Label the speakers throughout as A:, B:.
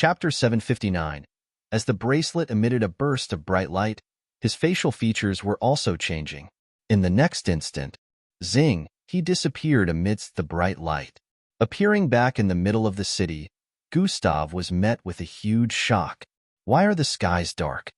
A: Chapter 759. As the bracelet emitted a burst of bright light, his facial features were also changing. In the next instant, zing, he disappeared amidst the bright light. Appearing back in the middle of the city, Gustav was met with a huge shock. "Why are the skies dark?"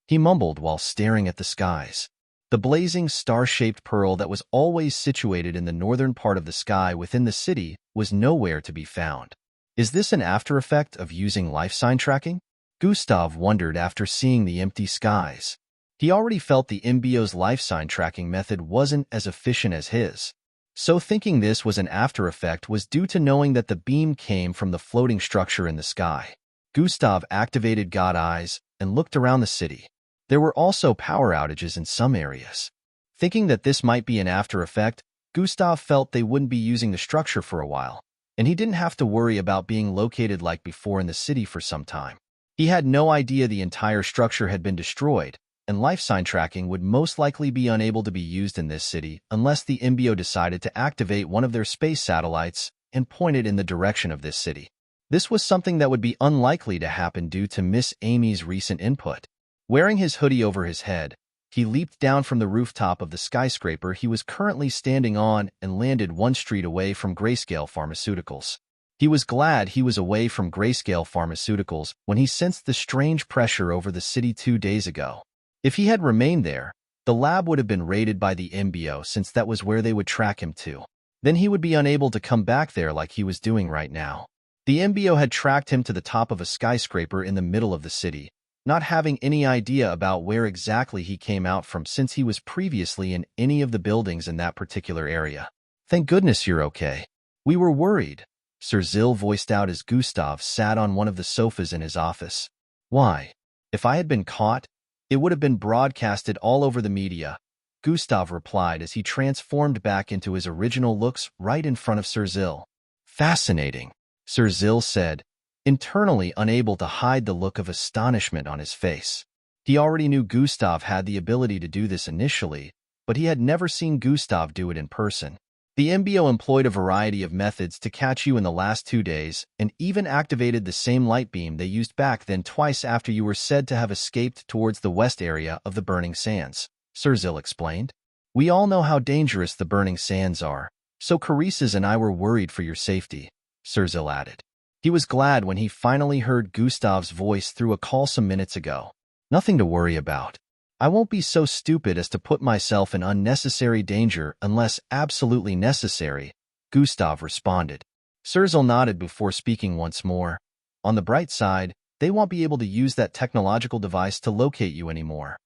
A: he mumbled while staring at the skies. The blazing star-shaped pearl that was always situated in the northern part of the sky within the city was nowhere to be found. Is this an after effect of using life sign tracking? Gustav wondered after seeing the empty skies. He already felt the MBO's life sign tracking method wasn't as efficient as his. So thinking this was an after effect was due to knowing that the beam came from the floating structure in the sky. Gustav activated God Eyes and looked around the city. There were also power outages in some areas. Thinking that this might be an after effect, Gustav felt they wouldn't be using the structure for a while, and he didn't have to worry about being located like before in the city for some time. He had no idea the entire structure had been destroyed, and life sign tracking would most likely be unable to be used in this city unless the MBO decided to activate one of their space satellites and point it in the direction of this city. This was something that would be unlikely to happen due to Miss Amy's recent input. Wearing his hoodie over his head, he leaped down from the rooftop of the skyscraper he was currently standing on and landed one street away from Grayscale Pharmaceuticals. He was glad he was away from Grayscale Pharmaceuticals when he sensed the strange pressure over the city 2 days ago. If he had remained there, the lab would have been raided by the MBO since that was where they would track him to. Then he would be unable to come back there like he was doing right now. The MBO had tracked him to the top of a skyscraper in the middle of the city, not having any idea about where exactly he came out from since he was previously in any of the buildings in that particular area. "Thank goodness you're okay. We were worried," Serzel voiced out as Gustav sat on one of the sofas in his office. "Why? If I had been caught, it would have been broadcasted all over the media," Gustav replied as he transformed back into his original looks right in front of Serzel. "Fascinating," Serzel said, internally unable to hide the look of astonishment on his face. He already knew Gustav had the ability to do this initially, but he had never seen Gustav do it in person. The MBO employed a variety of methods to catch you in the last 2 days and even activated the same light beam they used back then twice after you were said to have escaped towards the west area of the Burning Sands, Serzel explained. "We all know how dangerous the Burning Sands are, so Carissa's and I were worried for your safety," Serzel added. He was glad when he finally heard Gustav's voice through a call some minutes ago. "Nothing to worry about. I won't be so stupid as to put myself in unnecessary danger unless absolutely necessary," Gustav responded. Serzel nodded before speaking once more. "On the bright side, they won't be able to use that technological device to locate you anymore."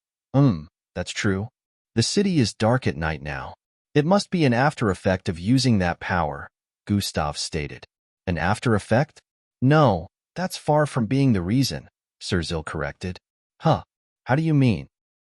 A: That's true. The city is dark at night now. It must be an after effect of using that power," Gustav stated. "An after effect? No, that's far from being the reason," Serzel corrected. "Huh, how do you mean?"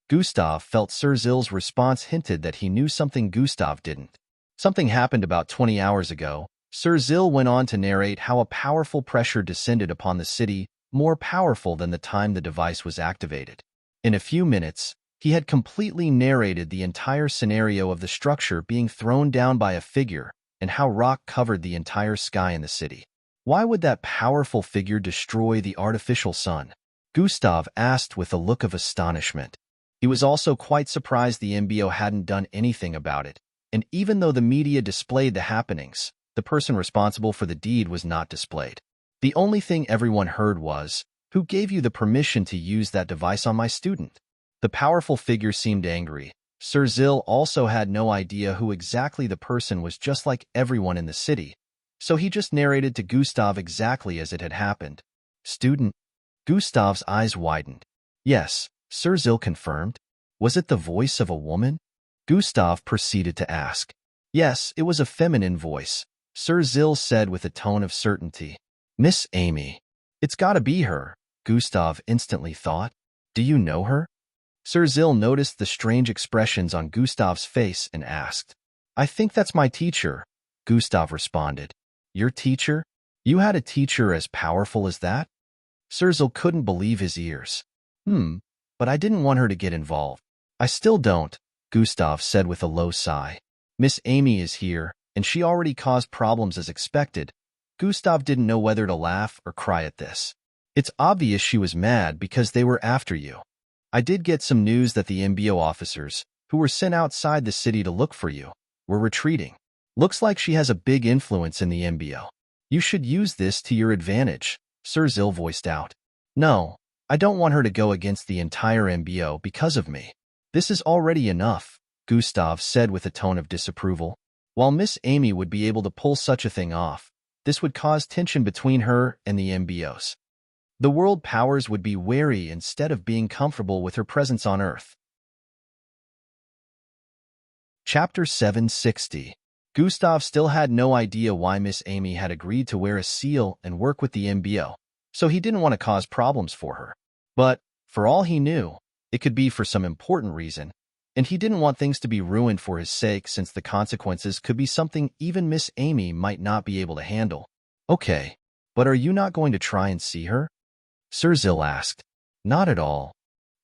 A: Gustav felt Serzel's response hinted that he knew something Gustav didn't. "Something happened about 20 hours ago." Serzel went on to narrate how a powerful pressure descended upon the city, more powerful than the time the device was activated. In a few minutes, he had completely narrated the entire scenario of the structure being thrown down by a figure and how rock covered the entire sky in the city. "Why would that powerful figure destroy the artificial sun?" Gustav asked with a look of astonishment. He was also quite surprised the MBO hadn't done anything about it, and even though the media displayed the happenings, the person responsible for the deed was not displayed. The only thing everyone heard was, "Who gave you the permission to use that device on my student?" The powerful figure seemed angry. Serzel also had no idea who exactly the person was, just like everyone in the city, so he just narrated to Gustav exactly as it had happened. "Student?" Gustav's eyes widened. "Yes," Serzel confirmed. "Was it the voice of a woman?" Gustav proceeded to ask. "Yes, it was a feminine voice," Serzel said with a tone of certainty. "Miss Amy. It's gotta be her," Gustav instantly thought. "Do you know her?" Serzel noticed the strange expressions on Gustav's face and asked. "I think that's my teacher," Gustav responded. "Your teacher? You had a teacher as powerful as that?" Serzel couldn't believe his ears. But I didn't want her to get involved." "I still don't," Gustav said with a low sigh. "Miss Amy is here, and she already caused problems as expected." Gustav didn't know whether to laugh or cry at this. It's obvious she was mad because they were after you. I did get some news that the MBO officers, who were sent outside the city to look for you, were retreating. Looks like she has a big influence in the MBO. You should use this to your advantage, Sir Zil voiced out. No, I don't want her to go against the entire MBO because of me. This is already enough, Gustav said with a tone of disapproval. While Miss Amy would be able to pull such a thing off, this would cause tension between her and the MBOs. The world powers would be wary instead of being comfortable with her presence on Earth. Chapter 760. Gustav still had no idea why Miss Amy had agreed to wear a seal and work with the MBO, so he didn't want to cause problems for her. But, for all he knew, it could be for some important reason, and he didn't want things to be ruined for his sake since the consequences could be something even Miss Amy might not be able to handle. Okay, but are you not going to try and see her? Sir Zil asked. Not at all.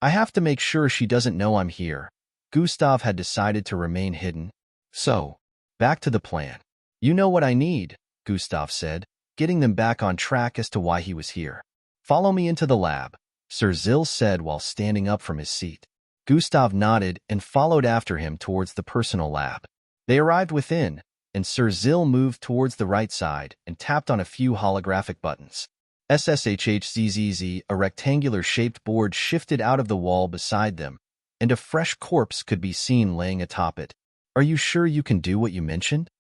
A: I have to make sure she doesn't know I'm here. Gustav had decided to remain hidden. So, back to the plan. You know what I need, Gustav said, getting them back on track as to why he was here. Follow me into the lab, Sir Zil said while standing up from his seat. Gustav nodded and followed after him towards the personal lab. They arrived within, and Sir Zil moved towards the right side and tapped on a few holographic buttons. SSHHZZZ, a rectangular-shaped board shifted out of the wall beside them, and a fresh corpse could be seen laying atop it. Are you sure you can do what you mentioned?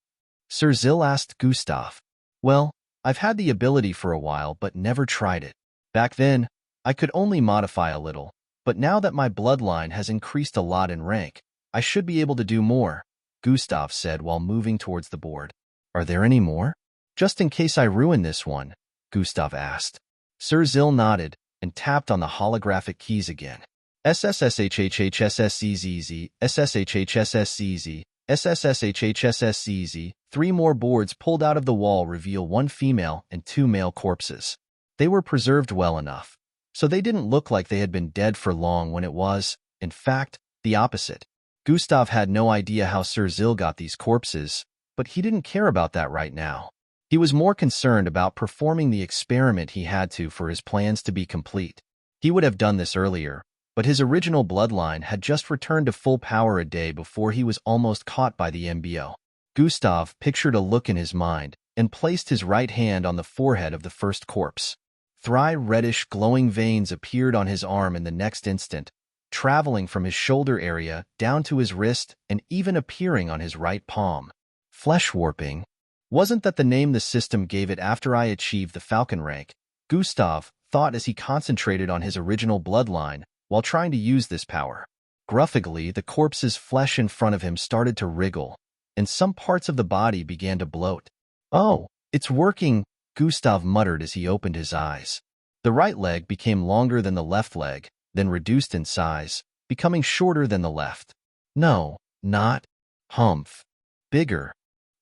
A: Sir Zil asked Gustav. Well, I've had the ability for a while but never tried it. Back then, I could only modify a little, but now that my bloodline has increased a lot in rank, I should be able to do more, Gustav said while moving towards the board. Are there any more? Just in case I ruin this one, Gustav asked. Sir Zil nodded and tapped on the holographic keys again. SSSHHHSSZZZ, SSHHSSZZ, SSSHHSSZZ. 3 more boards pulled out of the wall reveal 1 female and 2 male corpses. They were preserved well enough, so they didn't look like they had been dead for long when it was, in fact, the opposite. Gustav had no idea how Sir Zil got these corpses, but he didn't care about that right now. He was more concerned about performing the experiment he had to for his plans to be complete. He would have done this earlier, but his original bloodline had just returned to full power a day before he was almost caught by the MBO. Gustav pictured a look in his mind and placed his right hand on the forehead of the first corpse. 3 reddish glowing veins appeared on his arm in the next instant, traveling from his shoulder area down to his wrist and even appearing on his right palm. Flesh warping. Wasn't that the name the system gave it after I achieved the Falcon rank? Gustav thought as he concentrated on his original bloodline while trying to use this power. Gruffly, the corpse's flesh in front of him started to wriggle, and some parts of the body began to bloat. Oh, it's working, Gustav muttered as he opened his eyes. The right leg became longer than the left leg, then reduced in size, becoming shorter than the left. No, not. Humph. Bigger.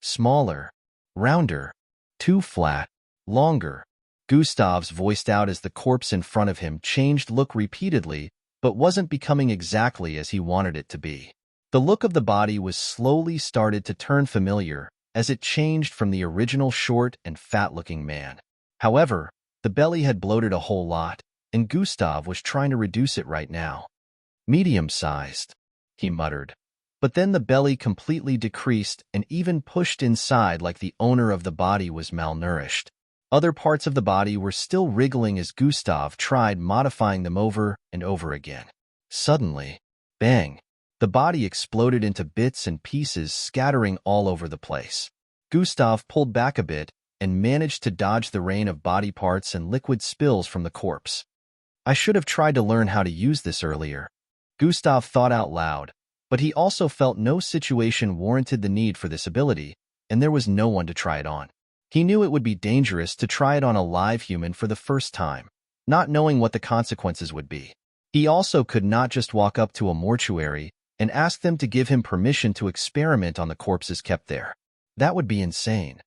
A: Smaller. Rounder. Too flat. Longer. Gustav's voiced out as the corpse in front of him changed look repeatedly, but wasn't becoming exactly as he wanted it to be. The look of the body was slowly started to turn familiar as it changed from the original short and fat-looking man. However, the belly had bloated a whole lot, and Gustav was trying to reduce it right now. Medium-sized, he muttered. But then the belly completely decreased and even pushed inside like the owner of the body was malnourished. Other parts of the body were still wriggling as Gustav tried modifying them over and over again. Suddenly, bang, the body exploded into bits and pieces scattering all over the place. Gustav pulled back a bit and managed to dodge the rain of body parts and liquid spills from the corpse. I should have tried to learn how to use this earlier, Gustav thought out loud, but he also felt no situation warranted the need for this ability, and there was no one to try it on. He knew it would be dangerous to try it on a live human for the first time, not knowing what the consequences would be. He also could not just walk up to a mortuary and ask them to give him permission to experiment on the corpses kept there. That would be insane.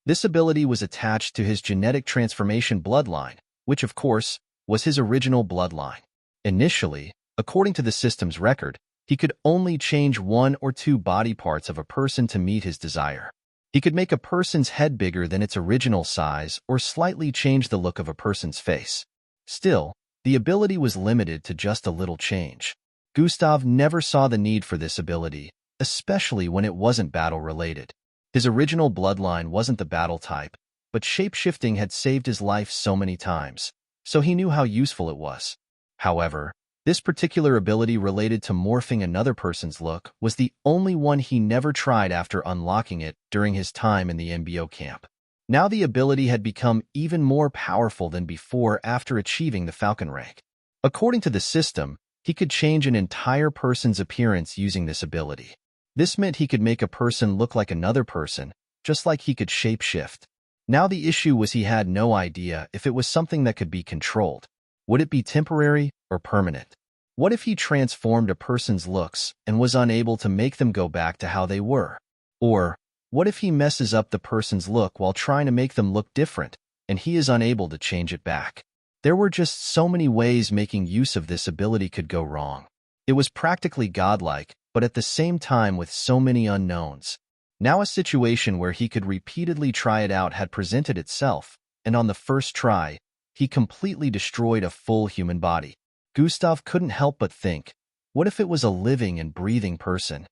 A: This ability was attached to his genetic transformation bloodline, which, of course, was his original bloodline. Initially, according to the system's record, he could only change 1 or 2 body parts of a person to meet his desire. He could make a person's head bigger than its original size or slightly change the look of a person's face. Still, the ability was limited to just a little change. Gustav never saw the need for this ability, especially when it wasn't battle-related. His original bloodline wasn't the battle type, but shape-shifting had saved his life so many times, so he knew how useful it was. However, this particular ability related to morphing another person's look was the only one he never tried after unlocking it during his time in the MBO camp. Now the ability had become even more powerful than before after achieving the Falcon rank. According to the system, he could change an entire person's appearance using this ability. This meant he could make a person look like another person, just like he could shapeshift. Now the issue was he had no idea if it was something that could be controlled. Would it be temporary or permanent? What if he transformed a person's looks and was unable to make them go back to how they were? Or, what if he messes up the person's look while trying to make them look different, and he is unable to change it back? There were just so many ways making use of this ability could go wrong. It was practically godlike, but at the same time with so many unknowns. Now a situation where he could repeatedly try it out had presented itself, and on the first try, he completely destroyed a full human body. Gustav couldn't help but think, what if it was a living and breathing person?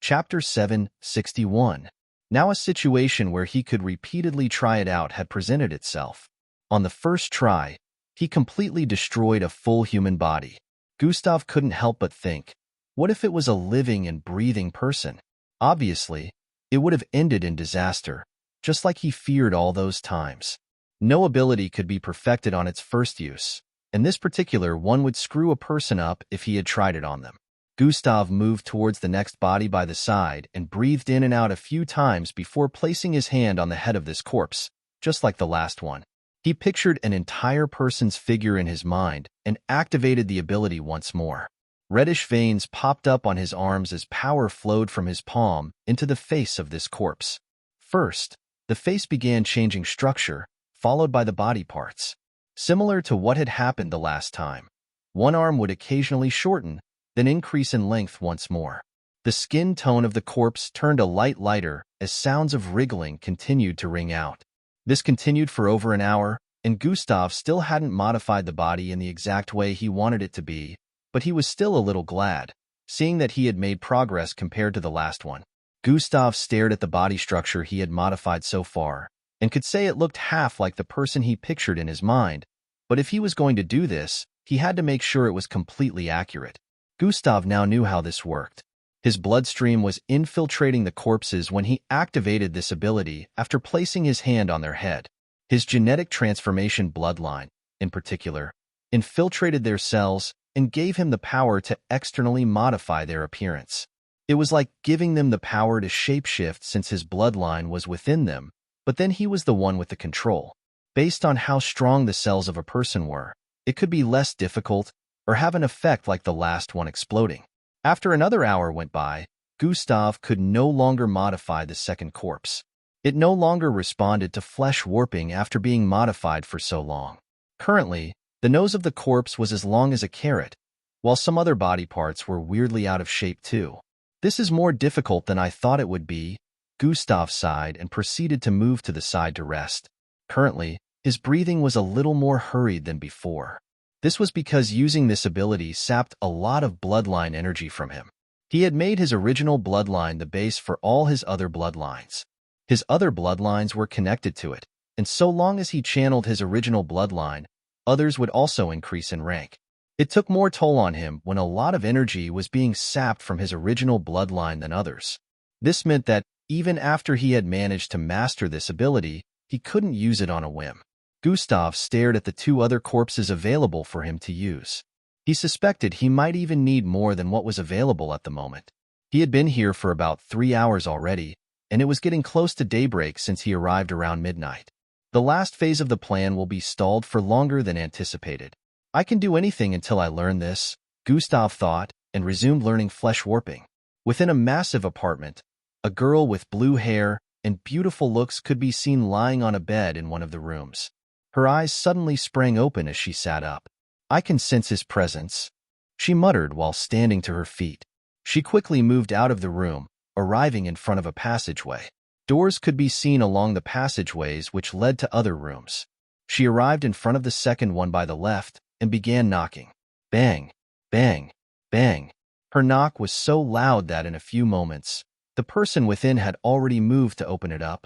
A: Chapter 761. Now a situation where he could repeatedly try it out had presented itself. On the first try, he completely destroyed a full human body. Gustav couldn't help but think, what if it was a living and breathing person? Obviously, it would have ended in disaster, just like he feared all those times. No ability could be perfected on its first use, and this particular one would screw a person up if he had tried it on them. Gustav moved towards the next body by the side and breathed in and out a few times before placing his hand on the head of this corpse, just like the last one. He pictured an entire person's figure in his mind and activated the ability once more. Reddish veins popped up on his arms as power flowed from his palm into the face of this corpse. First, the face began changing structure, followed by the body parts. Similar to what had happened the last time, one arm would occasionally shorten, then increase in length once more. The skin tone of the corpse turned a light lighter as sounds of wriggling continued to ring out. This continued for over an hour, and Gustav still hadn't modified the body in the exact way he wanted it to be, but he was still a little glad, seeing that he had made progress compared to the last one. Gustav stared at the body structure he had modified so far, and could say it looked half like the person he pictured in his mind, but if he was going to do this, he had to make sure it was completely accurate. Gustav now knew how this worked. His bloodstream was infiltrating the corpses when he activated this ability after placing his hand on their head. His genetic transformation bloodline, in particular, infiltrated their cells and gave him the power to externally modify their appearance. It was like giving them the power to shapeshift since his bloodline was within them, but then he was the one with the control. Based on how strong the cells of a person were, it could be less difficult or have an effect like the last one exploding. After another hour went by, Gustav could no longer modify the second corpse. It no longer responded to flesh warping after being modified for so long. Currently, the nose of the corpse was as long as a carrot, while some other body parts were weirdly out of shape too. This is more difficult than I thought it would be, Gustav sighed and proceeded to move to the side to rest. Currently, his breathing was a little more hurried than before. This was because using this ability sapped a lot of bloodline energy from him. He had made his original bloodline the base for all his other bloodlines. His other bloodlines were connected to it, and so long as he channeled his original bloodline, others would also increase in rank. It took more toll on him when a lot of energy was being sapped from his original bloodline than others. This meant that, even after he had managed to master this ability, he couldn't use it on a whim. Gustav stared at the two other corpses available for him to use. He suspected he might even need more than what was available at the moment. He had been here for about 3 hours already, and it was getting close to daybreak since he arrived around midnight. The last phase of the plan will be stalled for longer than anticipated. I can do anything until I learn this, Gustav thought, and resumed learning flesh warping. Within a massive apartment, a girl with blue hair and beautiful looks could be seen lying on a bed in one of the rooms. Her eyes suddenly sprang open as she sat up. I can sense his presence, she muttered while standing to her feet. She quickly moved out of the room, arriving in front of a passageway. Doors could be seen along the passageways which led to other rooms. She arrived in front of the second one by the left and began knocking. Bang, bang, bang. Her knock was so loud that in a few moments, the person within had already moved to open it up.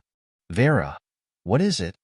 A: Vera, what is it?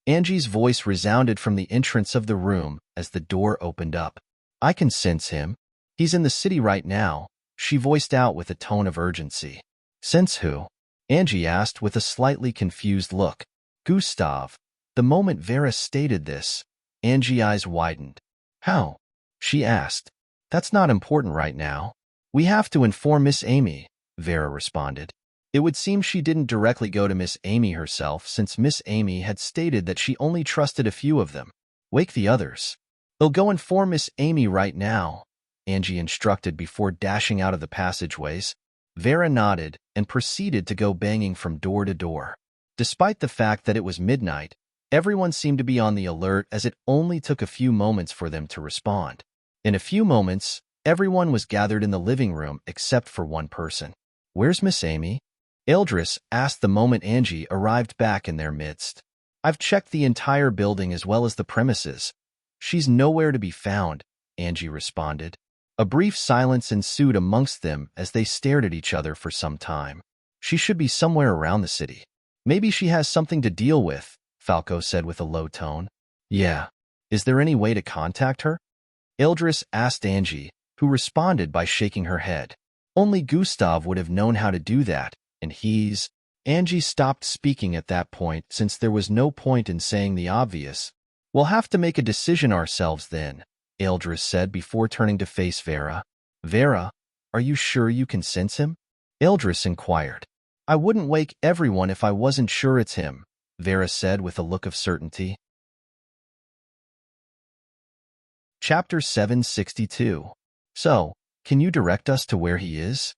A: Angie's voice resounded from the entrance of the room as the door opened up. I can sense him. He's in the city right now, she voiced out with a tone of urgency. Sense who? Angie asked with a slightly confused look. Gustav. The moment Vera stated this, Angie's eyes widened. How? She asked. That's not important right now. We have to inform Miss Amy, Vera responded. It would seem she didn't directly go to Miss Amy herself since Miss Amy had stated that she only trusted a few of them. Wake the others. They'll go inform Miss Amy right now, Angie instructed before dashing out of the passageways. Vera nodded and proceeded to go banging from door to door. Despite the fact that it was midnight, everyone seemed to be on the alert as it only took a few moments for them to respond. In a few moments, everyone was gathered in the living room except for one person. Where's Miss Amy? Eldris asked the moment Angie arrived back in their midst. I've checked the entire building as well as the premises. She's nowhere to be found, Angie responded. A brief silence ensued amongst them as they stared at each other for some time. She should be somewhere around the city. Maybe she has something to deal with, Falco said with a low tone. Yeah. Is there any way to contact her? Eldris asked Angie, who responded by shaking her head. Only Gustav would have known how to do that, and he's... Angie stopped speaking at that point since there was no point in saying the obvious. We'll have to make a decision ourselves then, Eldris said before turning to face Vera. Vera, are you sure you can sense him? Eldris inquired. I wouldn't wake everyone if I wasn't sure it's him, Vera said with a look of certainty. Chapter 762. So, can you direct us to where he is?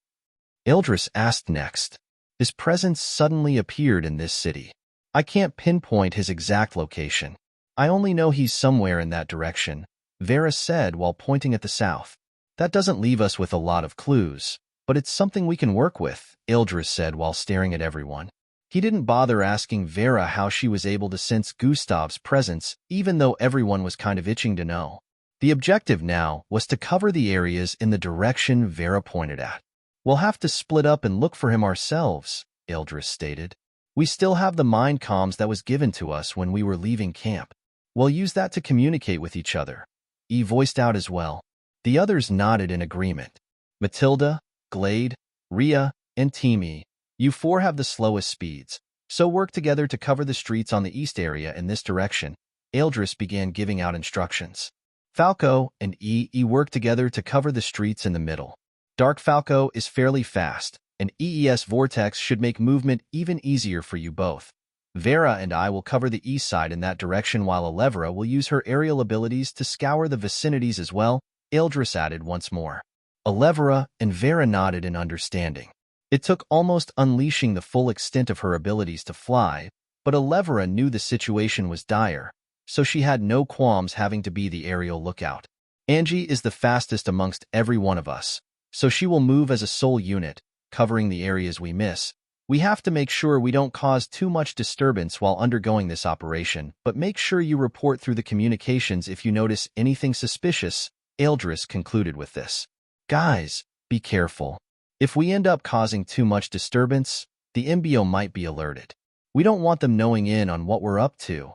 A: Eldris asked next. His presence suddenly appeared in this city. I can't pinpoint his exact location. I only know he's somewhere in that direction, Vera said while pointing at the south. That doesn't leave us with a lot of clues, but it's something we can work with, Eldris said while staring at everyone. He didn't bother asking Vera how she was able to sense Gustav's presence, even though everyone was kind of itching to know. The objective now was to cover the areas in the direction Vera pointed at. We'll have to split up and look for him ourselves, Eldris stated. We still have the mind comms that was given to us when we were leaving camp. We'll use that to communicate with each other. E voiced out as well. The others nodded in agreement. Matilda, Glade, Rhea, and Timmy, you four have the slowest speeds, so work together to cover the streets on the east area in this direction. Eldris began giving out instructions. Falco and E work together to cover the streets in the middle. Dark Falco is fairly fast, and EES Vortex should make movement even easier for you both. Vera and I will cover the east side in that direction while Elevra will use her aerial abilities to scour the vicinities as well, Eldris added once more. Elevra and Vera nodded in understanding. It took almost unleashing the full extent of her abilities to fly, but Elevra knew the situation was dire, so she had no qualms having to be the aerial lookout. Angie is the fastest amongst every one of us, so she will move as a sole unit, covering the areas we miss. We have to make sure we don't cause too much disturbance while undergoing this operation, but make sure you report through the communications if you notice anything suspicious, Eldris concluded with this. Guys, be careful. If we end up causing too much disturbance, the MBO might be alerted. We don't want them knowing in on what we're up to.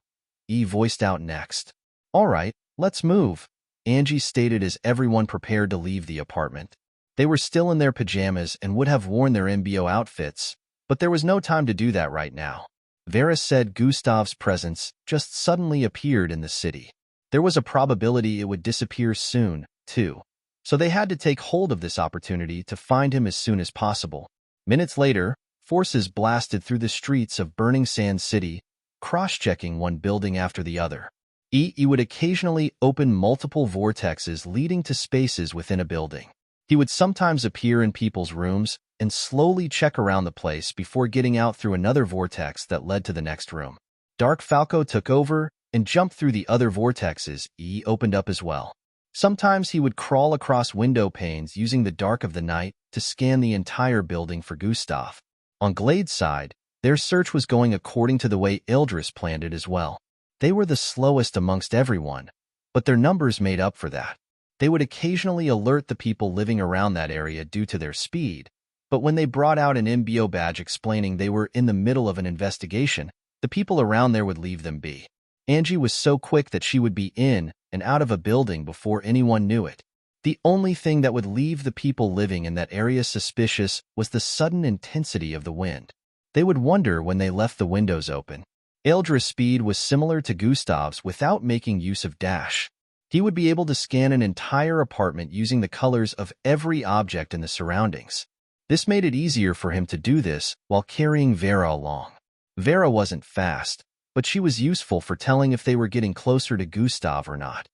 A: E voiced out next. All right, let's move, Angie stated as everyone prepared to leave the apartment. They were still in their pajamas and would have worn their MBO outfits, but there was no time to do that right now. Vera said Gustav's presence just suddenly appeared in the city. There was a probability it would disappear soon, too, so they had to take hold of this opportunity to find him as soon as possible. Minutes later, forces blasted through the streets of Burning Sand City, cross-checking one building after the other. He would occasionally open multiple vortexes leading to spaces within a building. He would sometimes appear in people's rooms and slowly check around the place before getting out through another vortex that led to the next room. Dark Falco took over and jumped through the other vortexes opened up as well. Sometimes he would crawl across window panes using the dark of the night to scan the entire building for Gustav. On Glade's side, their search was going according to the way Ildris planned it as well. They were the slowest amongst everyone, but their numbers made up for that. They would occasionally alert the people living around that area due to their speed, but when they brought out an MBO badge explaining they were in the middle of an investigation, the people around there would leave them be. Angie was so quick that she would be in and out of a building before anyone knew it. The only thing that would leave the people living in that area suspicious was the sudden intensity of the wind. They would wonder when they left the windows open. Ildris' speed was similar to Gustav's without making use of dash. He would be able to scan an entire apartment using the colors of every object in the surroundings. This made it easier for him to do this while carrying Vera along. Vera wasn't fast, but she was useful for telling if they were getting closer to Gustav or not.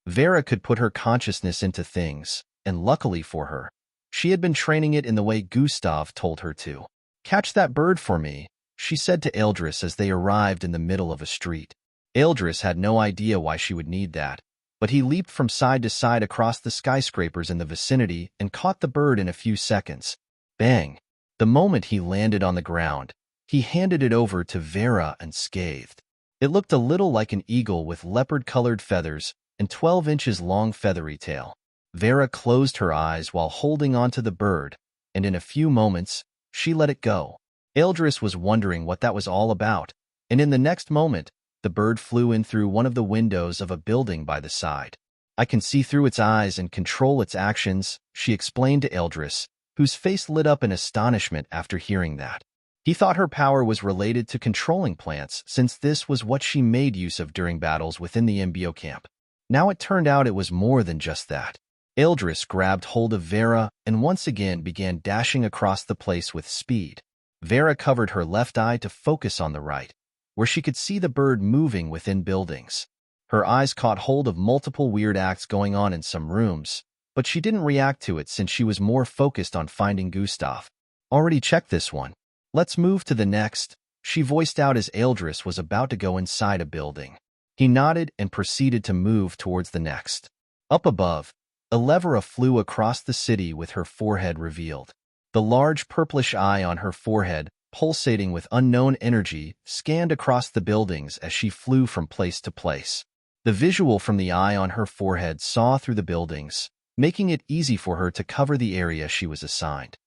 A: Vera could put her consciousness into things, and luckily for her, she had been training it in the way Gustav told her to. "Catch that bird for me," she said to Ildris as they arrived in the middle of a street. Ildris had no idea why she would need that, but he leaped from side to side across the skyscrapers in the vicinity and caught the bird in a few seconds. Bang! The moment he landed on the ground, he handed it over to Vera unscathed. It looked a little like an eagle with leopard-colored feathers and 12 inches long feathery tail. Vera closed her eyes while holding onto the bird, and in a few moments, she let it go. Ildris was wondering what that was all about, and in the next moment, the bird flew in through one of the windows of a building by the side. "I can see through its eyes and control its actions," she explained to Ildris, whose face lit up in astonishment after hearing that. He thought her power was related to controlling plants, since this was what she made use of during battles within the MBO camp. Now it turned out it was more than just that. Ildris grabbed hold of Vera and once again began dashing across the place with speed. Vera covered her left eye to focus on the right, where she could see the bird moving within buildings. Her eyes caught hold of multiple weird acts going on in some rooms, but she didn't react to it since she was more focused on finding Gustav. "Already checked this one. Let's move to the next," she voiced out as Ildris was about to go inside a building. He nodded and proceeded to move towards the next. Up above, Elevera flew across the city with her forehead revealed. The large purplish eye on her forehead, pulsating with unknown energy, scanned across the buildings as she flew from place to place. The visual from the eye on her forehead saw through the buildings, making it easy for her to cover the area she was assigned.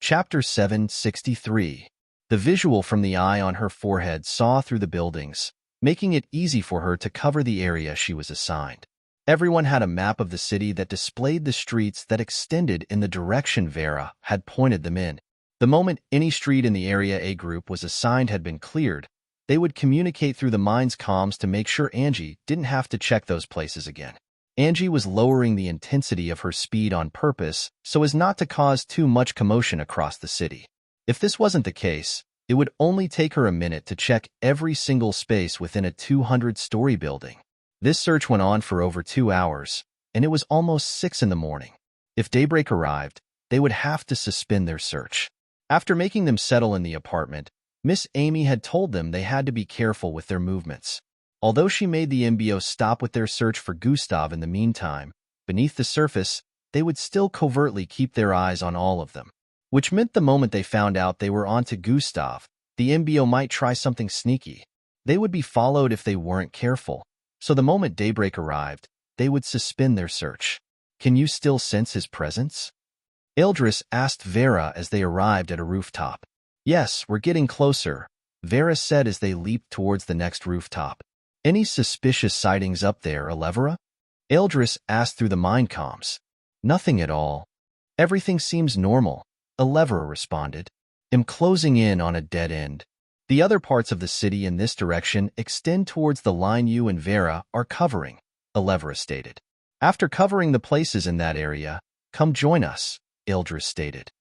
A: Chapter 763. The visual from the eye on her forehead saw through the buildings, making it easy for her to cover the area she was assigned. Everyone had a map of the city that displayed the streets that extended in the direction Vera had pointed them in. The moment any street in the Area A group was assigned had been cleared, they would communicate through the mine's comms to make sure Angie didn't have to check those places again. Angie was lowering the intensity of her speed on purpose so as not to cause too much commotion across the city. If this wasn't the case, it would only take her a minute to check every single space within a 200-story building. This search went on for over 2 hours, and it was almost 6 in the morning. If daybreak arrived, they would have to suspend their search. After making them settle in the apartment, Miss Amy had told them they had to be careful with their movements. Although she made the MBO stop with their search for Gustav in the meantime, beneath the surface, they would still covertly keep their eyes on all of them. Which meant the moment they found out they were onto Gustav, the MBO might try something sneaky. They would be followed if they weren't careful, so the moment daybreak arrived, they would suspend their search. "Can you still sense his presence?" Ildris asked Vera as they arrived at a rooftop. "Yes, we're getting closer," Vera said as they leaped towards the next rooftop. "Any suspicious sightings up there, Elevera?" Ildris asked through the mind comms. "Nothing at all. Everything seems normal," Elevera responded. "I'm closing in on a dead end. The other parts of the city in this direction extend towards the line you and Vera are covering," Elevera stated. "After covering the places in that area, come join us," Ildris stated.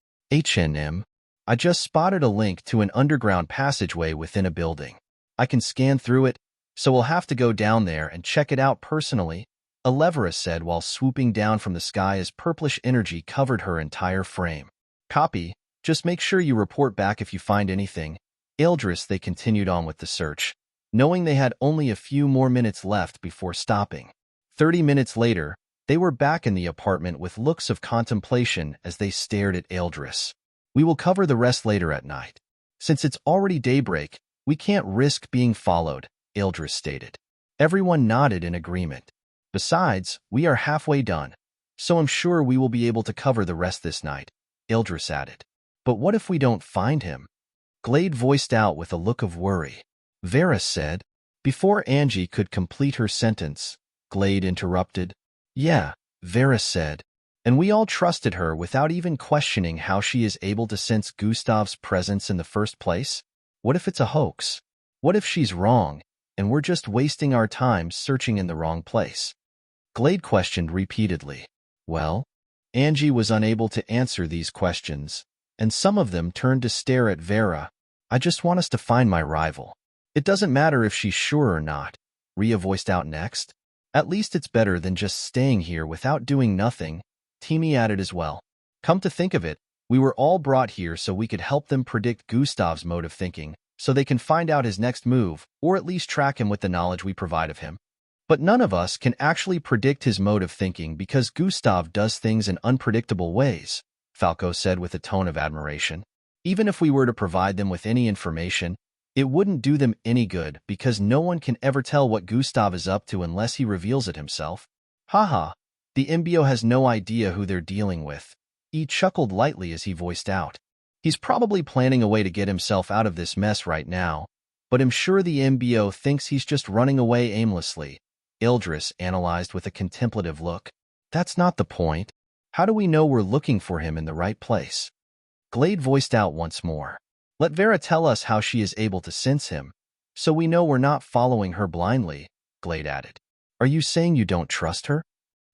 A: I just spotted a link to an underground passageway within a building. I can scan through it, so we'll have to go down there and check it out personally," Elevera said while swooping down from the sky as purplish energy covered her entire frame. "Copy. Just make sure you report back if you find anything." Ildris, they continued on with the search. knowing they had only a few more minutes left before stopping. 30 minutes later, they were back in the apartment with looks of contemplation as they stared at Eldris. We will cover the rest later at night. Since it's already daybreak, we can't risk being followed, Eldris stated. Everyone nodded in agreement. Besides, we are halfway done, so I'm sure we will be able to cover the rest this night, Eldris added. But what if we don't find him? Glade voiced out with a look of worry. Varys said. Before Angie could complete her sentence, Glade interrupted. Yeah, Varys said. And we all trusted her without even questioning how she is able to sense Gustav's presence in the first place? What if it's a hoax? What if she's wrong, and we're just wasting our time searching in the wrong place? Glade questioned repeatedly. Well, Angie was unable to answer these questions, and some of them turned to stare at Vera. I just want us to find my rival. It doesn't matter if she's sure or not, Rhea voiced out next. At least it's better than just staying here without doing nothing, Timmy added as well. Come to think of it, we were all brought here so we could help them predict Gustav's mode of thinking, so they can find out his next move, or at least track him with the knowledge we provide of him. But none of us can actually predict his mode of thinking because Gustav does things in unpredictable ways, Falco said with a tone of admiration. Even if we were to provide them with any information, it wouldn't do them any good because no one can ever tell what Gustav is up to unless he reveals it himself. Haha, the MBO has no idea who they're dealing with. He chuckled lightly as he voiced out. He's probably planning a way to get himself out of this mess right now, but I'm sure the MBO thinks he's just running away aimlessly, Eldris analyzed with a contemplative look. That's not the point. How do we know we're looking for him in the right place? Glade voiced out once more. Let Vera tell us how she is able to sense him, so we know we're not following her blindly, Glade added. Are you saying you don't trust her?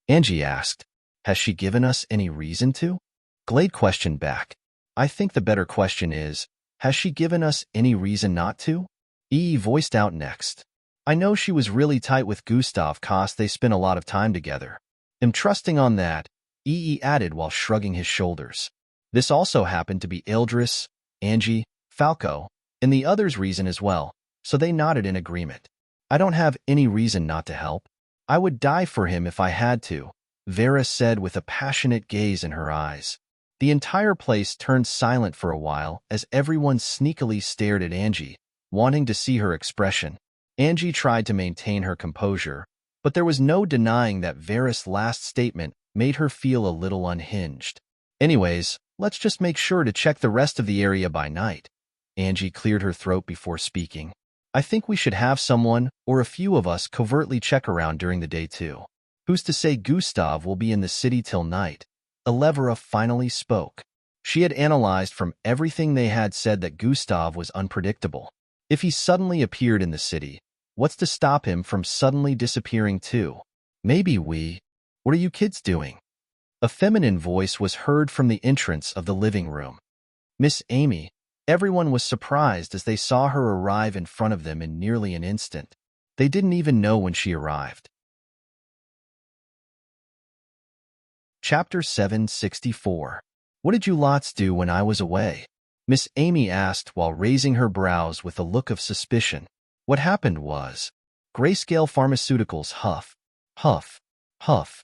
A: Angie asked. Has she given us any reason to? Glade questioned back. I think the better question is, has she given us any reason not to? EE voiced out next. I know she was really tight with Gustav cause they spent a lot of time together. I'm trusting on that, EE added while shrugging his shoulders. This also happened to be Eldris, Angie, Falco, and the others' reason as well, so they nodded in agreement. I don't have any reason not to help. I would die for him if I had to, Vera said with a passionate gaze in her eyes. The entire place turned silent for a while as everyone sneakily stared at Angie, wanting to see her expression. Angie tried to maintain her composure, but there was no denying that Vera's last statement made her feel a little unhinged. Anyways, let's just make sure to check the rest of the area by night. Angie cleared her throat before speaking. I think we should have someone, or a few of us, covertly check around during the day too. Who's to say Gustav will be in the city till night? Elevera finally spoke. She had analyzed from everything they had said that Gustav was unpredictable. If he suddenly appeared in the city, what's to stop him from suddenly disappearing too? Maybe we... What are you kids doing? A feminine voice was heard from the entrance of the living room. Miss Amy. Everyone was surprised as they saw her arrive in front of them in nearly an instant. They didn't even know when she arrived. Chapter 764. What did you lots do when I was away? Miss Amy asked while raising her brows with a look of suspicion. What happened was... Grayscale Pharmaceuticals huff, huff, huff.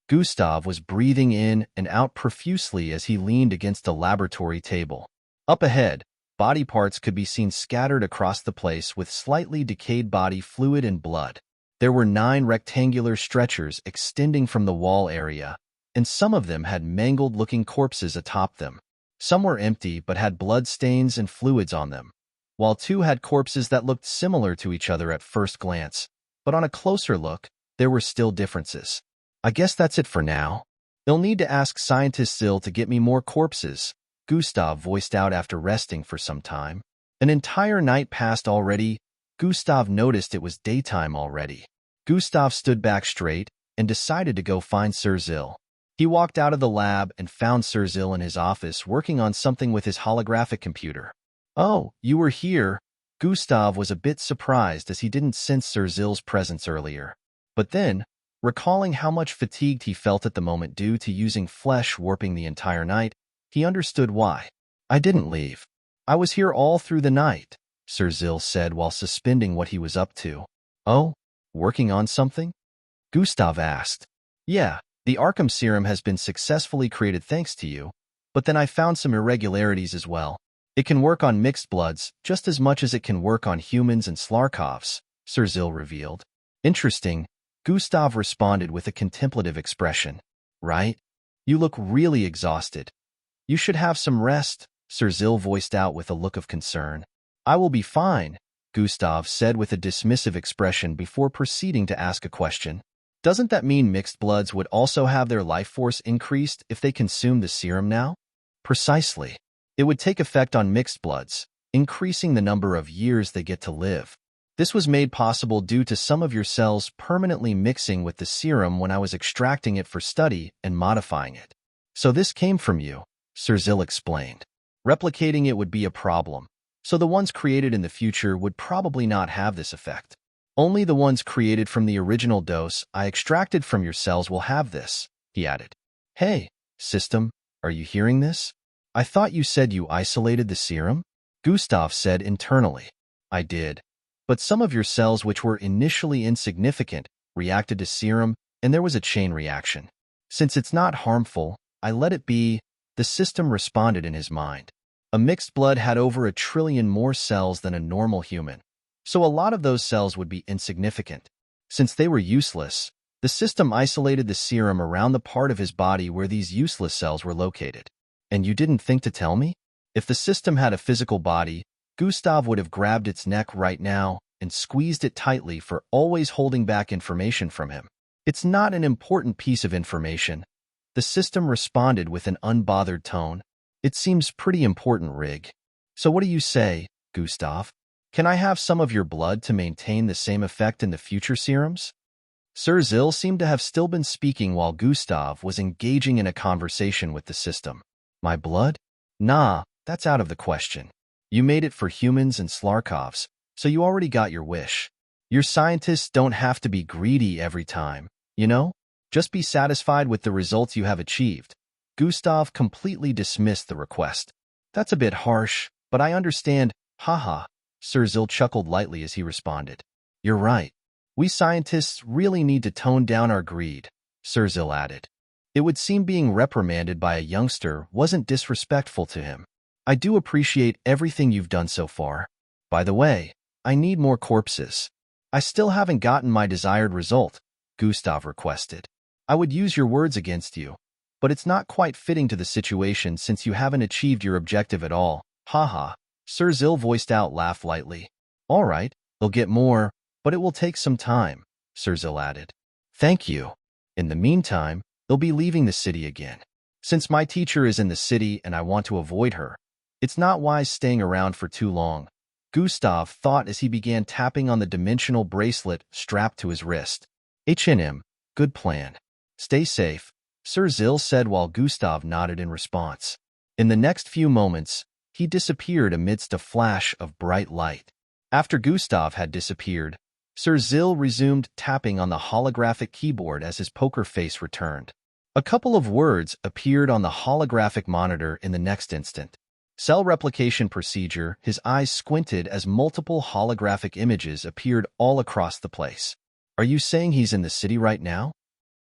A: Gustav was breathing in and out profusely as he leaned against a laboratory table. Up ahead, body parts could be seen scattered across the place with slightly decayed body fluid and blood. There were 9 rectangular stretchers extending from the wall area, and some of them had mangled-looking corpses atop them. Some were empty but had blood stains and fluids on them, while 2 had corpses that looked similar to each other at first glance, but on a closer look, there were still differences. I guess that's it for now. They'll need to ask Scientist Sill to get me more corpses, Gustav voiced out after resting for some time. An entire night passed already. Gustav noticed it was daytime already. Gustav stood back straight and decided to go find Sir Zill. He walked out of the lab and found Sir Zill in his office working on something with his holographic computer. Oh, you were here. Gustav was a bit surprised as he didn't sense Sir Zill's presence earlier. But then, recalling how much fatigued he felt at the moment due to using flesh warping the entire night, he understood why. I didn't leave. I was here all through the night. Sergil said while suspending what he was up to. Oh, working on something? Gustav asked. Yeah, the Arkham serum has been successfully created thanks to you, but then I found some irregularities as well. It can work on mixed bloods just as much as it can work on humans and Slarkovs, Sergil revealed. Interesting, Gustav responded with a contemplative expression. Right? You look really exhausted. You should have some rest, Sergil voiced out with a look of concern. I will be fine, Gustav said with a dismissive expression before proceeding to ask a question. Doesn't that mean mixed bloods would also have their life force increased if they consume the serum now? Precisely. It would take effect on mixed bloods, increasing the number of years they get to live. This was made possible due to some of your cells permanently mixing with the serum when I was extracting it for study and modifying it. So this came from you, Sergil explained. Replicating it would be a problem, so the ones created in the future would probably not have this effect. Only the ones created from the original dose I extracted from your cells will have this, he added. Hey, system, are you hearing this? I thought you said you isolated the serum? Gustav said internally. I did. But some of your cells which were initially insignificant reacted to serum and there was a chain reaction. Since it's not harmful, I let it be, the system responded in his mind. A mixed blood had over 1 trillion more cells than a normal human, so a lot of those cells would be insignificant. Since they were useless, the system isolated the serum around the part of his body where these useless cells were located. And you didn't think to tell me? If the system had a physical body, Gustav would have grabbed its neck right now and squeezed it tightly for always holding back information from him. It's not an important piece of information. The system responded with an unbothered tone. It seems pretty important, Rig. So what do you say, Gustav? Can I have some of your blood to maintain the same effect in the future serums? Sergil seemed to have still been speaking while Gustav was engaging in a conversation with the system. My blood? Nah, that's out of the question. You made it for humans and Slarkovs, so you already got your wish. Your scientists don't have to be greedy every time, you know? Just be satisfied with the results you have achieved. Gustav completely dismissed the request. That's a bit harsh, but I understand. Haha, Sergil chuckled lightly as he responded. You're right. We scientists really need to tone down our greed, Sergil added. It would seem being reprimanded by a youngster wasn't disrespectful to him. I do appreciate everything you've done so far. By the way, I need more corpses. I still haven't gotten my desired result, Gustav requested. I would use your words against you, but it's not quite fitting to the situation since you haven't achieved your objective at all. Haha, Sergil voiced out laugh lightly. All right, they'll get more, but it will take some time, Sergil added. Thank you. In the meantime, they'll be leaving the city again. Since my teacher is in the city and I want to avoid her, it's not wise staying around for too long, Gustav thought as he began tapping on the dimensional bracelet strapped to his wrist. H&M, good plan. Stay safe, Sergil said while Gustav nodded in response. In the next few moments, he disappeared amidst a flash of bright light. After Gustav had disappeared, Sergil resumed tapping on the holographic keyboard as his poker face returned. A couple of words appeared on the holographic monitor in the next instant. Cell replication procedure. His eyes squinted as multiple holographic images appeared all across the place. Are you saying he's in the city right now?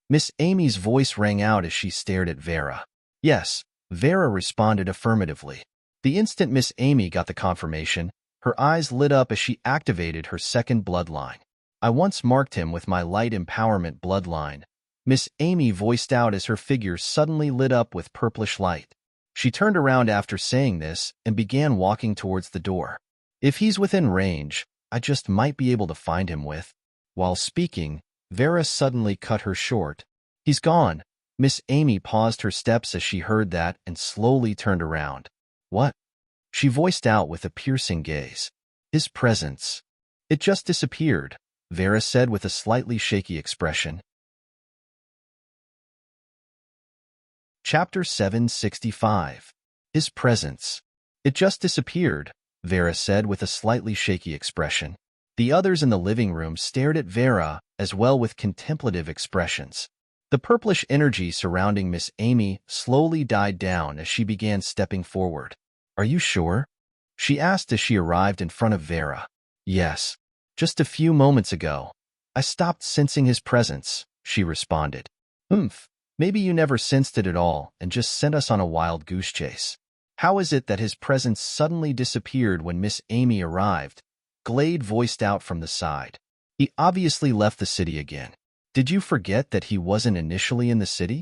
A: Miss Amy's voice rang out as she stared at Vera. Yes, Vera responded affirmatively. The instant Miss Amy got the confirmation, her eyes lit up as she activated her second bloodline. I once marked him with my light empowerment bloodline, Miss Amy voiced out as her figure suddenly lit up with purplish light. She turned around after saying this and began walking towards the door. If he's within range, I just might be able to find him with. While speaking, Vera suddenly cut her short. He's gone. Miss Amy paused her steps as she heard that and slowly turned around. What? She voiced out with a piercing gaze. His presence. It just disappeared, Vera said with a slightly shaky expression. Chapter 765. His presence. It just disappeared, Vera said with a slightly shaky expression. The others in the living room stared at Vera as well with contemplative expressions. The purplish energy surrounding Miss Amy slowly died down as she began stepping forward. Are you sure? she asked as she arrived in front of Vera. Yes. Just a few moments ago. I stopped sensing his presence, she responded. Oomph. Maybe you never sensed it at all and just sent us on a wild goose chase. How is it that his presence suddenly disappeared when Miss Amy arrived? Glade voiced out from the side. He obviously left the city again. Did you forget that he wasn't initially in the city?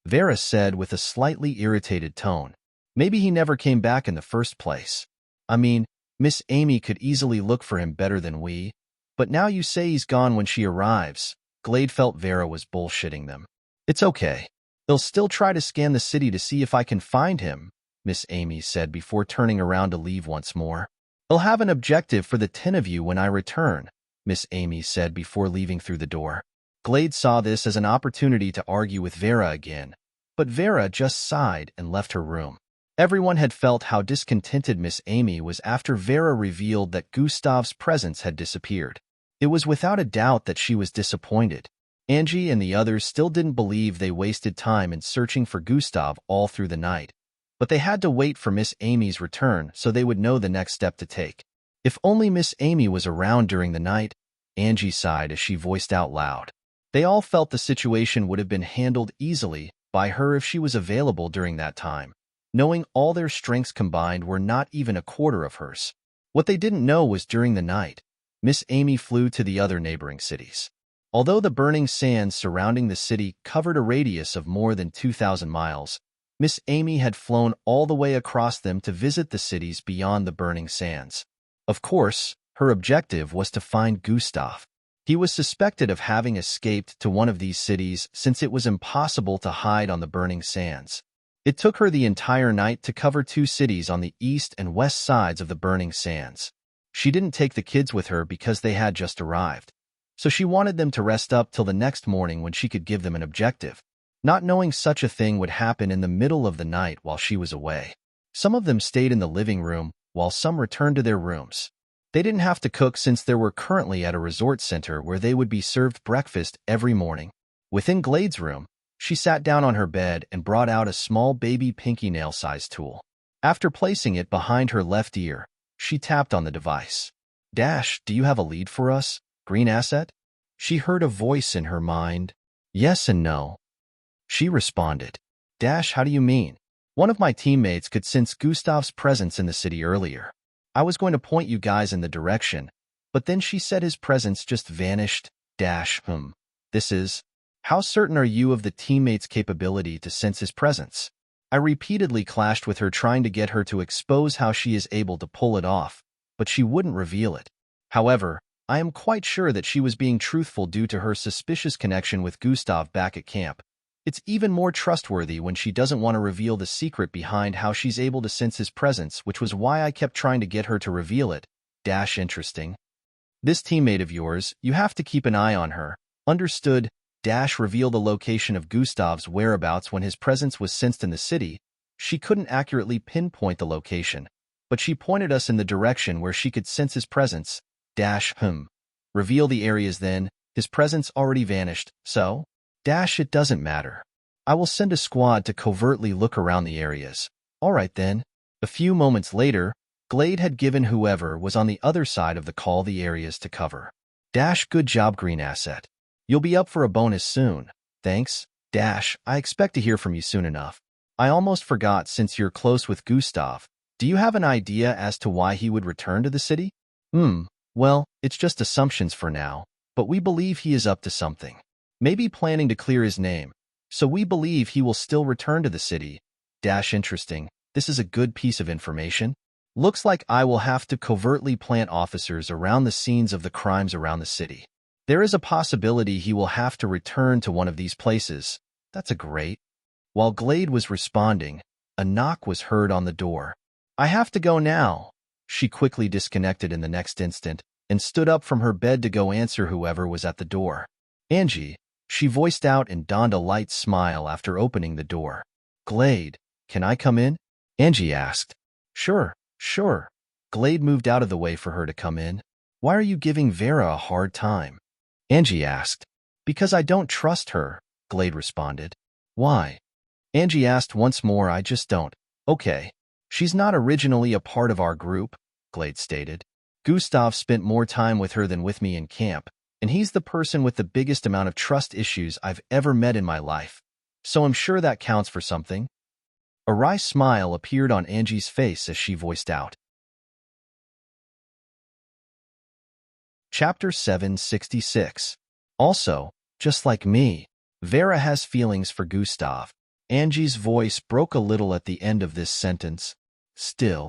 A: Vera said with a slightly irritated tone. Maybe he never came back in the first place. I mean, Miss Amy could easily look for him better than we. But now you say he's gone when she arrives. Glade felt Vera was bullshitting them. It's okay. They'll still try to scan the city to see if I can find him, Miss Amy said before turning around to leave once more. They'll have an objective for the 10 of you when I return, Miss Amy said before leaving through the door. Glade saw this as an opportunity to argue with Vera again, but Vera just sighed and left her room. Everyone had felt how discontented Miss Amy was after Vera revealed that Gustav's presence had disappeared. It was without a doubt that she was disappointed. Angie and the others still didn't believe they wasted time in searching for Gustav all through the night, but they had to wait for Miss Amy's return so they would know the next step to take. If only Miss Amy was around during the night, Angie sighed as she voiced out loud. They all felt the situation would have been handled easily by her if she was available during that time, knowing all their strengths combined were not even a quarter of hers. What they didn't know was during the night, Miss Amy flew to the other neighboring cities. Although the burning sands surrounding the city covered a radius of more than 2,000 miles, Miss Amy had flown all the way across them to visit the cities beyond the burning sands. Of course, her objective was to find Gustav. He was suspected of having escaped to one of these cities since it was impossible to hide on the burning sands. It took her the entire night to cover 2 cities on the east and west sides of the burning sands. She didn't take the kids with her because they had just arrived, so she wanted them to rest up till the next morning when she could give them an objective, not knowing such a thing would happen in the middle of the night while she was away. Some of them stayed in the living room, while some returned to their rooms. They didn't have to cook since they were currently at a resort center where they would be served breakfast every morning. Within Glade's room, she sat down on her bed and brought out a small baby pinky nail-sized tool. After placing it behind her left ear, she tapped on the device. Dash, do you have a lead for us, Green Asset? She heard a voice in her mind. Yes and no. She responded. Dash, how do you mean? One of my teammates could sense Gustav's presence in the city earlier. I was going to point you guys in the direction, but then she said his presence just vanished. Dash, This is... How certain are you of the teammate's capability to sense his presence? I repeatedly clashed with her trying to get her to expose how she is able to pull it off, but she wouldn't reveal it. However, I am quite sure that she was being truthful due to her suspicious connection with Gustav back at camp. It's even more trustworthy when she doesn't want to reveal the secret behind how she's able to sense his presence, which was why I kept trying to get her to reveal it. Dash, interesting. This teammate of yours, you have to keep an eye on her. Understood. Dash revealed the location of Gustav's whereabouts when his presence was sensed in the city. She couldn't accurately pinpoint the location, but she pointed us in the direction where she could sense his presence. Dash, Reveal the areas then. His presence already vanished, so? Dash, it doesn't matter. I will send a squad to covertly look around the areas. All right then. A few moments later, Glade had given whoever was on the other side of the call the areas to cover. Dash, good job, Green Asset. You'll be up for a bonus soon. Thanks. Dash, I expect to hear from you soon enough. I almost forgot, since you're close with Gustav. Do you have an idea as to why he would return to the city? Well, it's just assumptions for now, but we believe he is up to something. Maybe planning to clear his name, so we believe he will still return to the city. Dash, interesting. This is a good piece of information. Looks like I will have to covertly plant officers around the scenes of the crimes around the city. There is a possibility he will have to return to one of these places. That's a great. While Glade was responding, a knock was heard on the door. I have to go now. She quickly disconnected in the next instant and stood up from her bed to go answer whoever was at the door. Angie, she voiced out and donned a light smile after opening the door. Glade, can I come in? Angie asked. Sure. Glade moved out of the way for her to come in. Why are you giving Vera a hard time? Angie asked. Because I don't trust her, Glade responded. Why? Angie asked once more. I just don't. Okay. She's not originally a part of our group, Glade stated. Gustav spent more time with her than with me in camp, and he's the person with the biggest amount of trust issues I've ever met in my life. So I'm sure that counts for something. A wry smile appeared on Angie's face as she voiced out. Chapter 766. Also, just like me, Vera has feelings for Gustav. Angie's voice broke a little at the end of this sentence. Still,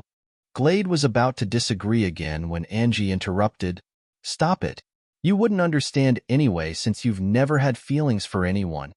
A: Glade was about to disagree again when Angie interrupted. Stop it. You wouldn't understand anyway since you've never had feelings for anyone.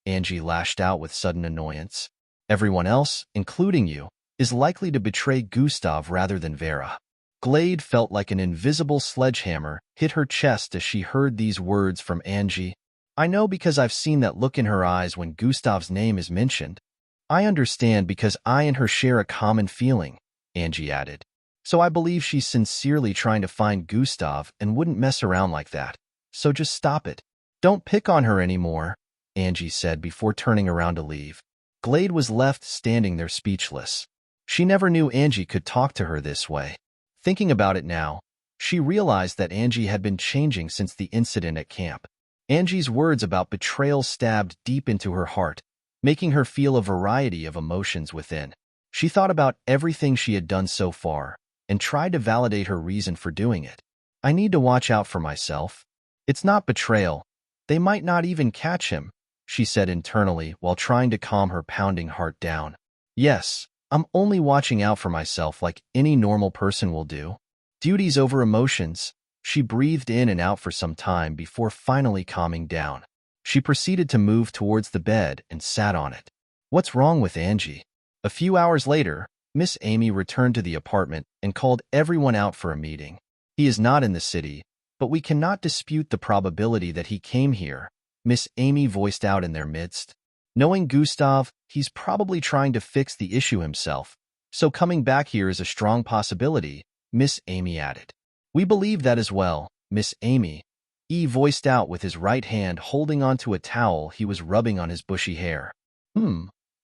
A: Angie lashed out with sudden annoyance. Everyone else, including you, is likely to betray Gustav rather than Vera. Glade felt like an invisible sledgehammer hit her chest as she heard these words from Angie. I know because I've seen that look in her eyes when Gustav's name is mentioned. I understand because I and her share a common feeling, Angie added. So I believe she's sincerely trying to find Gustav and wouldn't mess around like that. So just stop it. Don't pick on her anymore, Angie said before turning around to leave. Glade was left standing there speechless. She never knew Angie could talk to her this way. Thinking about it now, she realized that Angie had been changing since the incident at camp. Angie's words about betrayal stabbed deep into her heart, making her feel a variety of emotions within. She thought about everything she had done so far and tried to validate her reason for doing it. I need to watch out for myself. It's not betrayal. They might not even catch him, she said internally while trying to calm her pounding heart down. Yes, I'm only watching out for myself like any normal person will do. Duties over emotions. She breathed in and out for some time before finally calming down. She proceeded to move towards the bed and sat on it. What's wrong with Angie? A few hours later, Miss Amy returned to the apartment and called everyone out for a meeting. He is not in the city, but we cannot dispute the probability that he came here, Miss Amy voiced out in their midst. Knowing Gustav, he's probably trying to fix the issue himself, so coming back here is a strong possibility, Miss Amy added. We believe that as well, Miss Amy, E voiced out with his right hand holding onto a towel he was rubbing on his bushy hair.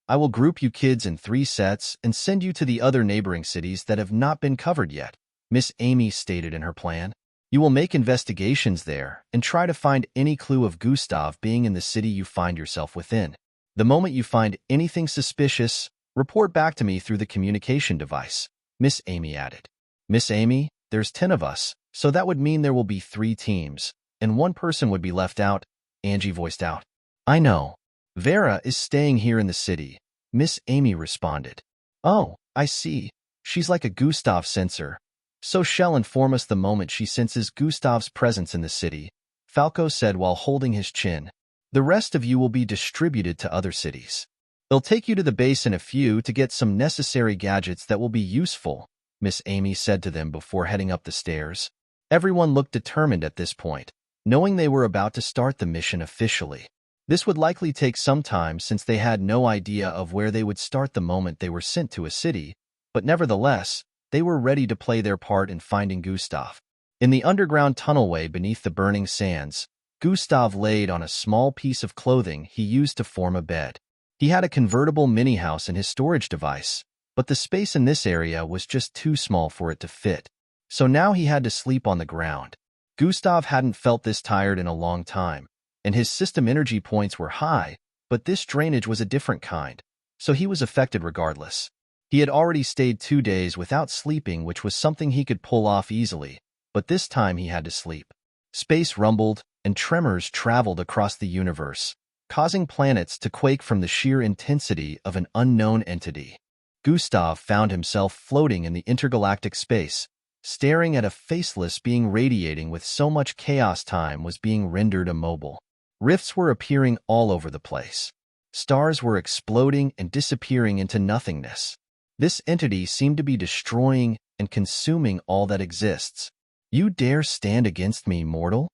A: I will group you kids in 3 sets and send you to the other neighboring cities that have not been covered yet, Miss Amy stated in her plan. You will make investigations there and try to find any clue of Gustav being in the city you find yourself within. The moment you find anything suspicious, report back to me through the communication device, Miss Amy added. Miss Amy, there's 10 of us, so that would mean there will be 3 teams, and 1 person would be left out, Angie voiced out. I know. Vera is staying here in the city, Miss Amy responded. Oh, I see. She's like a Gustav sensor. So she'll inform us the moment she senses Gustav's presence in the city, Falco said while holding his chin. The rest of you will be distributed to other cities. They'll take you to the base in a few to get some necessary gadgets that will be useful, Miss Amy said to them before heading up the stairs. Everyone looked determined at this point, knowing they were about to start the mission officially. This would likely take some time since they had no idea of where they would start the moment they were sent to a city, but nevertheless, they were ready to play their part in finding Gustav. In the underground tunnelway beneath the burning sands, Gustav laid on a small piece of clothing he used to form a bed. He had a convertible mini-house in his storage device, but the space in this area was just too small for it to fit. So now he had to sleep on the ground. Gustav hadn't felt this tired in a long time, and his system energy points were high, but this drainage was a different kind, so he was affected regardless. He had already stayed 2 days without sleeping, which was something he could pull off easily, but this time he had to sleep. Space rumbled, and tremors traveled across the universe, causing planets to quake from the sheer intensity of an unknown entity. Gustav found himself floating in the intergalactic space, staring at a faceless being radiating with so much chaos time was being rendered immobile. Rifts were appearing all over the place. Stars were exploding and disappearing into nothingness. This entity seemed to be destroying and consuming all that exists. You dare stand against me, mortal?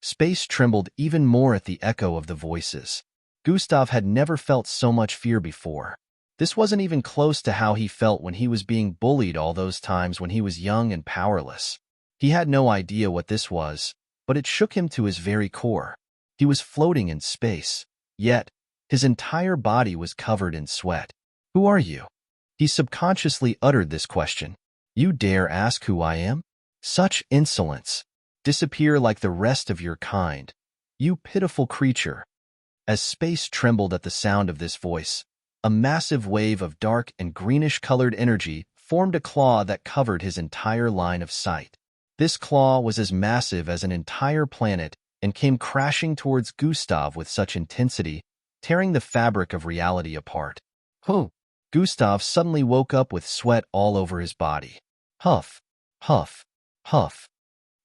A: Space trembled even more at the echo of the voices. Gustav had never felt so much fear before. This wasn't even close to how he felt when he was being bullied all those times when he was young and powerless. He had no idea what this was, but it shook him to his very core. He was floating in space, yet his entire body was covered in sweat. Who are you? He subconsciously uttered this question. You dare ask who I am? Such insolence! Disappear like the rest of your kind, you pitiful creature. As space trembled at the sound of this voice, a massive wave of dark and greenish-colored energy formed a claw that covered his entire line of sight. This claw was as massive as an entire planet and came crashing towards Gustav with such intensity, tearing the fabric of reality apart. Huh! Gustav suddenly woke up with sweat all over his body. Huff, huff, huff.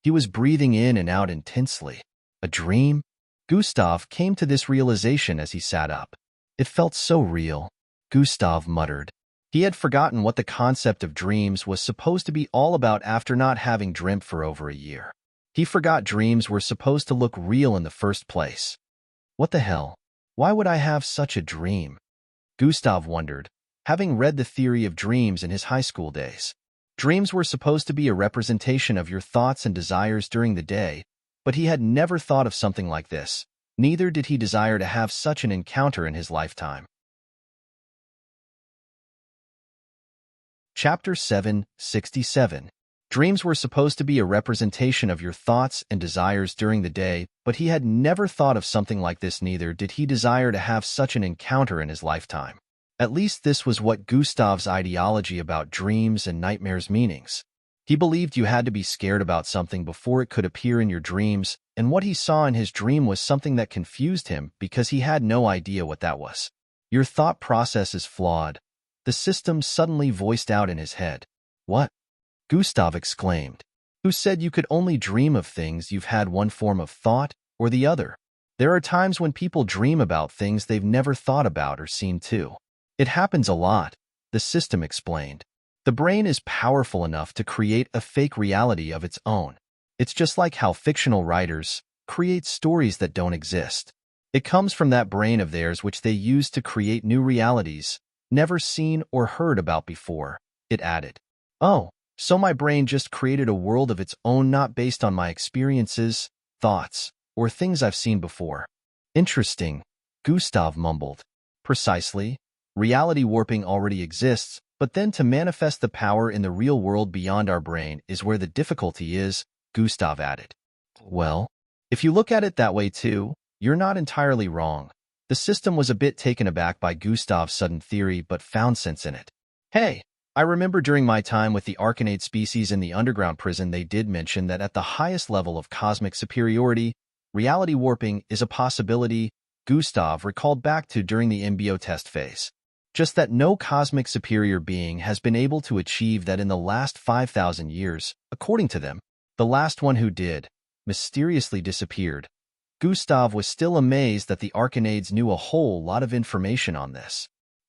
A: He was breathing in and out intensely. A dream? Gustav came to this realization as he sat up. It felt so real, Gustav muttered. He had forgotten what the concept of dreams was supposed to be all about after not having dreamt for over a year. He forgot dreams were supposed to look real in the first place. What the hell? Why would I have such a dream? Gustav wondered, having read the theory of dreams in his high school days. Dreams were supposed to be a representation of your thoughts and desires during the day, but he had never thought of something like this. Neither did he desire to have such an encounter in his lifetime. Chapter 767. Dreams were supposed to be a representation of your thoughts and desires during the day, but he had never thought of something like this. Neither did he desire to have such an encounter in his lifetime. At least this was what Gustav's ideology about dreams and nightmares meanings. He believed you had to be scared about something before it could appear in your dreams, and what he saw in his dream was something that confused him because he had no idea what that was. Your thought process is flawed. The system suddenly voiced out in his head. What? Gustav exclaimed. Who said you could only dream of things you've had one form of thought or the other? There are times when people dream about things they've never thought about or seen too. It happens a lot, the system explained. The brain is powerful enough to create a fake reality of its own. It's just like how fictional writers create stories that don't exist. It comes from that brain of theirs which they use to create new realities, never seen or heard about before, it added. Oh, so my brain just created a world of its own not based on my experiences, thoughts, or things I've seen before. Interesting, Gustav mumbled. Precisely. Reality warping already exists, but then to manifest the power in the real world beyond our brain is where the difficulty is, Gustav added. Well, if you look at it that way too, you're not entirely wrong. The system was a bit taken aback by Gustav's sudden theory but found sense in it. Hey, I remember during my time with the Arcanade species in the underground prison they did mention that at the highest level of cosmic superiority, reality warping is a possibility, Gustav recalled back to during the MBO test phase. Just that no cosmic superior being has been able to achieve that in the last 5,000 years, according to them. The last one who did, mysteriously disappeared. Gustav was still amazed that the Arcanades knew a whole lot of information on this.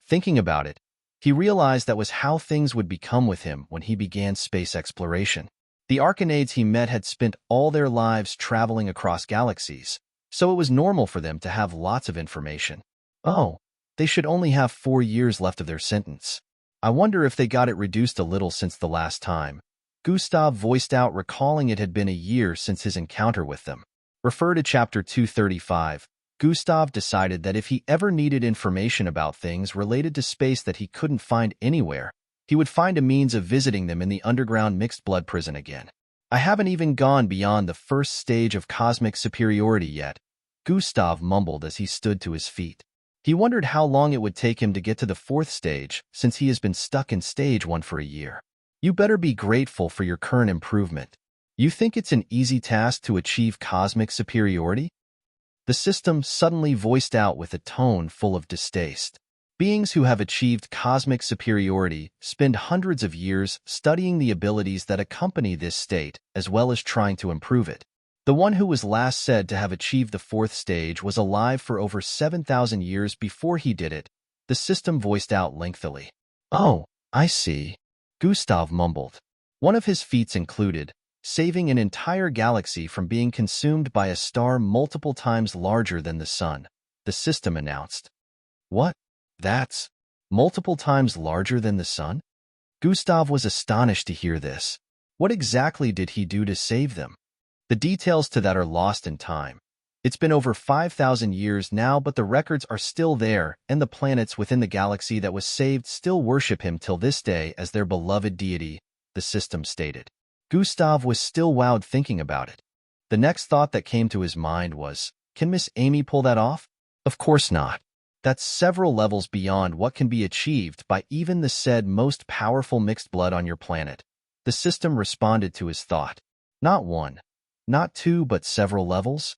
A: Thinking about it, he realized that was how things would become with him when he began space exploration. The Arcanades he met had spent all their lives traveling across galaxies, so it was normal for them to have lots of information. Oh, they should only have 4 years left of their sentence. I wonder if they got it reduced a little since the last time. Gustav voiced out, recalling it had been a year since his encounter with them. Refer to Chapter 235. Gustav decided that if he ever needed information about things related to space that he couldn't find anywhere, he would find a means of visiting them in the underground mixed-blood prison again. I haven't even gone beyond the first stage of cosmic superiority yet, Gustav mumbled as he stood to his feet. He wondered how long it would take him to get to the 4th stage, since he has been stuck in stage 1 for a year. You better be grateful for your current improvement. You think it's an easy task to achieve cosmic superiority? The system suddenly voiced out with a tone full of distaste. Beings who have achieved cosmic superiority spend hundreds of years studying the abilities that accompany this state, as well as trying to improve it. The one who was last said to have achieved the 4th stage was alive for over 7,000 years before he did it, the system voiced out lengthily. Oh, I see, Gustav mumbled. One of his feats included saving an entire galaxy from being consumed by a star multiple times larger than the sun, the system announced. What? That's multiple times larger than the sun? Gustav was astonished to hear this. What exactly did he do to save them? The details to that are lost in time. It's been over 5,000 years now, but the records are still there, and the planets within the galaxy that was saved still worship him till this day as their beloved deity, the system stated. Gustav was still wowed thinking about it. The next thought that came to his mind was, can Miss Amy pull that off? Of course not. That's several levels beyond what can be achieved by even the said most powerful mixed blood on your planet. The system responded to his thought. Not one, not two, but several levels?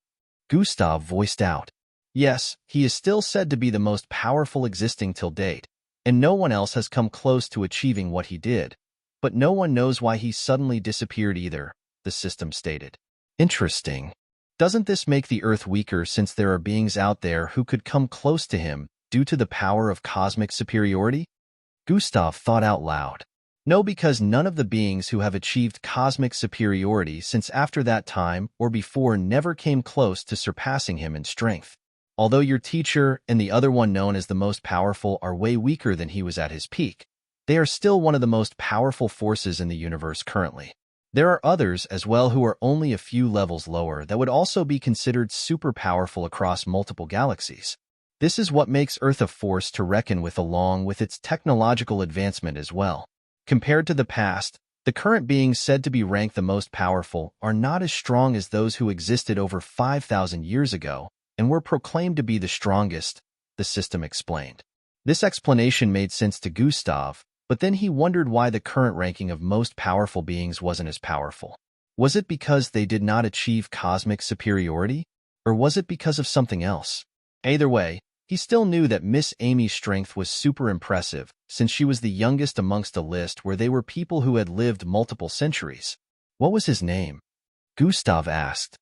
A: Gustav voiced out. Yes, he is still said to be the most powerful existing till date, and no one else has come close to achieving what he did. But no one knows why he suddenly disappeared either, the system stated. Interesting. Doesn't this make the Earth weaker since there are beings out there who could come close to him due to the power of cosmic superiority? Gustav thought out loud. No, because none of the beings who have achieved cosmic superiority since after that time or before never came close to surpassing him in strength. Although your teacher and the other one known as the most powerful are way weaker than he was at his peak, they are still one of the most powerful forces in the universe currently. There are others as well who are only a few levels lower that would also be considered super powerful across multiple galaxies. This is what makes Earth a force to reckon with along with its technological advancement as well. Compared to the past, the current beings said to be ranked the most powerful are not as strong as those who existed over 5,000 years ago and were proclaimed to be the strongest, the system explained. This explanation made sense to Gustav, but then he wondered why the current ranking of most powerful beings wasn't as powerful. Was it because they did not achieve cosmic superiority? Or was it because of something else? Either way, he still knew that Miss Amy's strength was super impressive, since she was the youngest amongst a list where they were people who had lived multiple centuries. What was his name? Gustav asked.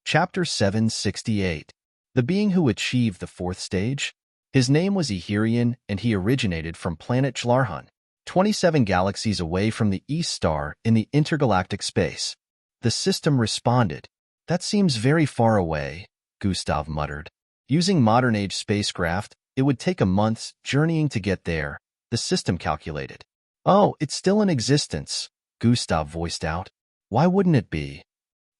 A: Chapter 768. The being who achieved the fourth stage? His name was Ehirian, and he originated from planet Chlarhan, 27 galaxies away from the East Star in the intergalactic space. The system responded. That seems very far away, Gustav muttered. Using modern-age spacecraft, it would take a month's journeying to get there, the system calculated. Oh, it's still in existence, Gustav voiced out. Why wouldn't it be?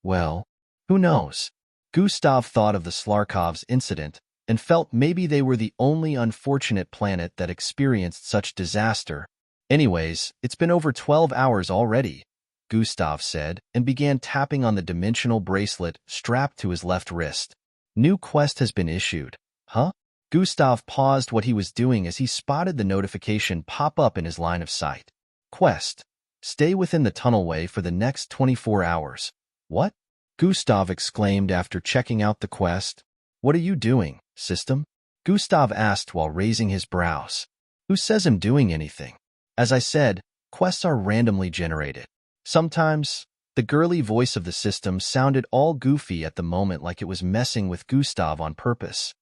A: Well, who knows? Gustav thought of the Slarkov's incident and felt maybe they were the only unfortunate planet that experienced such disaster. Anyways, it's been over 12 hours already, Gustav said, and began tapping on the dimensional bracelet strapped to his left wrist. New quest has been issued. Huh? Gustav paused what he was doing as he spotted the notification pop up in his line of sight. Quest. Stay within the tunnelway for the next 24 hours. What? Gustav exclaimed after checking out the quest. What are you doing, system? Gustav asked while raising his brows. Who says I'm doing anything? As I said, quests are randomly generated. Sometimes, the girly voice of the system sounded all goofy at the moment, like it was messing with Gustav on purpose.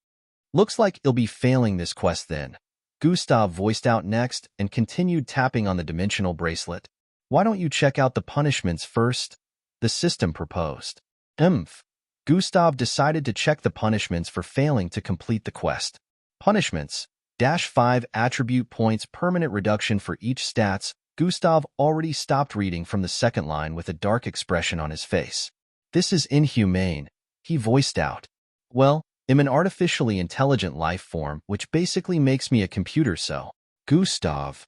A: Looks like you'll be failing this quest then, Gustav voiced out next and continued tapping on the dimensional bracelet. Why don't you check out the punishments first? The system proposed. Gustav decided to check the punishments for failing to complete the quest. Punishments. -5 attribute points permanent reduction for each stats. Gustav already stopped reading from the second line with a dark expression on his face. This is inhumane, he voiced out. Well, I'm an artificially intelligent life form, which basically makes me a computer, so. Gustav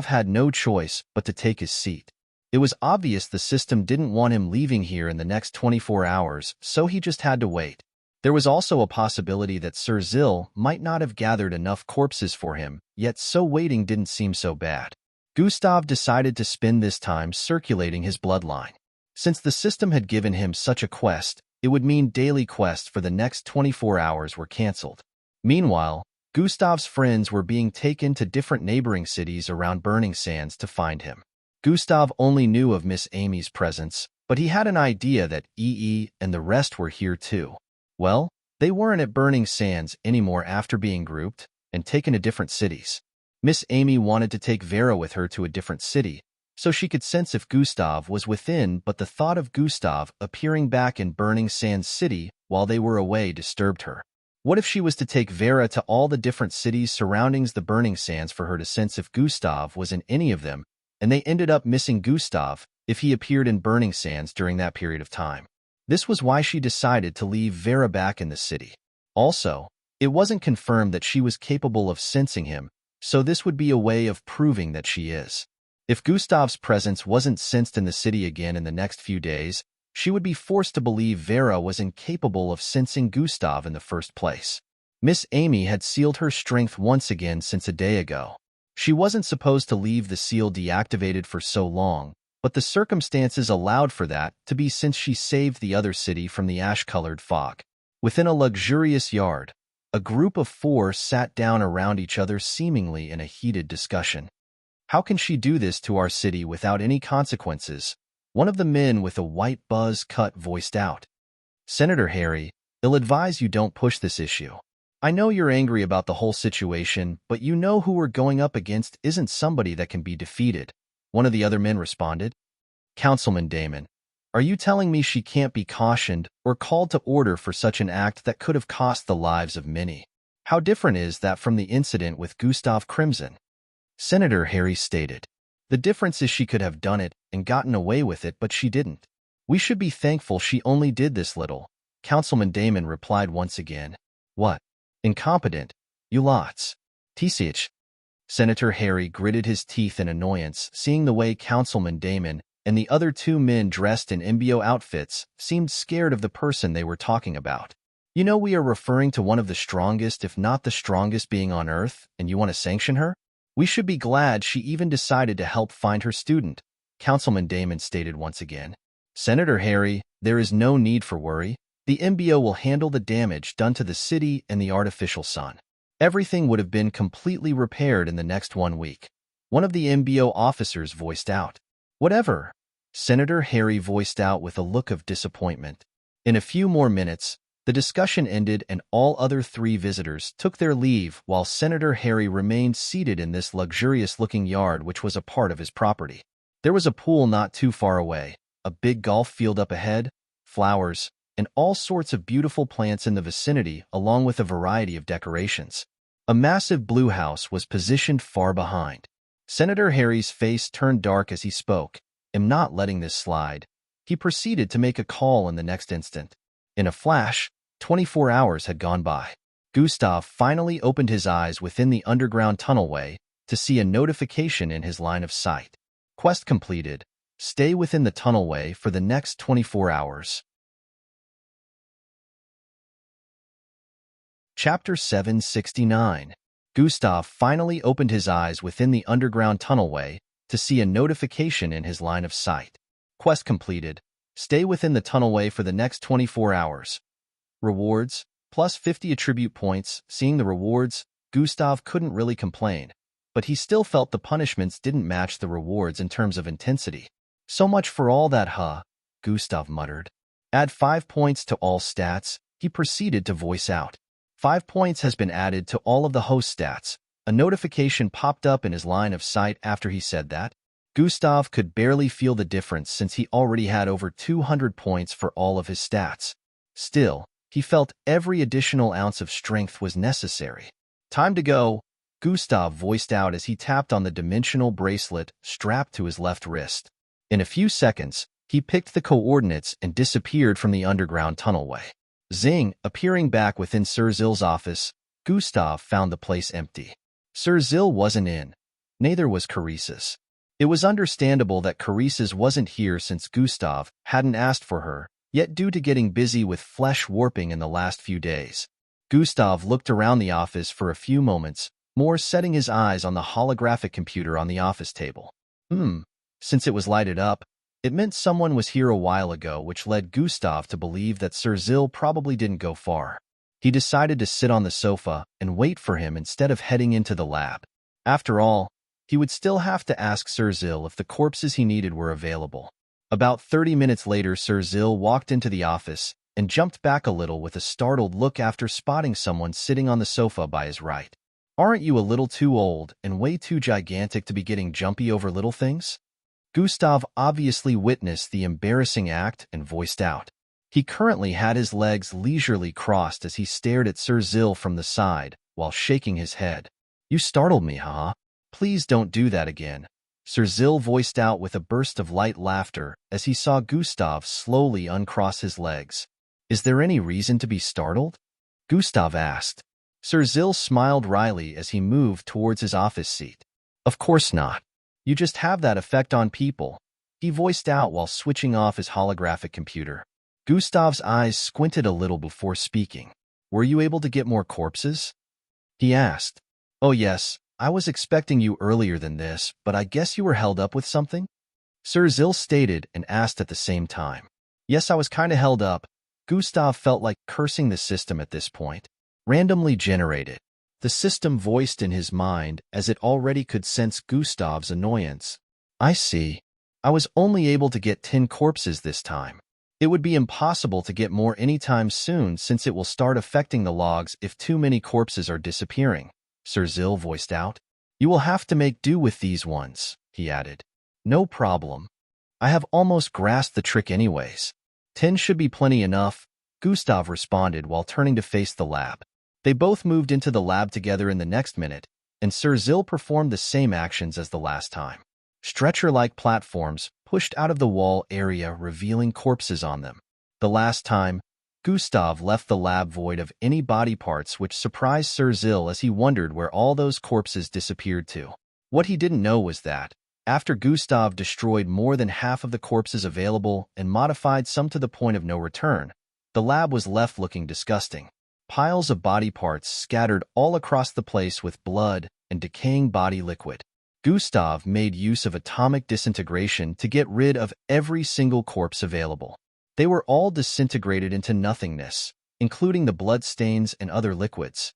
A: had no choice but to take his seat. It was obvious the system didn't want him leaving here in the next 24 hours, so he just had to wait. There was also a possibility that Sir Zil might not have gathered enough corpses for him, yet so waiting didn't seem so bad. Gustav decided to spend this time circulating his bloodline. Since the system had given him such a quest, it would mean daily quests for the next 24 hours were cancelled. Meanwhile, Gustav's friends were being taken to different neighboring cities around Burning Sands to find him. Gustav only knew of Miss Amy's presence, but he had an idea that and the rest were here too. Well, they weren't at Burning Sands anymore after being grouped and taken to different cities. Miss Amy wanted to take Vera with her to a different city, so she could sense if Gustav was within, but the thought of Gustav appearing back in Burning Sands City while they were away disturbed her. What if she was to take Vera to all the different cities surrounding the Burning Sands for her to sense if Gustav was in any of them, and they ended up missing Gustav? if he appeared in Burning Sands during that period of time. This was why she decided to leave Vera back in the city. Also, it wasn't confirmed that she was capable of sensing him, so this would be a way of proving that she is. If Gustav's presence wasn't sensed in the city again in the next few days, she would be forced to believe Vera was incapable of sensing Gustav in the first place. Miss Amy had sealed her strength once again since a day ago. She wasn't supposed to leave the seal deactivated for so long, but the circumstances allowed for that to be since she saved the other city from the ash-colored fog. Within a luxurious yard, a group of 4 sat down around each other seemingly in a heated discussion. How can she do this to our city without any consequences? One of the men with a white buzz cut voiced out. Senator Harry, I'll advise you don't push this issue. I know you're angry about the whole situation, but you know who we're going up against isn't somebody that can be defeated. One of the other men responded. Councilman Damon, are you telling me she can't be cautioned or called to order for such an act that could have cost the lives of many? How different is that from the incident with Gustav Crimson? Senator Harry stated. The difference is she could have done it and gotten away with it, but she didn't. We should be thankful she only did this little. Councilman Damon replied once again. What? Incompetent. You lots. TCH. Senator Harry gritted his teeth in annoyance, seeing the way Councilman Damon and the other 2 men dressed in MBO outfits seemed scared of the person they were talking about. You know we are referring to one of the strongest, if not the strongest being on Earth, and you want to sanction her? We should be glad she even decided to help find her student, Councilman Damon stated once again. Senator Harry, there is no need for worry. The MBO will handle the damage done to the city and the artificial sun. Everything would have been completely repaired in the next 1 week. One of the MBO officers voiced out. Whatever. Senator Harry voiced out with a look of disappointment. In a few more minutes, the discussion ended and all other 3 visitors took their leave while Senator Harry remained seated in this luxurious-looking yard which was a part of his property. There was a pool not too far away, a big golf field up ahead, flowers, and all sorts of beautiful plants in the vicinity along with a variety of decorations. A massive blue house was positioned far behind. Senator Harry's face turned dark as he spoke. I'm not letting this slide. He proceeded to make a call in the next instant. In a flash, 24 hours had gone by. Gustav finally opened his eyes within the underground tunnelway to see a notification in his line of sight. Quest completed. Stay within the tunnelway for the next 24 hours. Chapter 769. Gustav finally opened his eyes within the underground tunnelway to see a notification in his line of sight. Quest completed. Stay within the tunnelway for the next 24 hours. Rewards, plus 50 attribute points. Seeing the rewards, Gustav couldn't really complain, but he still felt the punishments didn't match the rewards in terms of intensity. So much for all that, huh? Gustav muttered. Add 5 points to all stats. He proceeded to voice out. 5 points has been added to all of the host stats. A notification popped up in his line of sight after he said that. Gustav could barely feel the difference since he already had over 200 points for all of his stats. Still, he felt every additional ounce of strength was necessary. Time to go, Gustav voiced out as he tapped on the dimensional bracelet strapped to his left wrist. In a few seconds, he picked the coordinates and disappeared from the underground tunnelway. Zing, appearing back within Sir Zill's office, Gustav found the place empty. Sir Zill wasn't in. Neither was Carices. It was understandable that Carices wasn't here since Gustav hadn't asked for her, yet due to getting busy with flesh warping in the last few days. Gustav looked around the office for a few moments, more setting his eyes on the holographic computer on the office table. Since it was lighted up, it meant someone was here a while ago, which led Gustav to believe that Sir Zill probably didn't go far. He decided to sit on the sofa and wait for him instead of heading into the lab. After all, he would still have to ask Sir Zill if the corpses he needed were available. About 30 minutes later, Sir Zill walked into the office and jumped back a little with a startled look after spotting someone sitting on the sofa by his right. Aren't you a little too old and way too gigantic to be getting jumpy over little things? Gustav obviously witnessed the embarrassing act and voiced out. He currently had his legs leisurely crossed as he stared at Sir Zill from the side while shaking his head. You startled me, huh? Please don't do that again. Sir Zil voiced out with a burst of light laughter as he saw Gustav slowly uncross his legs. Is there any reason to be startled? Gustav asked. Sir Zil smiled wryly as he moved towards his office seat. Of course not. You just have that effect on people, he voiced out while switching off his holographic computer. Gustav's eyes squinted a little before speaking. Were you able to get more corpses? He asked. Oh yes, I was expecting you earlier than this, but I guess you were held up with something? Sir Zil stated and asked at the same time. Yes, I was kinda held up. Gustav felt like cursing the system at this point. Randomly generated. The system voiced in his mind as it already could sense Gustav's annoyance. I see. I was only able to get 10 corpses this time. It would be impossible to get more anytime soon since it will start affecting the logs if too many corpses are disappearing, Sir Zil voiced out. You will have to make do with these ones, he added. No problem. I have almost grasped the trick anyways. 10 should be plenty enough, Gustav responded while turning to face the lab. They both moved into the lab together in the next minute, and Sir Zil performed the same actions as the last time. Stretcher-like platforms pushed out of the wall area revealing corpses on them. The last time, Gustav left the lab void of any body parts, which surprised Sir Zil as he wondered where all those corpses disappeared to. What he didn't know was that, after Gustav destroyed more than half of the corpses available and modified some to the point of no return, the lab was left looking disgusting. Piles of body parts scattered all across the place with blood and decaying body liquid. Gustav made use of atomic disintegration to get rid of every single corpse available. They were all disintegrated into nothingness, including the blood stains and other liquids.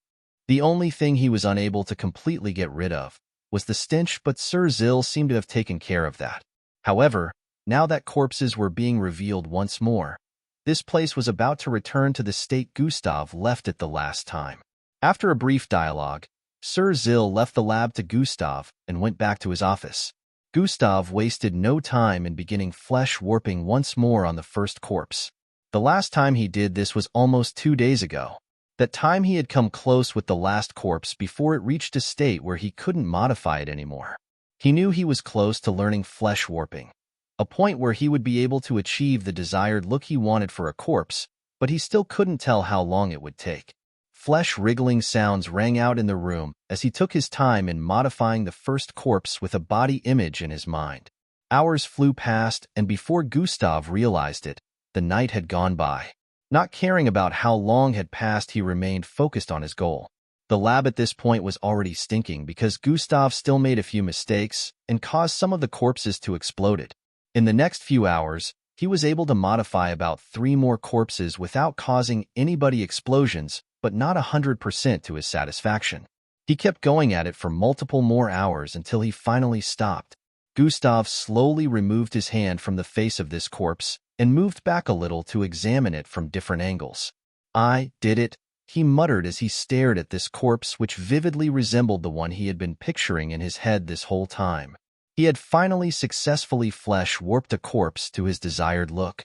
A: The only thing he was unable to completely get rid of was the stench, but Sir Zil seemed to have taken care of that. However, now that corpses were being revealed once more, this place was about to return to the state Gustav left it the last time. After a brief dialogue, Sir Zil left the lab to Gustav and went back to his office. Gustav wasted no time in beginning flesh warping once more on the first corpse. The last time he did this was almost 2 days ago. That time he had come close with the last corpse before it reached a state where he couldn't modify it anymore. He knew he was close to learning flesh warping, a point where he would be able to achieve the desired look he wanted for a corpse, but he still couldn't tell how long it would take. Flesh-wriggling sounds rang out in the room as he took his time in modifying the first corpse with a body image in his mind. Hours flew past, and before Gustav realized it, the night had gone by. Not caring about how long had passed, he remained focused on his goal. The lab at this point was already stinking because Gustav still made a few mistakes and caused some of the corpses to explode. In the next few hours, he was able to modify about 3 more corpses without causing anybody explosions, but not 100% to his satisfaction. He kept going at it for multiple more hours until he finally stopped. Gustav slowly removed his hand from the face of this corpse and moved back a little to examine it from different angles. I did it, he muttered as he stared at this corpse which vividly resembled the one he had been picturing in his head this whole time. He had finally successfully flesh warped a corpse to his desired look.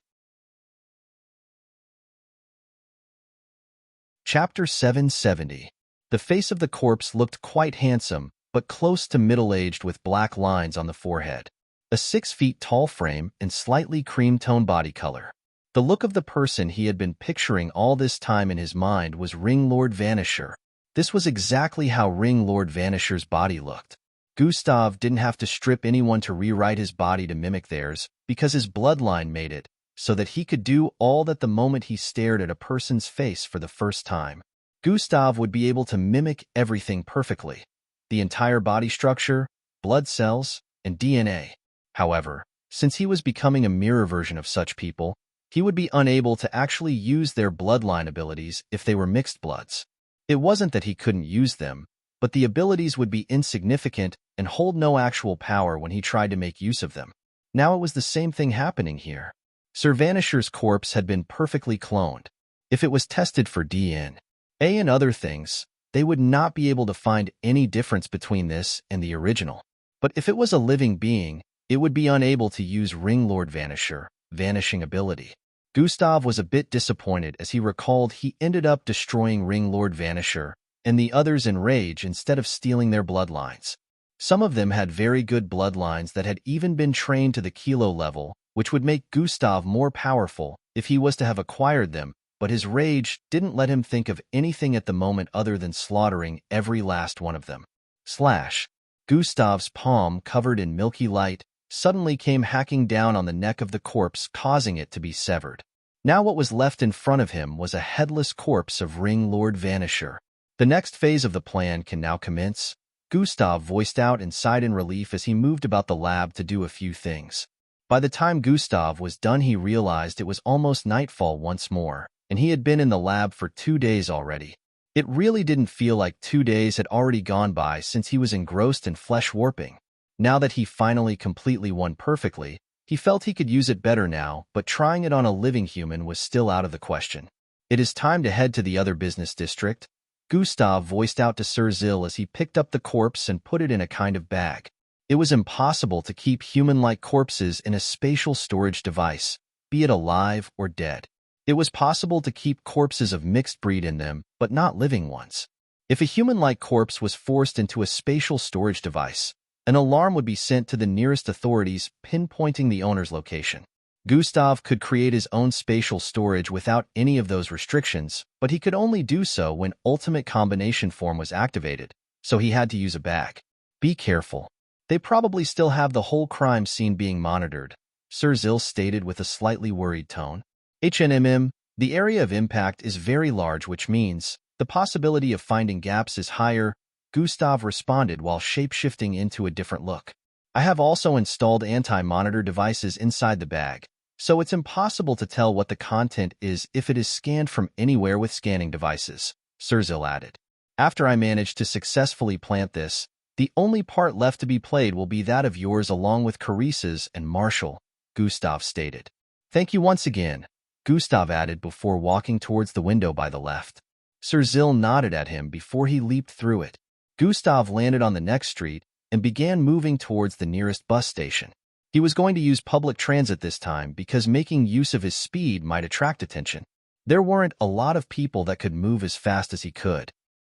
A: Chapter 770. The face of the corpse looked quite handsome, but close to middle-aged with black lines on the forehead. A 6 feet tall frame and slightly cream-tone body color. The look of the person he had been picturing all this time in his mind was Ring Lord Vanisher. This was exactly how Ring Lord Vanisher's body looked. Gustav didn't have to strip anyone to rewrite his body to mimic theirs, because his bloodline made it, so that he could do all that the moment he stared at a person's face for the first time. Gustav would be able to mimic everything perfectly. The entire body structure, blood cells, and DNA. However, since he was becoming a mirror version of such people, he would be unable to actually use their bloodline abilities if they were mixed bloods. It wasn't that he couldn't use them, but the abilities would be insignificant and hold no actual power when he tried to make use of them. Now it was the same thing happening here. Sir Vanisher's corpse had been perfectly cloned. If it was tested for DNA and other things, they would not be able to find any difference between this and the original. But if it was a living being, it would be unable to use Ring Lord Vanisher, vanishing ability. Gustav was a bit disappointed as he recalled he ended up destroying Ring Lord Vanisher and the others in rage instead of stealing their bloodlines. Some of them had very good bloodlines that had even been trained to the kilo level, which would make Gustav more powerful if he was to have acquired them, but his rage didn't let him think of anything at the moment other than slaughtering every last one of them. Slash. Gustav's palm, covered in milky light, suddenly came hacking down on the neck of the corpse, causing it to be severed. Now what was left in front of him was a headless corpse of Ring Lord Vanisher. The next phase of the plan can now commence, Gustav voiced out and sighed in relief as he moved about the lab to do a few things. By the time Gustav was done, he realized it was almost nightfall once more, and he had been in the lab for 2 days already. It really didn't feel like 2 days had already gone by since he was engrossed in flesh warping. Now that he finally completely won perfectly, he felt he could use it better now, but trying it on a living human was still out of the question. It is time to head to the other business district, Gustav voiced out to Sir Zill as he picked up the corpse and put it in a kind of bag. It was impossible to keep human-like corpses in a spatial storage device, be it alive or dead. It was possible to keep corpses of mixed breed in them, but not living ones. If a human-like corpse was forced into a spatial storage device, an alarm would be sent to the nearest authorities, pinpointing the owner's location. Gustav could create his own spatial storage without any of those restrictions, but he could only do so when Ultimate Combination Form was activated, so he had to use a bag. Be careful. They probably still have the whole crime scene being monitored, Sir Zill stated with a slightly worried tone. The area of impact is very large, which means the possibility of finding gaps is higher, Gustav responded while shape-shifting into a different look. I have also installed anti-monitor devices inside the bag, so it's impossible to tell what the content is if it is scanned from anywhere with scanning devices, Sir Zill added. After I manage to successfully plant this, the only part left to be played will be that of yours along with Carissa's and Marshall, Gustav stated. Thank you once again, Gustav added before walking towards the window by the left. Sir Zill nodded at him before he leaped through it. Gustav landed on the next street and began moving towards the nearest bus station. He was going to use public transit this time because making use of his speed might attract attention. There weren't a lot of people that could move as fast as he could.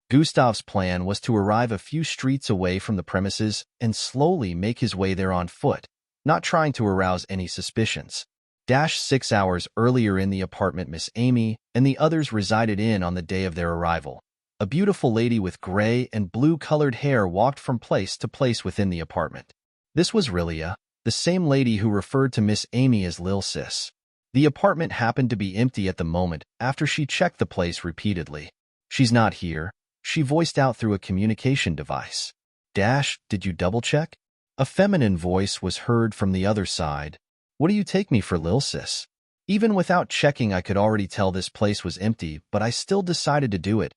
A: Gustav's plan was to arrive a few streets away from the premises and slowly make his way there on foot, not trying to arouse any suspicions. 6 hours earlier in the apartment Miss Amy and the others resided in on the day of their arrival. A beautiful lady with gray and blue-colored hair walked from place to place within the apartment. This was Rilia, the same lady who referred to Miss Amy as Lil Sis. The apartment happened to be empty at the moment after she checked the place repeatedly. She's not here, she voiced out through a communication device. Did you double-check? A feminine voice was heard from the other side. What do you take me for, Lil Sis? Even without checking, I could already tell this place was empty, but I still decided to do it.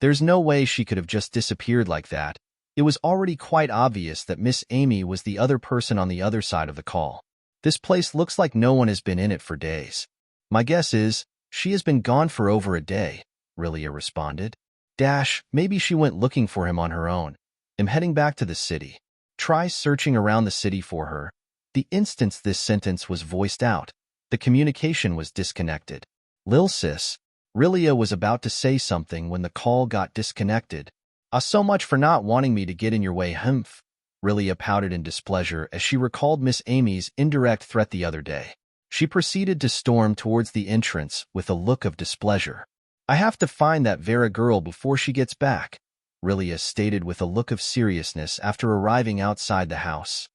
A: There's no way she could have just disappeared like that. It was already quite obvious that Miss Amy was the other person on the other side of the call. This place looks like no one has been in it for days. My guess is, she has been gone for over a day, Rilia responded. Maybe she went looking for him on her own. I'm heading back to the city. Try searching around the city for her. The instant this sentence was voiced out, the communication was disconnected. Lil Sis, Rilia was about to say something when the call got disconnected. So much for not wanting me to get in your way, humph. Rilia pouted in displeasure as she recalled Miss Amy's indirect threat the other day. She proceeded to storm towards the entrance with a look of displeasure. I have to find that Vera girl before she gets back, Rilia stated with a look of seriousness after arriving outside the house.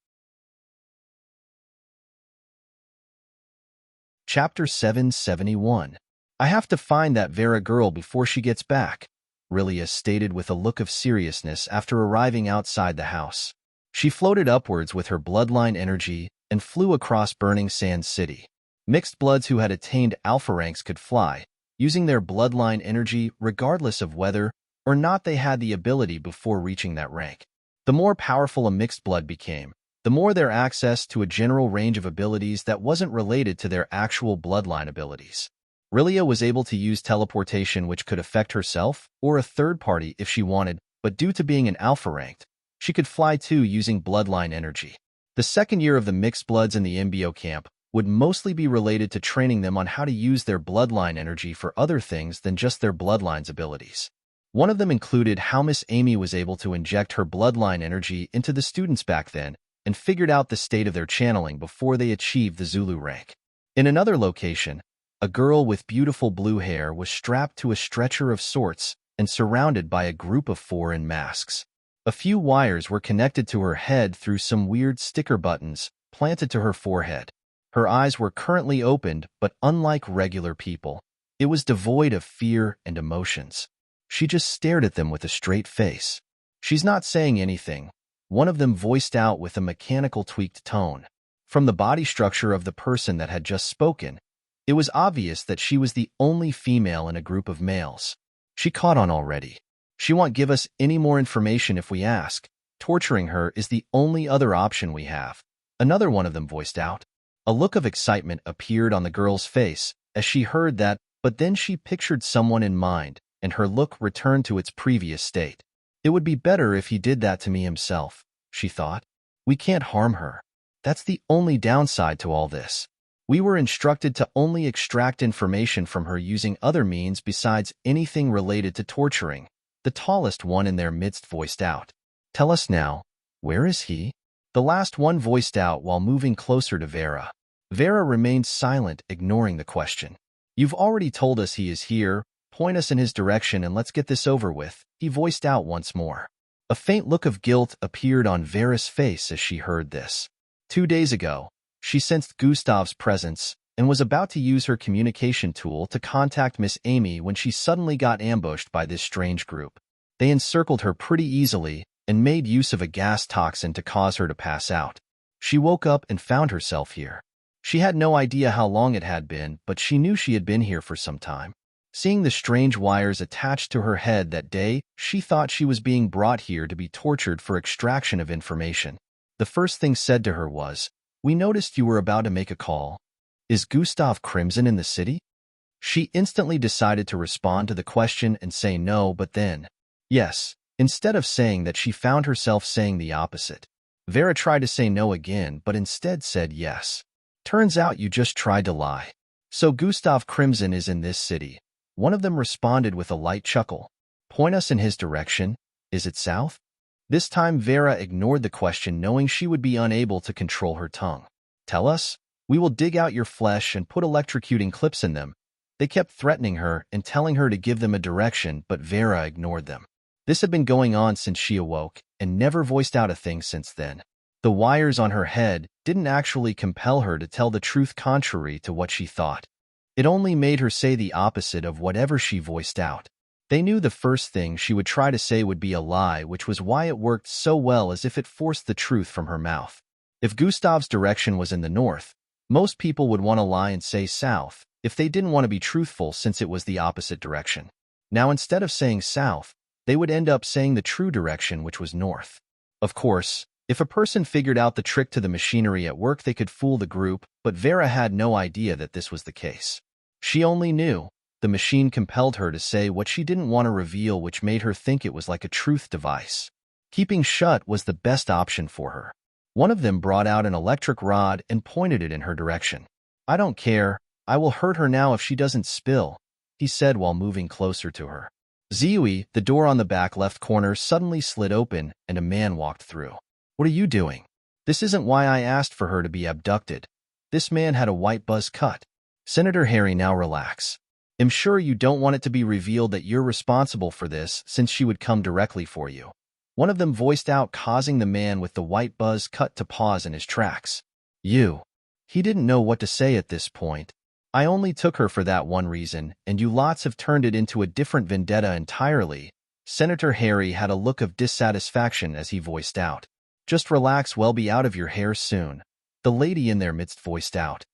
A: Chapter 771. I have to find that Vera girl before she gets back, Rilia stated with a look of seriousness after arriving outside the house. She floated upwards with her bloodline energy and flew across burning sand city. Mixed bloods who had attained alpha ranks could fly, using their bloodline energy regardless of whether or not they had the ability before reaching that rank. The more powerful a mixed blood became, the more their access to a general range of abilities that wasn't related to their actual bloodline abilities. Rilia was able to use teleportation, which could affect herself or a third party if she wanted, but due to being an alpha ranked, she could fly too using bloodline energy. The second year of the mixed bloods in the MBO camp would mostly be related to training them on how to use their bloodline energy for other things than just their bloodline's abilities. One of them included how Miss Amy was able to inject her bloodline energy into the students back then and figured out the state of their channeling before they achieved the Zulu rank. In another location, a girl with beautiful blue hair was strapped to a stretcher of sorts and surrounded by a group of 4 in masks. A few wires were connected to her head through some weird sticker buttons planted to her forehead. Her eyes were currently opened, but unlike regular people, it was devoid of fear and emotions. She just stared at them with a straight face. "She's not saying anything," one of them voiced out with a mechanical tweaked tone. From the body structure of the person that had just spoken, it was obvious that she was the only female in a group of males. "She caught on already. She won't give us any more information if we ask. Torturing her is the only other option we have," another one of them voiced out. A look of excitement appeared on the girl's face as she heard that, but then she pictured someone in mind, and her look returned to its previous state. "It would be better if he did that to me himself," she thought. "We can't harm her. That's the only downside to all this. We were instructed to only extract information from her using other means besides anything related to torturing," the tallest one in their midst voiced out. "Tell us now, where is he?" the last one voiced out while moving closer to Vera. Vera remained silent, ignoring the question. "You've already told us he is here. Point us in his direction and let's get this over with," he voiced out once more. A faint look of guilt appeared on Vera's face as she heard this. 2 days ago, she sensed Gustav's presence and was about to use her communication tool to contact Miss Amy when she suddenly got ambushed by this strange group. They encircled her pretty easily and made use of a gas toxin to cause her to pass out. She woke up and found herself here. She had no idea how long it had been, but she knew she had been here for some time. Seeing the strange wires attached to her head that day, she thought she was being brought here to be tortured for extraction of information. The first thing said to her was, "We noticed you were about to make a call. Is Gustav Crimson in the city?" She instantly decided to respond to the question and say no, but then, yes. Instead of saying that, she found herself saying the opposite. Vera tried to say no again, but instead said yes. "Turns out you just tried to lie. So Gustav Crimson is in this city." One of them responded with a light chuckle. "Point us in his direction. Is it south?" This time Vera ignored the question, knowing she would be unable to control her tongue. "Tell us. We will dig out your flesh and put electrocuting clips in them." They kept threatening her and telling her to give them a direction, but Vera ignored them. This had been going on since she awoke, and never voiced out a thing since then. The wires on her head didn't actually compel her to tell the truth contrary to what she thought. It only made her say the opposite of whatever she voiced out. They knew the first thing she would try to say would be a lie, which was why it worked so well, as if it forced the truth from her mouth. If Gustav's direction was in the north, most people would want to lie and say south if they didn't want to be truthful, since it was the opposite direction. Now, instead of saying south, they would end up saying the true direction, which was north. Of course, if a person figured out the trick to the machinery at work, they could fool the group, but Vera had no idea that this was the case. She only knew the machine compelled her to say what she didn't want to reveal, which made her think it was like a truth device. Keeping shut was the best option for her. One of them brought out an electric rod and pointed it in her direction. "I don't care. I will hurt her now if she doesn't spill," he said while moving closer to her. Ziui, the door on the back left corner, suddenly slid open and a man walked through. "What are you doing? This isn't why I asked for her to be abducted." This man had a white buzz cut. "Senator Harry, now relax. I'm sure you don't want it to be revealed that you're responsible for this, since she would come directly for you," one of them voiced out, causing the man with the white buzz cut to pause in his tracks. "You." He didn't know what to say at this point. "I only took her for that one reason, and you lots have turned it into a different vendetta entirely." Senator Harry had a look of dissatisfaction as he voiced out. "Just relax, we'll be out of your hair soon," the lady in their midst voiced out.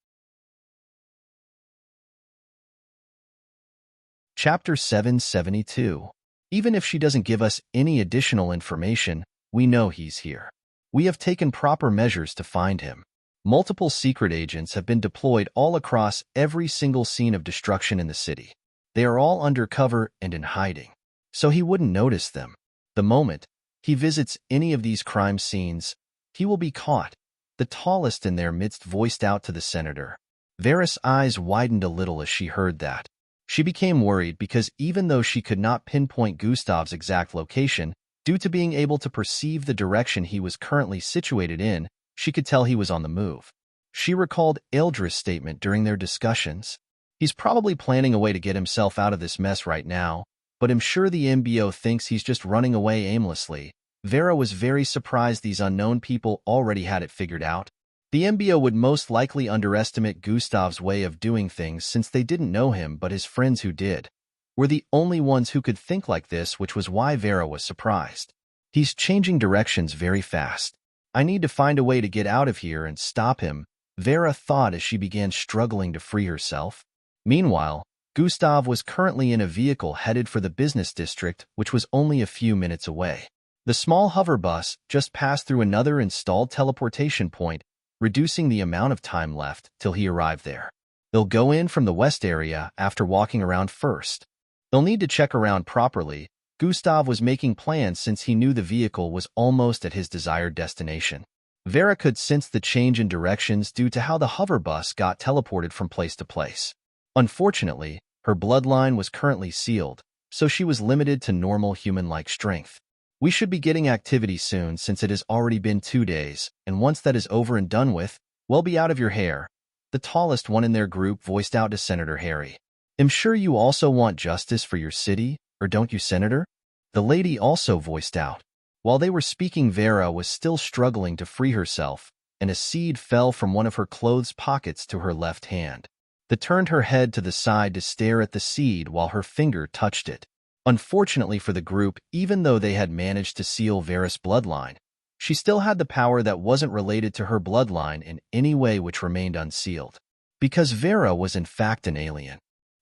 A: Chapter 772. Even if she doesn't give us any additional information, we know he's here. We have taken proper measures to find him. Multiple secret agents have been deployed all across every single scene of destruction in the city. They are all undercover and in hiding, so he wouldn't notice them. The moment he visits any of these crime scenes, he will be caught, the tallest in their midst voiced out to the senator. Vera's eyes widened a little as she heard that. She became worried because even though she could not pinpoint Gustav's exact location, due to being able to perceive the direction he was currently situated in, she could tell he was on the move. She recalled Eldrid's statement during their discussions. He's probably planning a way to get himself out of this mess right now, but I'm sure the MBO thinks he's just running away aimlessly. Vera was very surprised these unknown people already had it figured out. The MBO would most likely underestimate Gustav's way of doing things since they didn't know him, but his friends who did were the only ones who could think like this, which was why Vera was surprised. He's changing directions very fast. I need to find a way to get out of here and stop him, Vera thought as she began struggling to free herself. Meanwhile, Gustav was currently in a vehicle headed for the business district, which was only a few minutes away. The small hover bus just passed through another installed teleportation point, reducing the amount of time left till he arrived there. They'll go in from the west area after walking around first. They'll need to check around properly. Gustav was making plans since he knew the vehicle was almost at his desired destination. Vera could sense the change in directions due to how the hover bus got teleported from place to place. Unfortunately, her bloodline was currently sealed, so she was limited to normal human-like strength. We should be getting activity soon since it has already been 2 days, and once that is over and done with, we'll be out of your hair. The tallest one in their group voiced out to Senator Harry. I'm sure you also want justice for your city, or don't you, Senator? The lady also voiced out. While they were speaking, Vera was still struggling to free herself, and a seed fell from one of her clothes pockets to her left hand. They turned her head to the side to stare at the seed while her finger touched it. Unfortunately for the group, even though they had managed to seal Vera's bloodline, she still had the power that wasn't related to her bloodline in any way, which remained unsealed. Because Vera was in fact an alien.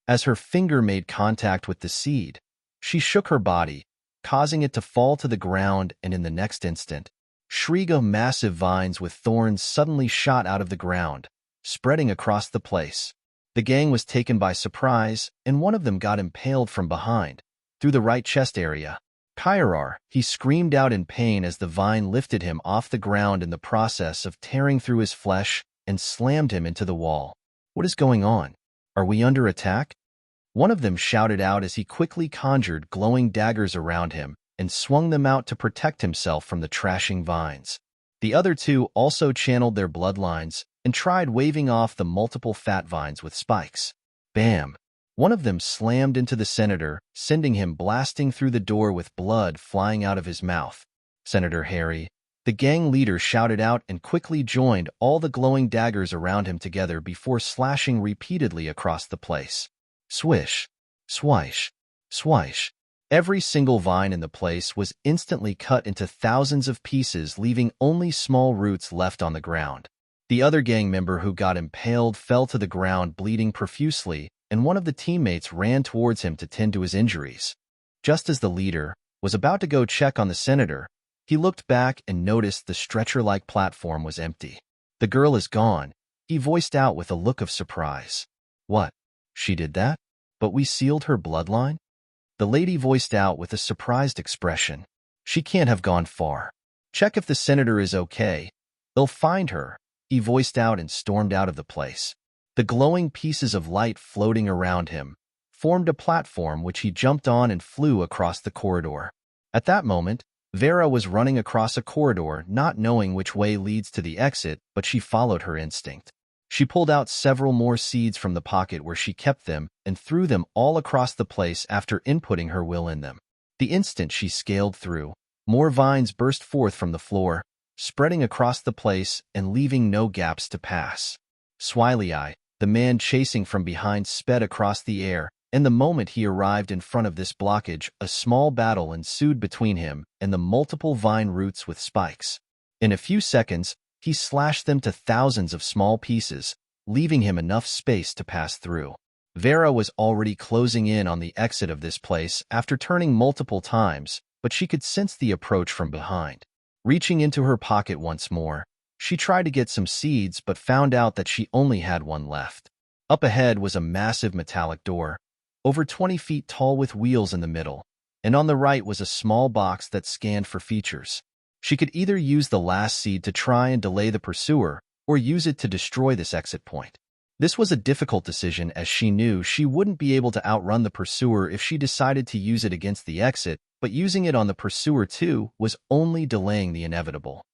A: As her finger made contact with the seed, she shook her body, causing it to fall to the ground, and in the next instant, shriek of massive vines with thorns suddenly shot out of the ground, spreading across the place. The gang was taken by surprise, and one of them got impaled from behind, through the right chest area. Kairar, he screamed out in pain as the vine lifted him off the ground in the process of tearing through his flesh and slammed him into the wall. What is going on? Are we under attack? One of them shouted out as he quickly conjured glowing daggers around him and swung them out to protect himself from the trashing vines. The other two also channeled their bloodlines and tried waving off the multiple fat vines with spikes. Bam! One of them slammed into the senator, sending him blasting through the door with blood flying out of his mouth. Senator Harry, the gang leader, shouted out and quickly joined all the glowing daggers around him together before slashing repeatedly across the place. Swish, swish, swish. Every single vine in the place was instantly cut into thousands of pieces, leaving only small roots left on the ground. The other gang member who got impaled fell to the ground bleeding profusely, and one of the teammates ran towards him to tend to his injuries. Just as the leader was about to go check on the senator, he looked back and noticed the stretcher-like platform was empty. The girl is gone, he voiced out with a look of surprise. What? She did that? But we sealed her bloodline? The lady voiced out with a surprised expression. She can't have gone far. Check if the senator is okay. They'll find her, he voiced out and stormed out of the place. The glowing pieces of light floating around him formed a platform which he jumped on and flew across the corridor. At that moment, Vera was running across a corridor, not knowing which way leads to the exit, but she followed her instinct. She pulled out several more seeds from the pocket where she kept them and threw them all across the place after inputting her will in them. The instant she scaled through, more vines burst forth from the floor, spreading across the place and leaving no gaps to pass. Swiley, the man chasing from behind, sped across the air, and the moment he arrived in front of this blockage, a small battle ensued between him and the multiple vine roots with spikes. In a few seconds, he slashed them to thousands of small pieces, leaving him enough space to pass through. Vera was already closing in on the exit of this place after turning multiple times, but she could sense the approach from behind. Reaching into her pocket once more, she tried to get some seeds but found out that she only had one left. Up ahead was a massive metallic door, over 20 feet tall with wheels in the middle, and on the right was a small box that scanned for features. She could either use the last seed to try and delay the pursuer, or use it to destroy this exit point. This was a difficult decision as she knew she wouldn't be able to outrun the pursuer if she decided to use it against the exit, but using it on the pursuer too was only delaying the inevitable.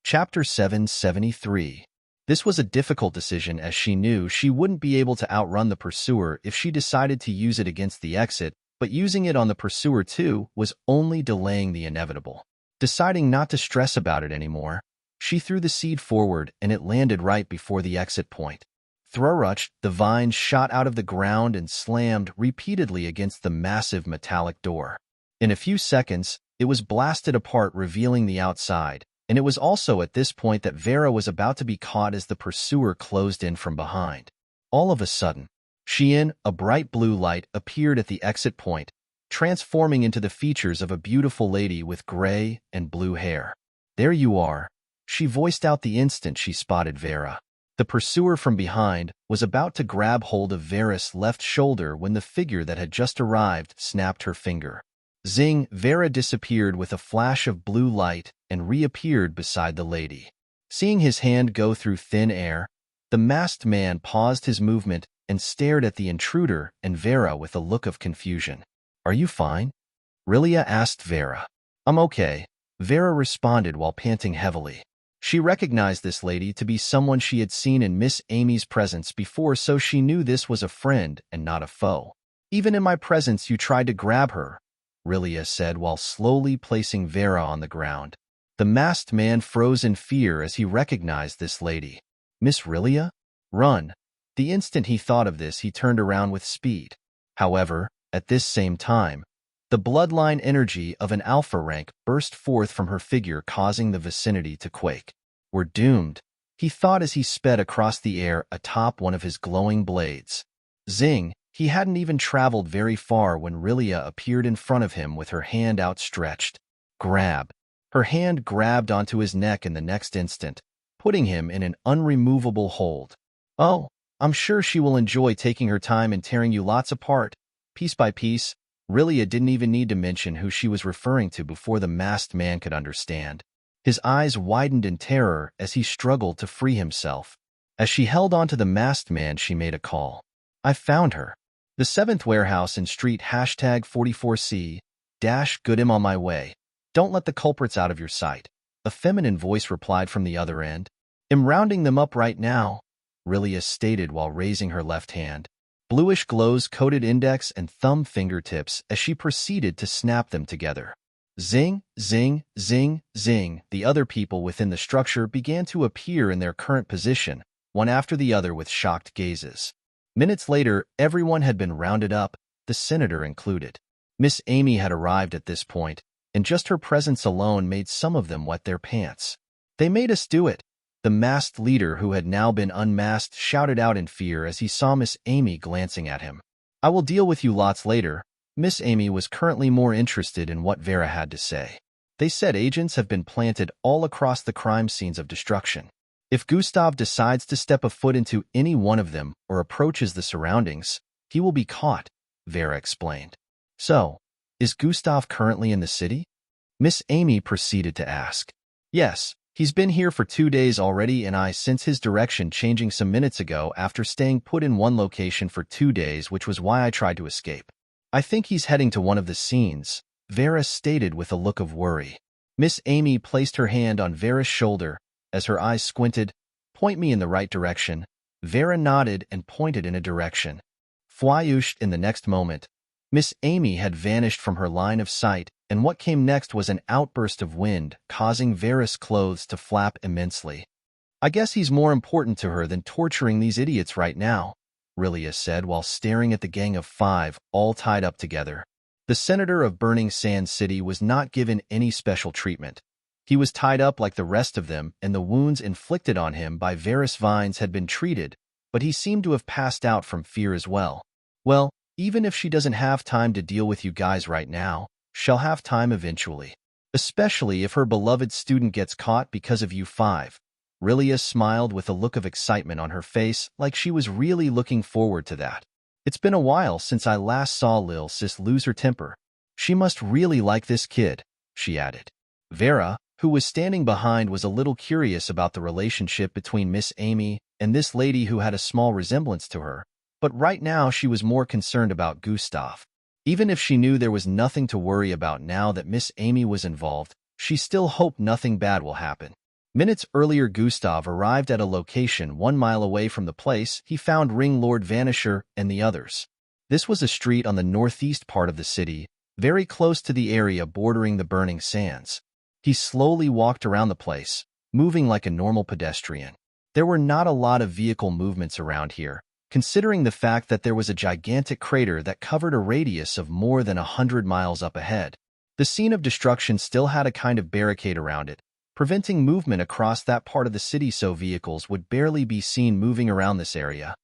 A: Chapter 773. This was a difficult decision as she knew she wouldn't be able to outrun the pursuer if she decided to use it against the exit, but using it on the pursuer too was only delaying the inevitable. Deciding not to stress about it anymore, she threw the seed forward and it landed right before the exit point. Thruruch, the vine shot out of the ground and slammed repeatedly against the massive metallic door. In a few seconds, it was blasted apart, revealing the outside, and it was also at this point that Vera was about to be caught as the pursuer closed in from behind. All of a sudden, a bright blue light appeared at the exit point, transforming into the features of a beautiful lady with gray and blue hair. "There you are," she voiced out the instant she spotted Vera. The pursuer from behind was about to grab hold of Vera's left shoulder when the figure that had just arrived snapped her finger. Zing! Vera disappeared with a flash of blue light and reappeared beside the lady. Seeing his hand go through thin air, the masked man paused his movement and stared at the intruder and Vera with a look of confusion. "Are you fine?" Rilia asked Vera. "I'm okay," Vera responded while panting heavily. She recognized this lady to be someone she had seen in Miss Amy's presence before, so she knew this was a friend and not a foe. "Even in my presence you tried to grab her," Rilia said while slowly placing Vera on the ground. The masked man froze in fear as he recognized this lady. "Miss Rilia? Run!" The instant he thought of this, he turned around with speed. However, at this same time, the bloodline energy of an alpha rank burst forth from her figure, causing the vicinity to quake. "We're doomed," he thought as he sped across the air atop one of his glowing blades. Zing! He hadn't even traveled very far when Rilia appeared in front of him with her hand outstretched. Grab! Her hand grabbed onto his neck in the next instant, putting him in an unremovable hold. "Oh, I'm sure she will enjoy taking her time and tearing you lots apart, piece by piece." Rilia didn't even need to mention who she was referring to before the masked man could understand. His eyes widened in terror as he struggled to free himself. As she held onto the masked man, she made a call. "I found her. The 7th warehouse in street #44C, good. I'm on my way. Don't let the culprits out of your sight." A feminine voice replied from the other end. "I'm rounding them up right now," Rilia stated while raising her left hand. Bluish glows coated index and thumb fingertips as she proceeded to snap them together. Zing, zing, zing, zing. The other people within the structure began to appear in their current position, one after the other with shocked gazes. Minutes later, everyone had been rounded up, the senator included. Miss Amy had arrived at this point, and just her presence alone made some of them wet their pants. "They made us do it," the masked leader, who had now been unmasked, shouted out in fear as he saw Miss Amy glancing at him. "I will deal with you lots later." Miss Amy was currently more interested in what Vera had to say. "They said agents have been planted all across the crime scenes of destruction. If Gustav decides to step a foot into any one of them or approaches the surroundings, he will be caught," Vera explained. "So, is Gustav currently in the city?" Miss Amy proceeded to ask. "Yes. He's been here for 2 days already, and I sense his direction changing some minutes ago after staying put in one location for 2 days, which was why I tried to escape. I think he's heading to one of the scenes," Vera stated with a look of worry. Miss Amy placed her hand on Vera's shoulder as her eyes squinted. "Point me in the right direction." Vera nodded and pointed in a direction. Fwayushed! In the next moment, Miss Amy had vanished from her line of sight, and what came next was an outburst of wind, causing Vera's clothes to flap immensely. "I guess he's more important to her than torturing these idiots right now," Rilia said while staring at the gang of 5, all tied up together. The senator of Burning Sand City was not given any special treatment. He was tied up like the rest of them, and the wounds inflicted on him by Varys vines had been treated, but he seemed to have passed out from fear as well. "Well, even if she doesn't have time to deal with you guys right now, she'll have time eventually. Especially if her beloved student gets caught because of you 5. Rilia smiled with a look of excitement on her face, like she was really looking forward to that. "It's been a while since I last saw Lil Sis lose her temper. She must really like this kid," she added. Vera, who was standing behind, was a little curious about the relationship between Miss Amy and this lady who had a small resemblance to her, but right now she was more concerned about Gustav. Even if she knew there was nothing to worry about now that Miss Amy was involved, she still hoped nothing bad will happen. Minutes earlier, Gustav arrived at a location 1 mile away from the place he found Ring Lord Vanisher and the others. This was a street on the northeast part of the city, very close to the area bordering the burning sands. He slowly walked around the place, moving like a normal pedestrian. There were not a lot of vehicle movements around here, considering the fact that there was a gigantic crater that covered a radius of more than 100 miles up ahead. The scene of destruction still had a kind of barricade around it, preventing movement across that part of the city, so vehicles would barely be seen moving around this area.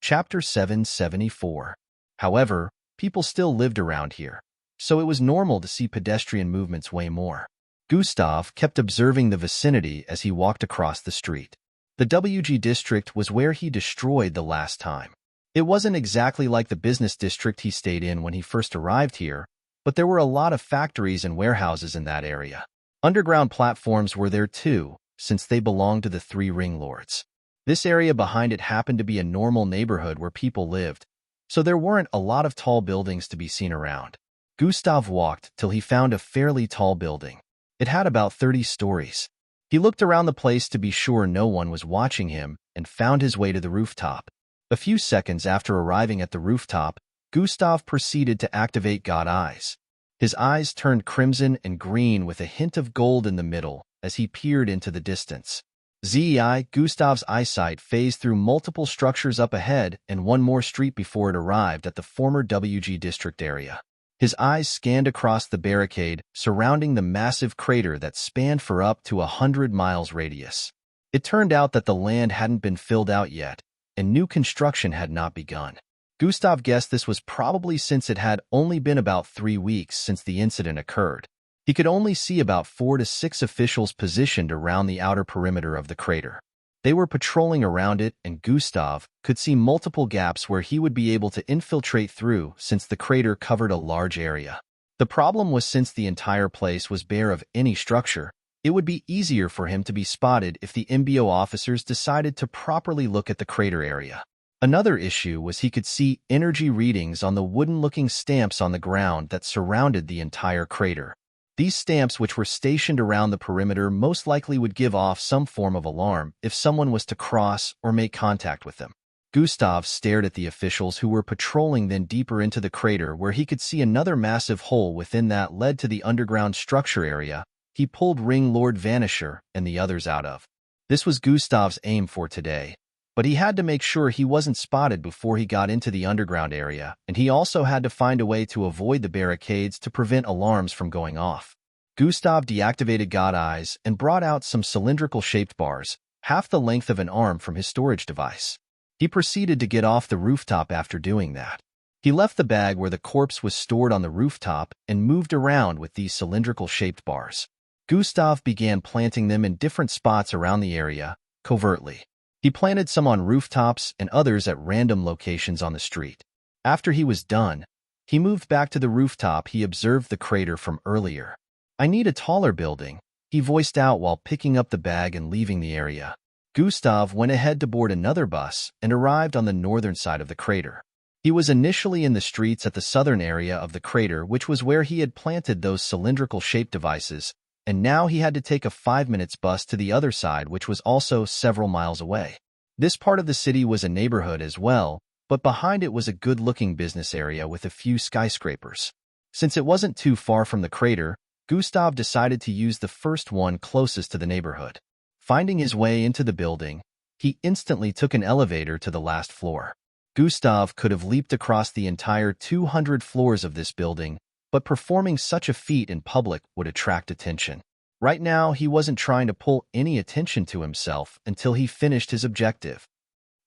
A: Chapter 774. However, people still lived around here, so it was normal to see pedestrian movements way more. Gustav kept observing the vicinity as he walked across the street. The WG district was where he destroyed the last time. It wasn't exactly like the business district he stayed in when he first arrived here, but there were a lot of factories and warehouses in that area. Underground platforms were there too, since they belonged to the 3 ring lords. This area behind it happened to be a normal neighborhood where people lived, so there weren't a lot of tall buildings to be seen around. Gustav walked till he found a fairly tall building. It had about 30 stories. He looked around the place to be sure no one was watching him and found his way to the rooftop. A few seconds after arriving at the rooftop, Gustav proceeded to activate God Eyes. His eyes turned crimson and green with a hint of gold in the middle as he peered into the distance. Gustav's eyesight phased through multiple structures up ahead and one more street before it arrived at the former WG district area. His eyes scanned across the barricade surrounding the massive crater that spanned for up to 100 miles radius. It turned out that the land hadn't been filled out yet, and new construction had not begun. Gustav guessed this was probably since it had only been about 3 weeks since the incident occurred. He could only see about 4 to 6 officials positioned around the outer perimeter of the crater. They were patrolling around it, and Gustav could see multiple gaps where he would be able to infiltrate through since the crater covered a large area. The problem was, since the entire place was bare of any structure, it would be easier for him to be spotted if the MBO officers decided to properly look at the crater area. Another issue was he could see energy readings on the wooden-looking stamps on the ground that surrounded the entire crater. These stamps, which were stationed around the perimeter, most likely would give off some form of alarm if someone was to cross or make contact with them. Gustav stared at the officials who were patrolling, then deeper into the crater where he could see another massive hole within that led to the underground structure area he pulled Ring Lord Vanisher and the others out of. This was Gustav's aim for today, but he had to make sure he wasn't spotted before he got into the underground area, and he also had to find a way to avoid the barricades to prevent alarms from going off. Gustav deactivated God Eyes and brought out some cylindrical-shaped bars, half the length of an arm, from his storage device. He proceeded to get off the rooftop after doing that. He left the bag where the corpse was stored on the rooftop and moved around with these cylindrical-shaped bars. Gustav began planting them in different spots around the area, covertly. He planted some on rooftops and others at random locations on the street. After he was done, he moved back to the rooftop he observed the crater from earlier. "I need a taller building," he voiced out while picking up the bag and leaving the area. Gustav went ahead to board another bus and arrived on the northern side of the crater. He was initially in the streets at the southern area of the crater, which was where he had planted those cylindrical-shaped devices, and now he had to take a 5-minute bus to the other side, which was also several miles away. This part of the city was a neighborhood as well, but behind it was a good-looking business area with a few skyscrapers. Since it wasn't too far from the crater, Gustav decided to use the first one closest to the neighborhood. Finding his way into the building, he instantly took an elevator to the last floor. Gustav could have leaped across the entire 200 floors of this building, but performing such a feat in public would attract attention. Right now, he wasn't trying to pull any attention to himself until he finished his objective.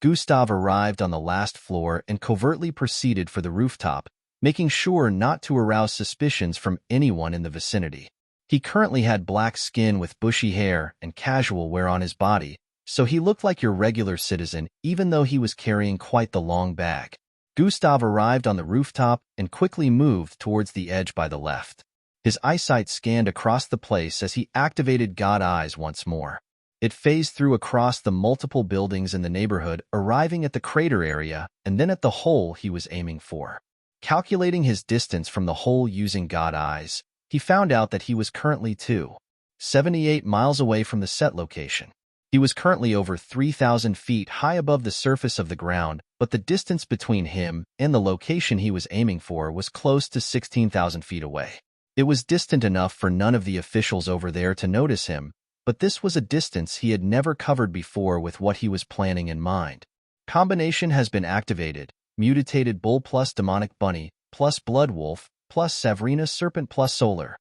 A: Gustav arrived on the last floor and covertly proceeded for the rooftop, making sure not to arouse suspicions from anyone in the vicinity. He currently had black skin with bushy hair and casual wear on his body, so he looked like your regular citizen, even though he was carrying quite the long bag. Gustav arrived on the rooftop and quickly moved towards the edge by the left. His eyesight scanned across the place as he activated God Eyes once more. It phased through across the multiple buildings in the neighborhood, arriving at the crater area and then at the hole he was aiming for. Calculating his distance from the hole using God Eyes, he found out that he was currently 278 miles away from the set location. He was currently over 3,000 feet high above the surface of the ground, but the distance between him and the location he was aiming for was close to 16,000 feet away. It was distant enough for none of the officials over there to notice him, but this was a distance he had never covered before with what he was planning in mind. Combination has been activated. Mutated Bull plus Demonic Bunny plus Blood Wolf plus Savrina Serpent plus Solar.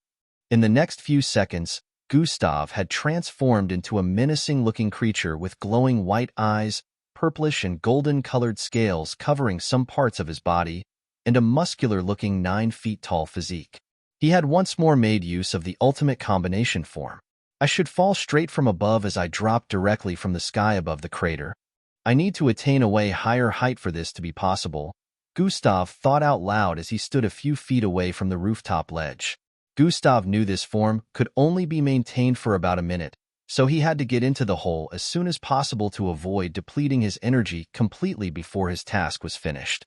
A: In the next few seconds, Gustav had transformed into a menacing-looking creature with glowing white eyes, purplish and golden-colored scales covering some parts of his body, and a muscular-looking 9-feet-tall physique. He had once more made use of the ultimate combination form. I should fall straight from above as I drop directly from the sky above the crater. I need to attain a way higher height for this to be possible, Gustav thought out loud as he stood a few feet away from the rooftop ledge. Gustav knew this form could only be maintained for about a minute, so he had to get into the hole as soon as possible to avoid depleting his energy completely before his task was finished.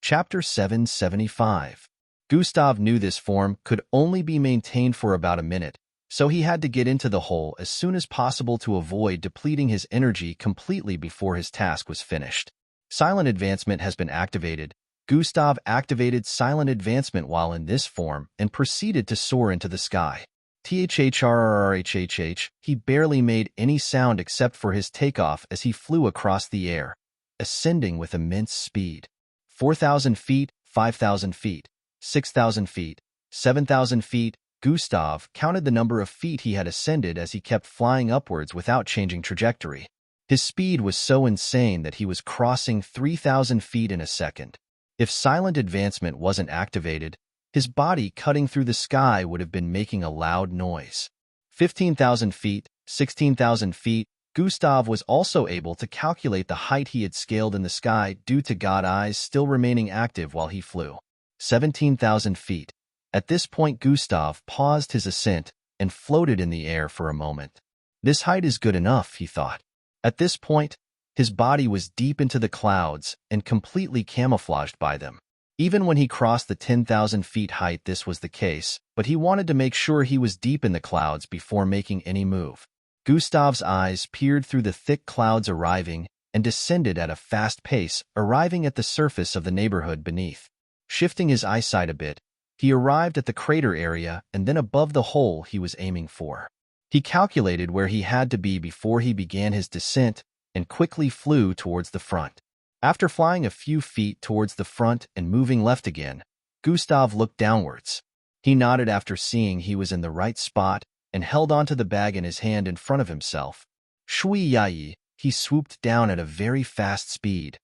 A: Chapter 775. Gustav knew this form could only be maintained for about a minute, so he had to get into the hole as soon as possible to avoid depleting his energy completely before his task was finished. Silent Advancement has been activated. Gustav activated Silent Advancement while in this form and proceeded to soar into the sky. THHRRHHH, he barely made any sound except for his takeoff as he flew across the air, ascending with immense speed. 4,000 feet, 5,000 feet, 6,000 feet, 7,000 feet. Gustav counted the number of feet he had ascended as he kept flying upwards without changing trajectory. His speed was so insane that he was crossing 3,000 feet in a second. If Silent Advancement wasn't activated, his body cutting through the sky would have been making a loud noise. 15,000 feet, 16,000 feet. Gustav was also able to calculate the height he had scaled in the sky due to God Eyes still remaining active while he flew. 17,000 feet. At this point, Gustav paused his ascent and floated in the air for a moment. This height is good enough, he thought. At this point, his body was deep into the clouds and completely camouflaged by them. Even when he crossed the 10,000 feet height, this was the case, but he wanted to make sure he was deep in the clouds before making any move. Gustav's eyes peered through the thick clouds arriving and descended at a fast pace, arriving at the surface of the neighborhood beneath. Shifting his eyesight a bit, he arrived at the crater area and then above the hole he was aiming for. He calculated where he had to be before he began his descent and quickly flew towards the front. After flying a few feet towards the front and moving left again, Gustav looked downwards. He nodded after seeing he was in the right spot and held onto the bag in his hand in front of himself. Shui Yai, he swooped down at a very fast speed,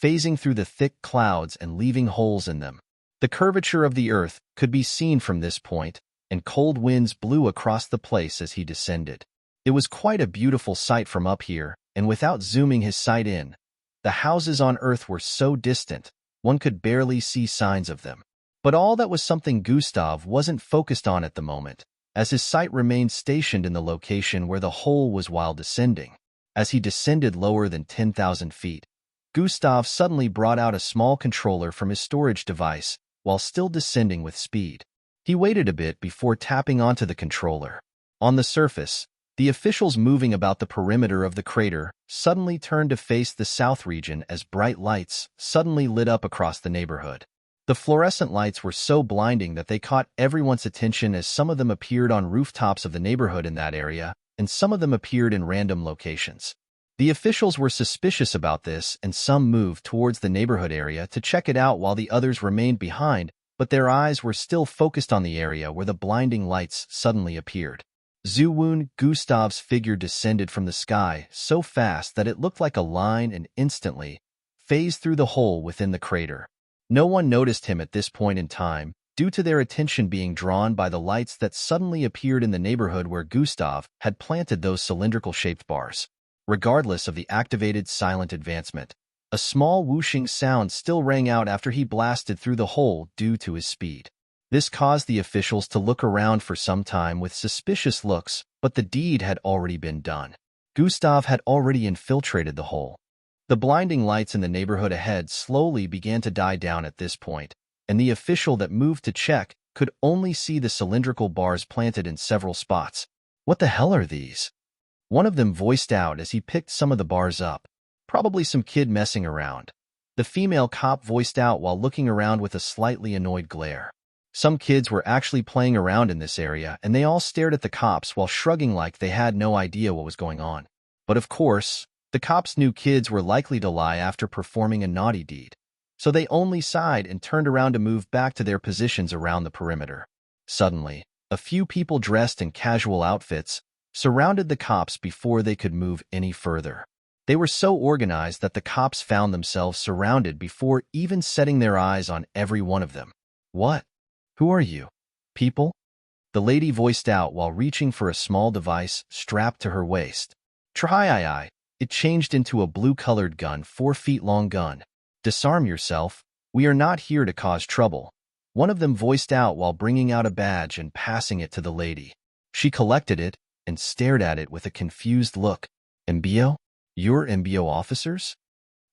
A: phasing through the thick clouds and leaving holes in them. The curvature of the earth could be seen from this point, and cold winds blew across the place as he descended. It was quite a beautiful sight from up here, and without zooming his sight in, the houses on Earth were so distant, one could barely see signs of them. But all that was something Gustav wasn't focused on at the moment, as his sight remained stationed in the location where the hole was while descending. As he descended lower than 10,000 feet, Gustav suddenly brought out a small controller from his storage device while still descending with speed. He waited a bit before tapping onto the controller. On the surface, the officials moving about the perimeter of the crater suddenly turned to face the south region as bright lights suddenly lit up across the neighborhood. The fluorescent lights were so blinding that they caught everyone's attention as some of them appeared on rooftops of the neighborhood in that area, and some of them appeared in random locations. The officials were suspicious about this, and some moved towards the neighborhood area to check it out while the others remained behind, but their eyes were still focused on the area where the blinding lights suddenly appeared. Zuwoon, Gustav's figure descended from the sky so fast that it looked like a line and instantly phased through the hole within the crater. No one noticed him at this point in time, due to their attention being drawn by the lights that suddenly appeared in the neighborhood where Gustav had planted those cylindrical-shaped bars. regardless of the activated silent advancement. A small whooshing sound still rang out after he blasted through the hole due to his speed. This caused the officials to look around for some time with suspicious looks, but the deed had already been done. Gustav had already infiltrated the hole. The blinding lights in the neighborhood ahead slowly began to die down at this point, and the official that moved to check could only see the cylindrical bars planted in several spots. "What the hell are these?" one of them voiced out as he picked some of the bars up. "Probably some kid messing around," the female cop voiced out while looking around with a slightly annoyed glare. Some kids were actually playing around in this area, and they all stared at the cops while shrugging like they had no idea what was going on. But of course, the cops knew kids were likely to lie after performing a naughty deed, so they only sighed and turned around to move back to their positions around the perimeter. Suddenly, a few people dressed in casual outfits surrounded the cops before they could move any further. They were so organized that the cops found themselves surrounded before even setting their eyes on every one of them. "What? Who are you, people?" the lady voiced out while reaching for a small device strapped to her waist. Try. It changed into a blue-colored gun, 4 feet long gun. "Disarm yourself. We are not here to cause trouble," one of them voiced out while bringing out a badge and passing it to the lady. She collected it and stared at it with a confused look. "MBO? You're MBO officers?"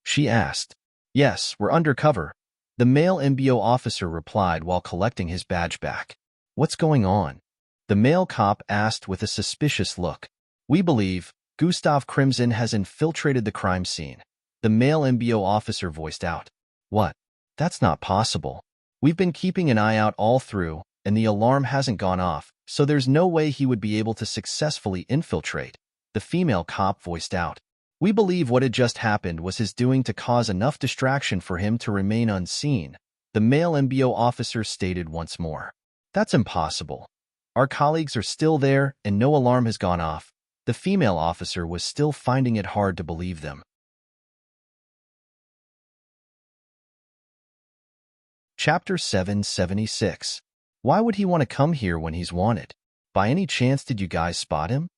A: she asked. "Yes, we're undercover," the male MBO officer replied while collecting his badge back. "What's going on?" the male cop asked with a suspicious look. "We believe Gustav Crimson has infiltrated the crime scene," the male MBO officer voiced out. "What? That's not possible. We've been keeping an eye out all through, and the alarm hasn't gone off, so there's no way he would be able to successfully infiltrate," the female cop voiced out. "We believe what had just happened was his doing to cause enough distraction for him to remain unseen," the male MBO officer stated once more. "That's impossible. Our colleagues are still there and no alarm has gone off." The female officer was still finding it hard to believe them. Chapter 776. Why would he want to come here when he's wanted? "By any chance did you guys spot him?"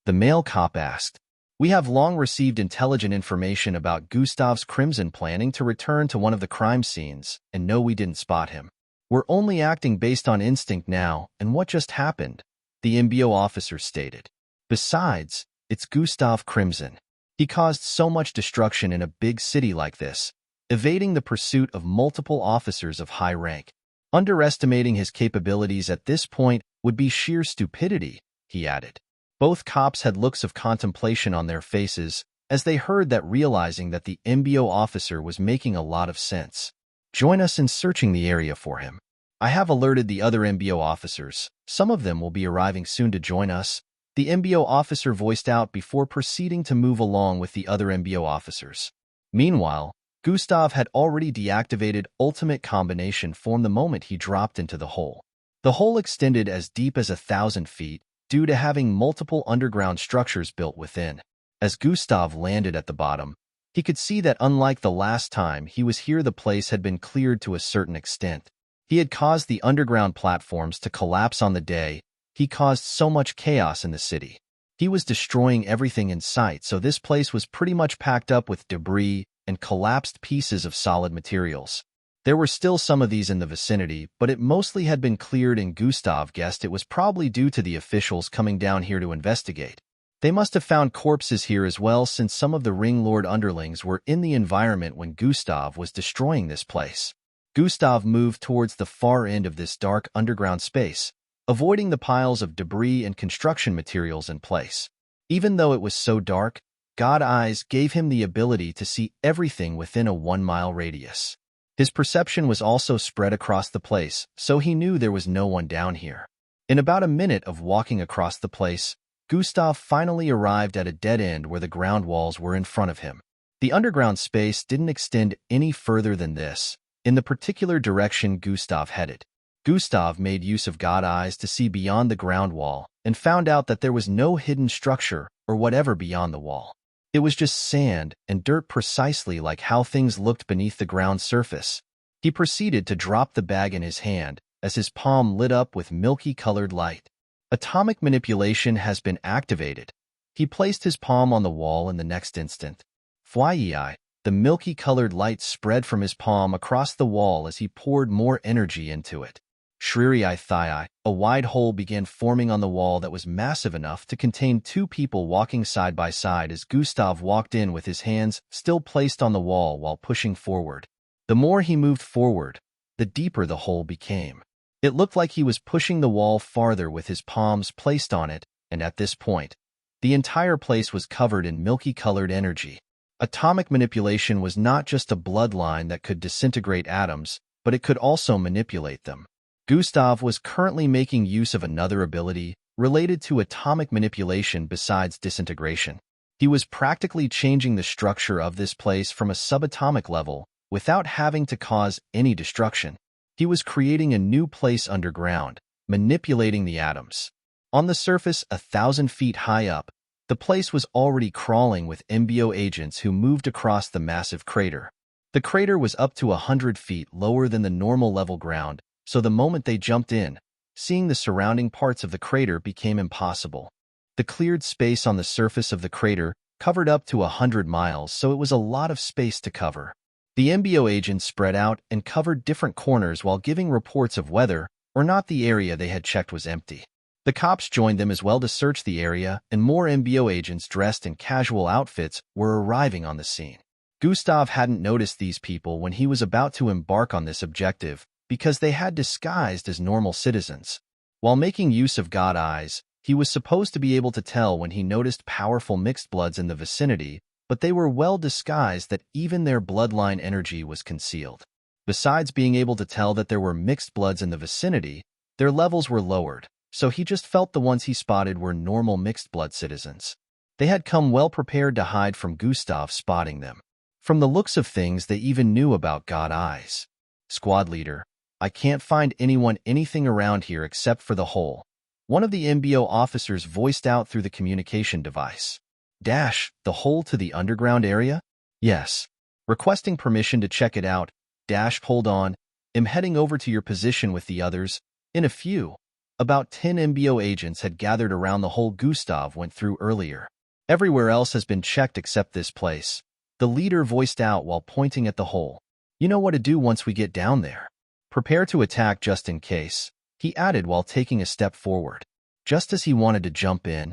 A: the male cop asked. "We have long received intelligent information about Gustav's Crimson planning to return to one of the crime scenes, and no, we didn't spot him. We're only acting based on instinct now and what just happened," the MBO officer stated. "Besides, it's Gustav Crimson. He caused so much destruction in a big city like this, evading the pursuit of multiple officers of high rank. Underestimating his capabilities at this point would be sheer stupidity," he added. Both cops had looks of contemplation on their faces as they heard that, realizing that the MBO officer was making a lot of sense. "Join us in searching the area for him. I have alerted the other MBO officers. Some of them will be arriving soon to join us," the MBO officer voiced out before proceeding to move along with the other MBO officers. Meanwhile, Gustav had already deactivated Ultimate Combination Form the moment he dropped into the hole. The hole extended as deep as 1,000 feet due to having multiple underground structures built within. As Gustav landed at the bottom, he could see that unlike the last time he was here, the place had been cleared to a certain extent. He had caused the underground platforms to collapse on the day he caused so much chaos in the city. He was destroying everything in sight, so this place was pretty much packed up with debris and collapsed pieces of solid materials. There were still some of these in the vicinity, but it mostly had been cleared, and Gustav guessed it was probably due to the officials coming down here to investigate. They must have found corpses here as well, since some of the Ring Lord underlings were in the environment when Gustav was destroying this place. Gustav moved towards the far end of this dark underground space, avoiding the piles of debris and construction materials in place. Even though it was so dark, God Eyes gave him the ability to see everything within a 1-mile radius. His perception was also spread across the place, so he knew there was no one down here. In about a minute of walking across the place, Gustav finally arrived at a dead end where the ground walls were in front of him. The underground space didn't extend any further than this, in the particular direction Gustav headed. Gustav made use of God Eyes to see beyond the ground wall and found out that there was no hidden structure or whatever beyond the wall. It was just sand and dirt, precisely like how things looked beneath the ground surface. He proceeded to drop the bag in his hand as his palm lit up with milky-colored light. Atomic manipulation has been activated. He placed his palm on the wall in the next instant. Fyi, the milky-colored light spread from his palm across the wall as he poured more energy into it. Shriri Thai, a wide hole began forming on the wall that was massive enough to contain two people walking side by side as Gustav walked in with his hands still placed on the wall while pushing forward. The more he moved forward, the deeper the hole became. It looked like he was pushing the wall farther with his palms placed on it, and at this point, the entire place was covered in milky-colored energy. Atomic manipulation was not just a bloodline that could disintegrate atoms, but it could also manipulate them. Gustav was currently making use of another ability related to atomic manipulation besides disintegration. He was practically changing the structure of this place from a subatomic level without having to cause any destruction. He was creating a new place underground, manipulating the atoms. On the surface 1,000 feet high up, the place was already crawling with MBO agents who moved across the massive crater. The crater was up to 100 feet lower than the normal level ground, so the moment they jumped in, seeing the surrounding parts of the crater became impossible. The cleared space on the surface of the crater covered up to 100 miles, so it was a lot of space to cover. The MBO agents spread out and covered different corners while giving reports of whether or not the area they had checked was empty. The cops joined them as well to search the area, and more MBO agents dressed in casual outfits were arriving on the scene. Gustav hadn't noticed these people when he was about to embark on this objective because they had disguised as normal citizens. While making use of God eyes, he was supposed to be able to tell when he noticed powerful mixed bloods in the vicinity, but they were well disguised that even their bloodline energy was concealed. Besides being able to tell that there were mixed bloods in the vicinity, their levels were lowered, so he just felt the ones he spotted were normal mixed blood citizens. They had come well prepared to hide from Gustav spotting them. From the looks of things, they even knew about God eyes. Squad leader, I can't find anything around here except for the hole. One of the MBO officers voiced out through the communication device. Dash, the hole to the underground area? Yes. Requesting permission to check it out. Dash, hold on. I'm heading over to your position with the others. In a few. About 10 MBO agents had gathered around the hole Gustav went through earlier. Everywhere else has been checked except this place. The leader voiced out while pointing at the hole. You know what to do once we get down there. Prepare to attack just in case, he added while taking a step forward. Just as he wanted to jump in,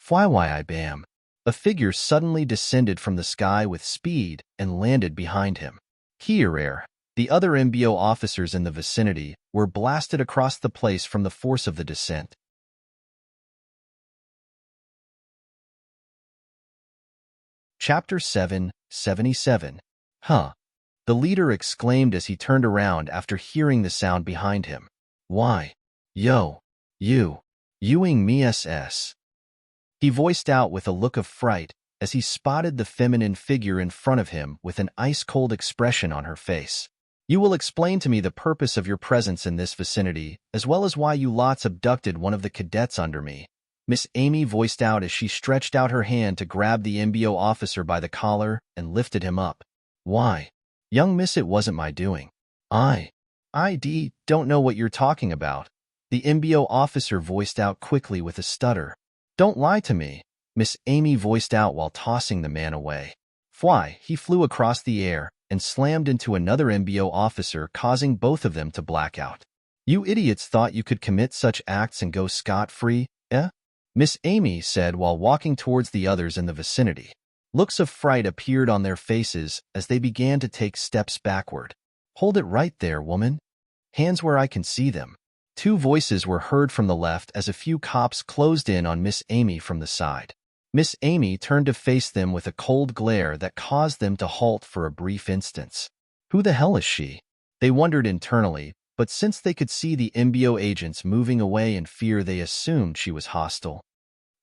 A: Fyi bam! A figure suddenly descended from the sky with speed and landed behind him. Kierare, the other MBO officers in the vicinity, were blasted across the place from the force of the descent. Chapter 777. Huh. The leader exclaimed as he turned around after hearing the sound behind him. Why? Yo. Ewing me SS. He voiced out with a look of fright as he spotted the feminine figure in front of him with an ice-cold expression on her face. You will explain to me the purpose of your presence in this vicinity, as well as why you lots abducted one of the cadets under me. Miss Amy voiced out as she stretched out her hand to grab the MBO officer by the collar and lifted him up. Why? Young miss, it wasn't my doing. I don't know what you're talking about. The MBO officer voiced out quickly with a stutter. Don't lie to me, Miss Amy voiced out while tossing the man away. Fly, he flew across the air and slammed into another MBO officer, causing both of them to black out. You idiots thought you could commit such acts and go scot-free, eh? Miss Amy said while walking towards the others in the vicinity. Looks of fright appeared on their faces as they began to take steps backward. Hold it right there, woman. Hands where I can see them. Two voices were heard from the left as a few cops closed in on Miss Amy from the side. Miss Amy turned to face them with a cold glare that caused them to halt for a brief instant. Who the hell is she? They wondered internally, but since they could see the MBO agents moving away in fear, they assumed she was hostile.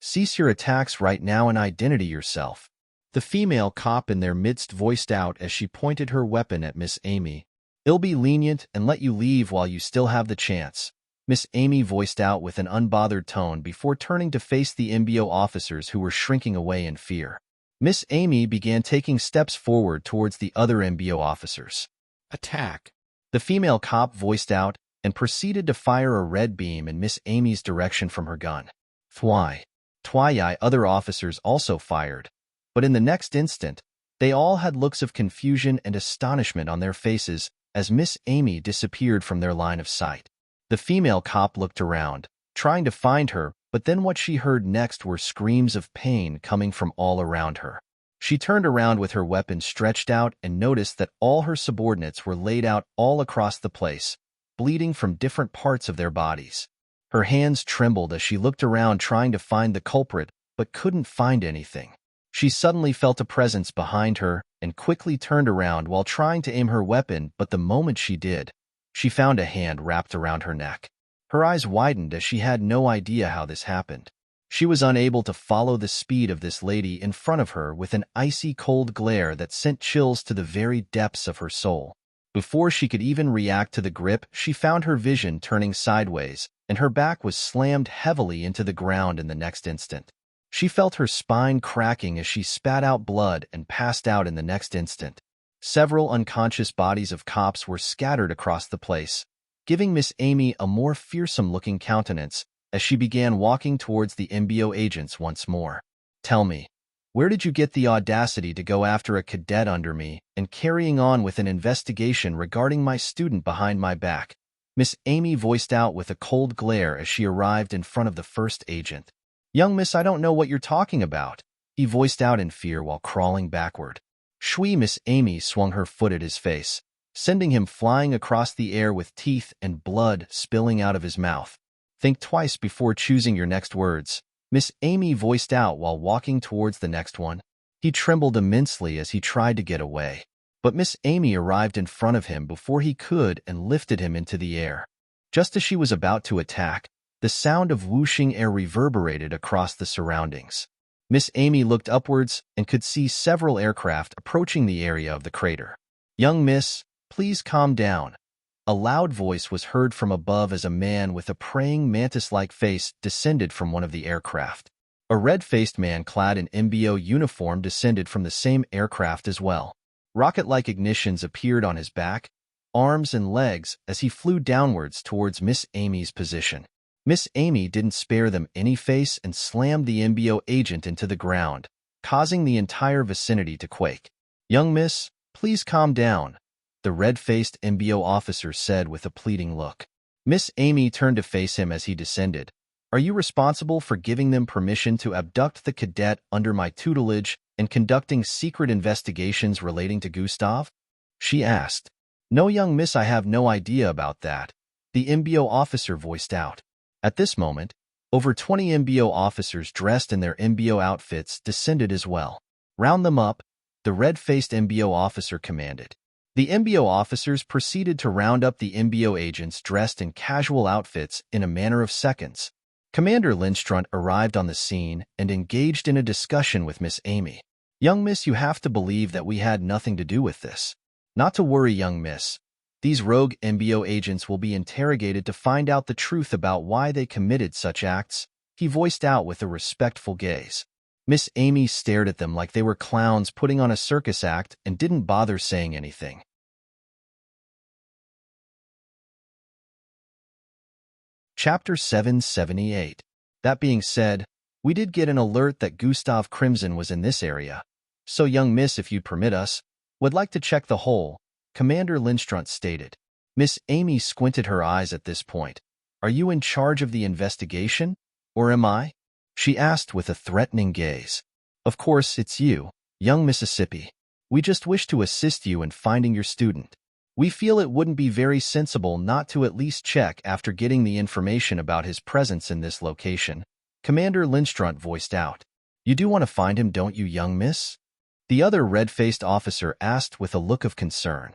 A: Cease your attacks right now and identity yourself. The female cop in their midst voiced out as she pointed her weapon at Miss Amy. I'll be lenient and let you leave while you still have the chance, Miss Amy voiced out with an unbothered tone before turning to face the MBO officers who were shrinking away in fear. Miss Amy began taking steps forward towards the other MBO officers. Attack! The female cop voiced out and proceeded to fire a red beam in Miss Amy's direction from her gun. Fly! Other officers also fired, but in the next instant, they all had looks of confusion and astonishment on their faces as Miss Amy disappeared from their line of sight. The female cop looked around, trying to find her, but then what she heard next were screams of pain coming from all around her. She turned around with her weapon stretched out and noticed that all her subordinates were laid out all across the place, bleeding from different parts of their bodies. Her hands trembled as she looked around trying to find the culprit, but couldn't find anything. She suddenly felt a presence behind her and quickly turned around while trying to aim her weapon, but the moment she did, she found a hand wrapped around her neck. Her eyes widened as she had no idea how this happened. She was unable to follow the speed of this lady in front of her with an icy cold glare that sent chills to the very depths of her soul. Before she could even react to the grip, she found her vision turning sideways, and her back was slammed heavily into the ground in the next instant. She felt her spine cracking as she spat out blood and passed out in the next instant. Several unconscious bodies of cops were scattered across the place, giving Miss Amy a more fearsome-looking countenance as she began walking towards the MBO agents once more. "Tell me, where did you get the audacity to go after a cadet under me and carrying on with an investigation regarding my student behind my back?" Miss Amy voiced out with a cold glare as she arrived in front of the first agent. "Young miss, I don't know what you're talking about," he voiced out in fear while crawling backward. Shui! Miss Amy swung her foot at his face, sending him flying across the air with teeth and blood spilling out of his mouth. "Think twice before choosing your next words," Miss Amy voiced out while walking towards the next one. He trembled immensely as he tried to get away, but Miss Amy arrived in front of him before he could and lifted him into the air. Just as she was about to attack, the sound of whooshing air reverberated across the surroundings. Miss Amy looked upwards and could see several aircraft approaching the area of the crater. "Young miss, please calm down." A loud voice was heard from above as a man with a praying mantis-like face descended from one of the aircraft. A red-faced man clad in MBO uniform descended from the same aircraft as well. Rocket-like ignitions appeared on his back, arms, and legs as he flew downwards towards Miss Amy's position. Miss Amy didn't spare them any face and slammed the MBO agent into the ground, causing the entire vicinity to quake. "Young miss, please calm down," the red-faced MBO officer said with a pleading look. Miss Amy turned to face him as he descended. "Are you responsible for giving them permission to abduct the cadet under my tutelage and conducting secret investigations relating to Gustav?" she asked. "No, young miss, I have no idea about that," the MBO officer voiced out. At this moment, over 20 MBO officers dressed in their MBO outfits descended as well. "Round them up," the red-faced MBO officer commanded. The MBO officers proceeded to round up the MBO agents dressed in casual outfits in a matter of seconds. Commander Lindström arrived on the scene and engaged in a discussion with Miss Amy. "Young miss, you have to believe that we had nothing to do with this." "Not to worry, young miss. These rogue MBO agents will be interrogated to find out the truth about why they committed such acts," he voiced out with a respectful gaze. Miss Amy stared at them like they were clowns putting on a circus act and didn't bother saying anything. Chapter 778. That being said, we did get an alert that Gustav Crimson was in this area. So, young miss, if you'd permit us, would like to check the hole, Commander Lindström stated. Miss Amy squinted her eyes at this point. "Are you in charge of the investigation, or am I?" she asked with a threatening gaze. "Of course, it's you, young Mississippi. We just wish to assist you in finding your student. We feel it wouldn't be very sensible not to at least check after getting the information about his presence in this location," Commander Lindström voiced out. "You do want to find him, don't you, young miss?" the other red-faced officer asked with a look of concern.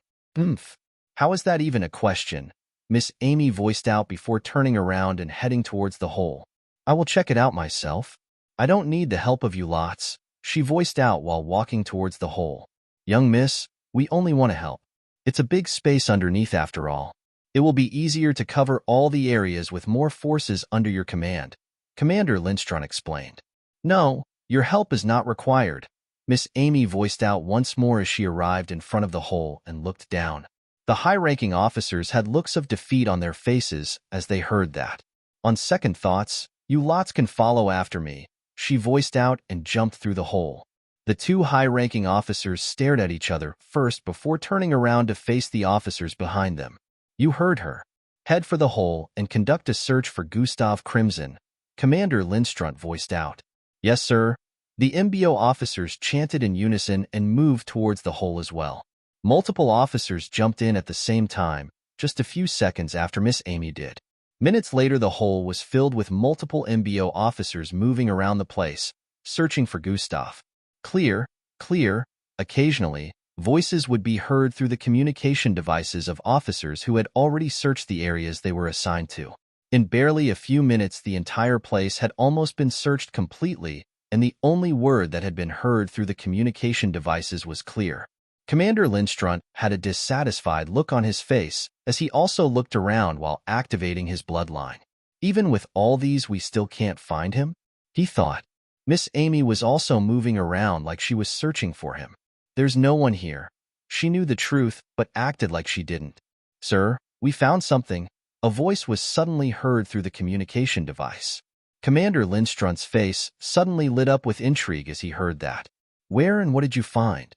A: How is that even a question?" Miss Amy voiced out before turning around and heading towards the hole. "I will check it out myself. I don't need the help of you lots," she voiced out while walking towards the hole. "Young miss, we only want to help. It's a big space underneath after all. It will be easier to cover all the areas with more forces under your command," Commander Lindström explained. "No, your help is not required," Miss Amy voiced out once more as she arrived in front of the hole and looked down. The high-ranking officers had looks of defeat on their faces as they heard that. "On second thoughts, you lots can follow after me," she voiced out and jumped through the hole. The two high-ranking officers stared at each other first before turning around to face the officers behind them. You heard her. Head for the hole and conduct a search for Gustav Crimson, Commander Lindström voiced out. Yes, sir. The MBO officers chanted in unison and moved towards the hole as well. Multiple officers jumped in at the same time, just a few seconds after Miss Amy did. Minutes later, the hole was filled with multiple MBO officers moving around the place, searching for Gustav. Clear, clear. Occasionally, voices would be heard through the communication devices of officers who had already searched the areas they were assigned to. In barely a few minutes, the entire place had almost been searched completely, and the only word that had been heard through the communication devices was clear. Commander Lindström had a dissatisfied look on his face as he also looked around while activating his bloodline. Even with all these, we still can't find him? He thought. Miss Amy was also moving around like she was searching for him. There's no one here. She knew the truth, but acted like she didn't. Sir, we found something. A voice was suddenly heard through the communication device. Commander Lindström's face suddenly lit up with intrigue as he heard that. Where and what did you find?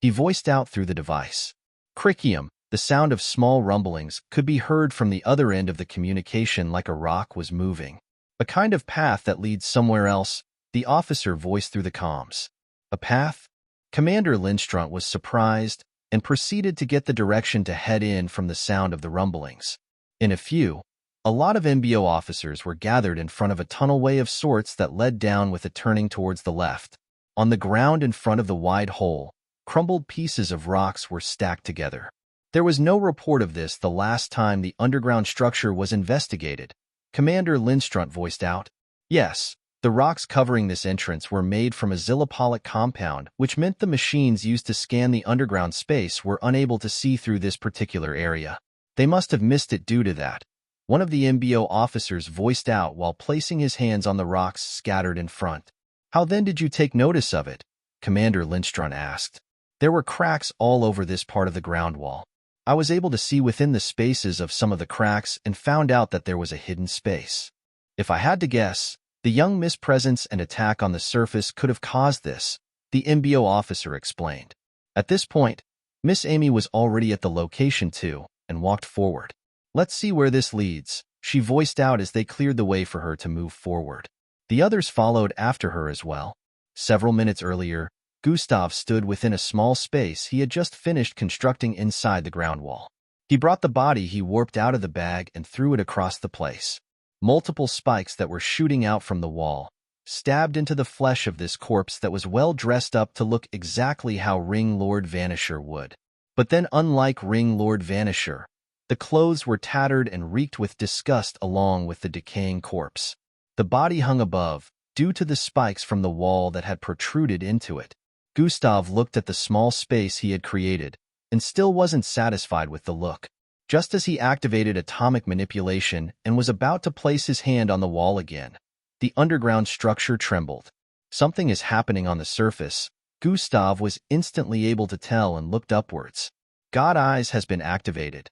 A: He voiced out through the device. Crickium, the sound of small rumblings could be heard from the other end of the communication like a rock was moving. A kind of path that leads somewhere else, the officer voiced through the comms. A path? Commander Lindström was surprised and proceeded to get the direction to head in from the sound of the rumblings. In a lot of MBO officers were gathered in front of a tunnelway of sorts that led down with a turning towards the left. On the ground in front of the wide hole, crumbled pieces of rocks were stacked together. There was no report of this the last time the underground structure was investigated. Commander Lindström voiced out. Yes, the rocks covering this entrance were made from a zillipolic compound, which meant the machines used to scan the underground space were unable to see through this particular area. They must have missed it due to that. One of the MBO officers voiced out while placing his hands on the rocks scattered in front. How then did you take notice of it? Commander Lindström asked. There were cracks all over this part of the ground wall. I was able to see within the spaces of some of the cracks and found out that there was a hidden space. If I had to guess, the young Miss presence and attack on the surface could have caused this, the MBO officer explained. At this point, Miss Amy was already at the location too, and walked forward. Let's see where this leads, she voiced out as they cleared the way for her to move forward. The others followed after her as well. Several minutes earlier, Gustav stood within a small space he had just finished constructing inside the ground wall. He brought the body he warped out of the bag and threw it across the place. Multiple spikes that were shooting out from the wall stabbed into the flesh of this corpse that was well dressed up to look exactly how Ring Lord Vanisher would. But then, unlike Ring Lord Vanisher, the clothes were tattered and reeked with disgust along with the decaying corpse. The body hung above, due to the spikes from the wall that had protruded into it. Gustav looked at the small space he had created, and still wasn't satisfied with the look. Just as he activated atomic manipulation and was about to place his hand on the wall again, the underground structure trembled. Something is happening on the surface. Gustav was instantly able to tell and looked upwards. God Eyes has been activated.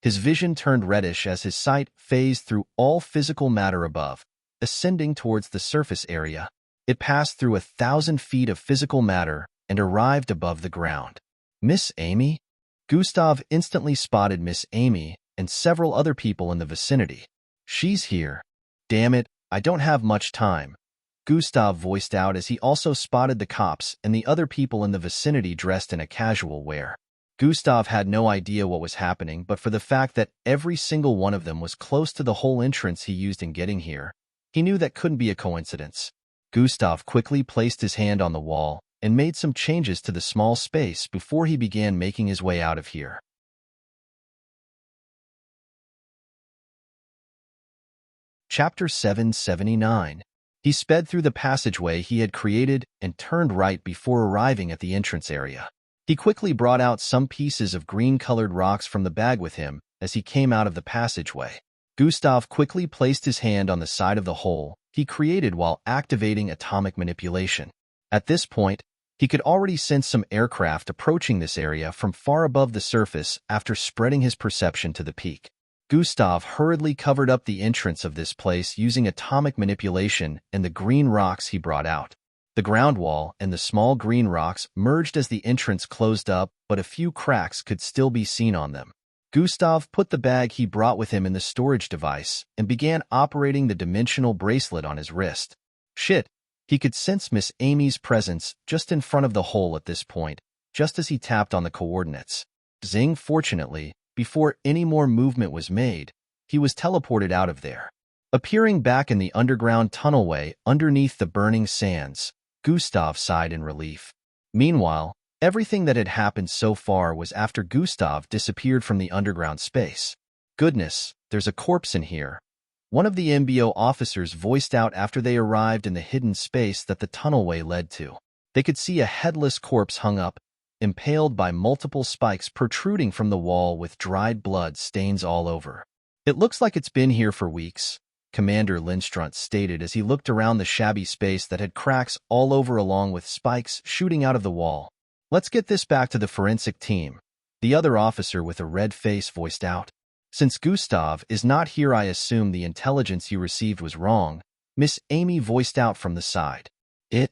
A: His vision turned reddish as his sight phased through all physical matter above, ascending towards the surface area. It passed through 1,000 feet of physical matter and arrived above the ground. Miss Amy? Gustav instantly spotted Miss Amy and several other people in the vicinity. She's here. Damn it, I don't have much time. Gustav voiced out as he also spotted the cops and the other people in the vicinity dressed in a casual wear. Gustav had no idea what was happening, but for the fact that every single one of them was close to the whole entrance he used in getting here, he knew that couldn't be a coincidence. Gustav quickly placed his hand on the wall and made some changes to the small space before he began making his way out of here. Chapter 779. He sped through the passageway he had created and turned right before arriving at the entrance area. He quickly brought out some pieces of green-colored rocks from the bag with him as he came out of the passageway. Gustav quickly placed his hand on the side of the hole he created while activating atomic manipulation. At this point, he could already sense some aircraft approaching this area from far above the surface after spreading his perception to the peak. Gustav hurriedly covered up the entrance of this place using atomic manipulation and the green rocks he brought out. The ground wall and the small green rocks merged as the entrance closed up, but a few cracks could still be seen on them. Gustav put the bag he brought with him in the storage device and began operating the dimensional bracelet on his wrist. Shit, he could sense Miss Amy's presence just in front of the hole at this point, just as he tapped on the coordinates. Zing, fortunately, before any more movement was made, he was teleported out of there. Appearing back in the underground tunnelway underneath the burning sands, Gustav sighed in relief. Meanwhile, everything that had happened so far was after Gustav disappeared from the underground space. Goodness, there's a corpse in here. One of the MBO officers voiced out after they arrived in the hidden space that the tunnelway led to. They could see a headless corpse hung up, impaled by multiple spikes protruding from the wall with dried blood stains all over. It looks like it's been here for weeks, Commander Lindstrunt stated as he looked around the shabby space that had cracks all over along with spikes shooting out of the wall. Let's get this back to the forensic team, the other officer with a red face voiced out. Since Gustav is not here, I assume the intelligence you received was wrong, Miss Amy voiced out from the side. It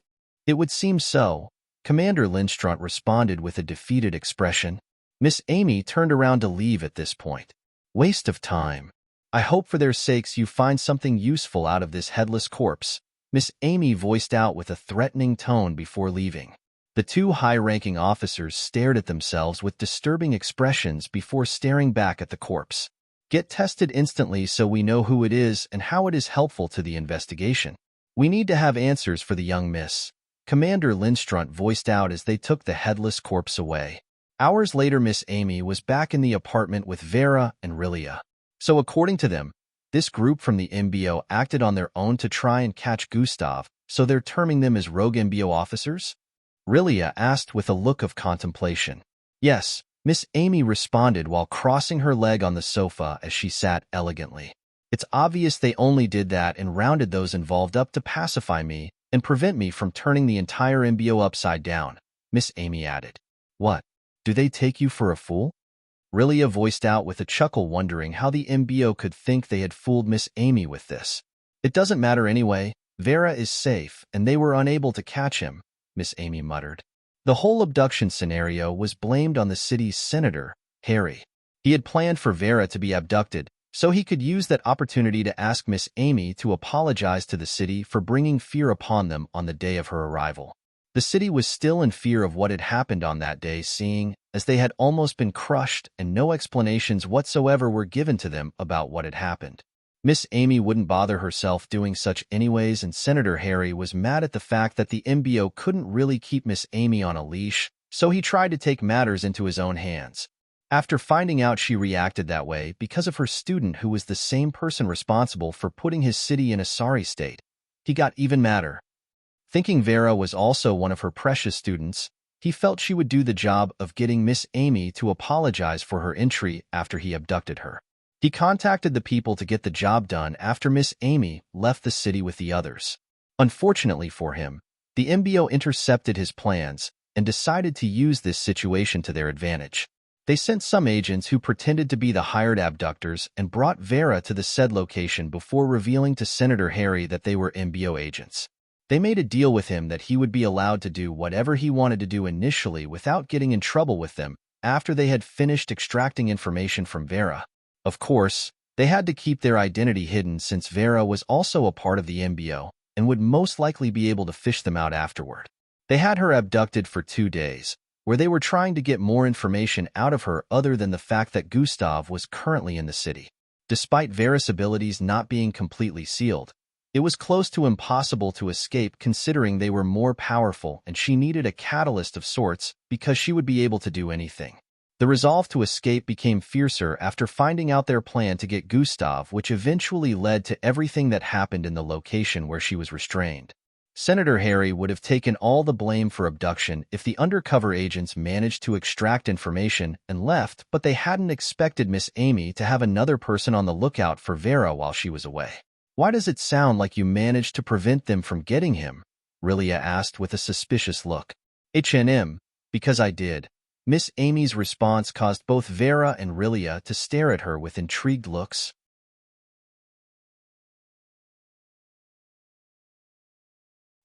A: would seem so, Commander Lindstrunt responded with a defeated expression. Miss Amy turned around to leave at this point. Waste of time. I hope for their sakes you find something useful out of this headless corpse, Miss Amy voiced out with a threatening tone before leaving. The two high-ranking officers stared at themselves with disturbing expressions before staring back at the corpse. Get tested instantly so we know who it is and how it is helpful to the investigation. We need to have answers for the young miss, Commander Lindstrunt voiced out as they took the headless corpse away. Hours later, Miss Amy was back in the apartment with Vera and Rilia. So according to them, this group from the MBO acted on their own to try and catch Gustav, so they're terming them as rogue MBO officers? Rilia asked with a look of contemplation. Yes, Miss Amy responded while crossing her leg on the sofa as she sat elegantly. It's obvious they only did that and rounded those involved up to pacify me and prevent me from turning the entire MBO upside down, Miss Amy added. What? Do they take you for a fool? Rilia voiced out with a chuckle, wondering how the MBO could think they had fooled Miss Amy with this. It doesn't matter anyway. Vera is safe, and they were unable to catch him, Miss Amy muttered. The whole abduction scenario was blamed on the city's senator, Harry. He had planned for Vera to be abducted, so he could use that opportunity to ask Miss Amy to apologize to the city for bringing fear upon them on the day of her arrival. The city was still in fear of what had happened on that day, seeing as they had almost been crushed and no explanations whatsoever were given to them about what had happened. Miss Amy wouldn't bother herself doing such anyways, and Senator Harry was mad at the fact that the MBO couldn't really keep Miss Amy on a leash, so he tried to take matters into his own hands. After finding out she reacted that way because of her student who was the same person responsible for putting his city in a sorry state, he got even madder. Thinking Vera was also one of her precious students, he felt she would do the job of getting Miss Amy to apologize for her entry after he abducted her. He contacted the people to get the job done after Miss Amy left the city with the others. Unfortunately for him, the MBO intercepted his plans and decided to use this situation to their advantage. They sent some agents who pretended to be the hired abductors and brought Vera to the said location before revealing to Senator Harry that they were MBO agents. They made a deal with him that he would be allowed to do whatever he wanted to do initially without getting in trouble with them after they had finished extracting information from Vera. Of course, they had to keep their identity hidden since Vera was also a part of the MBO and would most likely be able to fish them out afterward. They had her abducted for 2 days, where they were trying to get more information out of her other than the fact that Gustav was currently in the city. Despite Vera's abilities not being completely sealed, it was close to impossible to escape considering they were more powerful and she needed a catalyst of sorts because she would be able to do anything. The resolve to escape became fiercer after finding out their plan to get Gustav, which eventually led to everything that happened in the location where she was restrained. Senator Harry would have taken all the blame for abduction if the undercover agents managed to extract information and left, but they hadn't expected Miss Amy to have another person on the lookout for Vera while she was away. Why does it sound like you managed to prevent them from getting him? Rilia asked with a suspicious look. Because I did, Miss Amy's response caused both Vera and Rilia to stare at her with intrigued looks.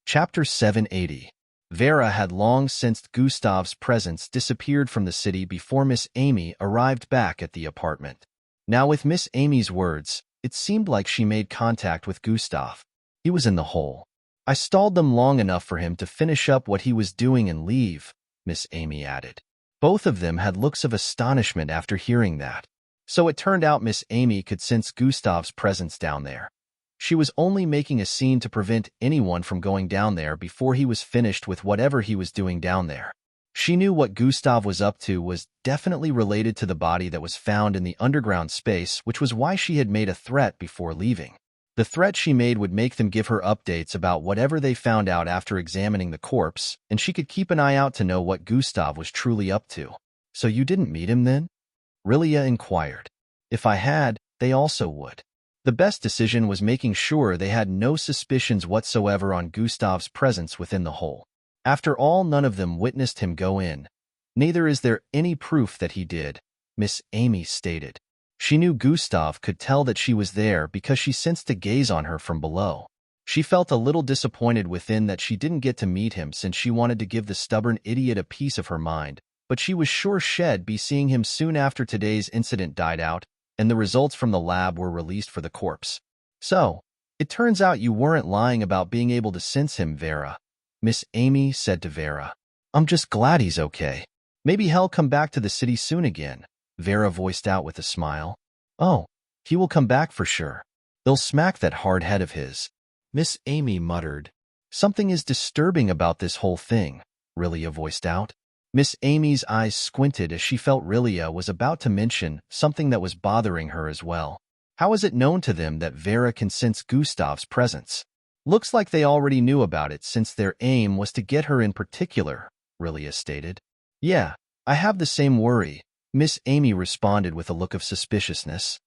A: Chapter 780. Vera had long sensed Gustav's presence disappeared from the city before Miss Amy arrived back at the apartment. Now with Miss Amy's words, it seemed like she made contact with Gustav. He was in the hole. I stalled them long enough for him to finish up what he was doing and leave, Miss Amy added. Both of them had looks of astonishment after hearing that. So it turned out Miss Amy could sense Gustav's presence down there. She was only making a scene to prevent anyone from going down there before he was finished with whatever he was doing down there. She knew what Gustav was up to was definitely related to the body that was found in the underground space, which was why she had made a threat before leaving. The threat she made would make them give her updates about whatever they found out after examining the corpse, and she could keep an eye out to know what Gustav was truly up to. So you didn't meet him then? Rilia inquired. If I had, they also would. The best decision was making sure they had no suspicions whatsoever on Gustav's presence within the hole. After all, none of them witnessed him go in. Neither is there any proof that he did, Miss Amy stated. She knew Gustav could tell that she was there because she sensed a gaze on her from below. She felt a little disappointed within that she didn't get to meet him since she wanted to give the stubborn idiot a piece of her mind, but she was sure she'd be seeing him soon after today's incident died out and the results from the lab were released for the corpse. So, it turns out you weren't lying about being able to sense him, Vera, Miss Amy said to Vera. I'm just glad he's okay. Maybe he'll come back to the city soon again, Vera voiced out with a smile. Oh, he will come back for sure. They'll smack that hard head of his. Miss Amy muttered. Something is disturbing about this whole thing, Rilia voiced out. Miss Amy's eyes squinted as she felt Rilia was about to mention something that was bothering her as well. How is it known to them that Vera can sense Gustav's presence? Looks like they already knew about it since their aim was to get her in particular, Rilia stated. Yeah, I have the same worry, Miss Amy responded with a look of suspiciousness.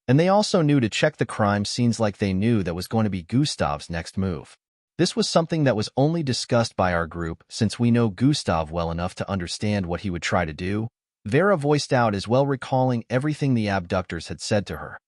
A: And they also knew to check the crime scenes like they knew that was going to be Gustav's next move. This was something that was only discussed by our group since we know Gustav well enough to understand what he would try to do, Vera voiced out as well, recalling everything the abductors had said to her.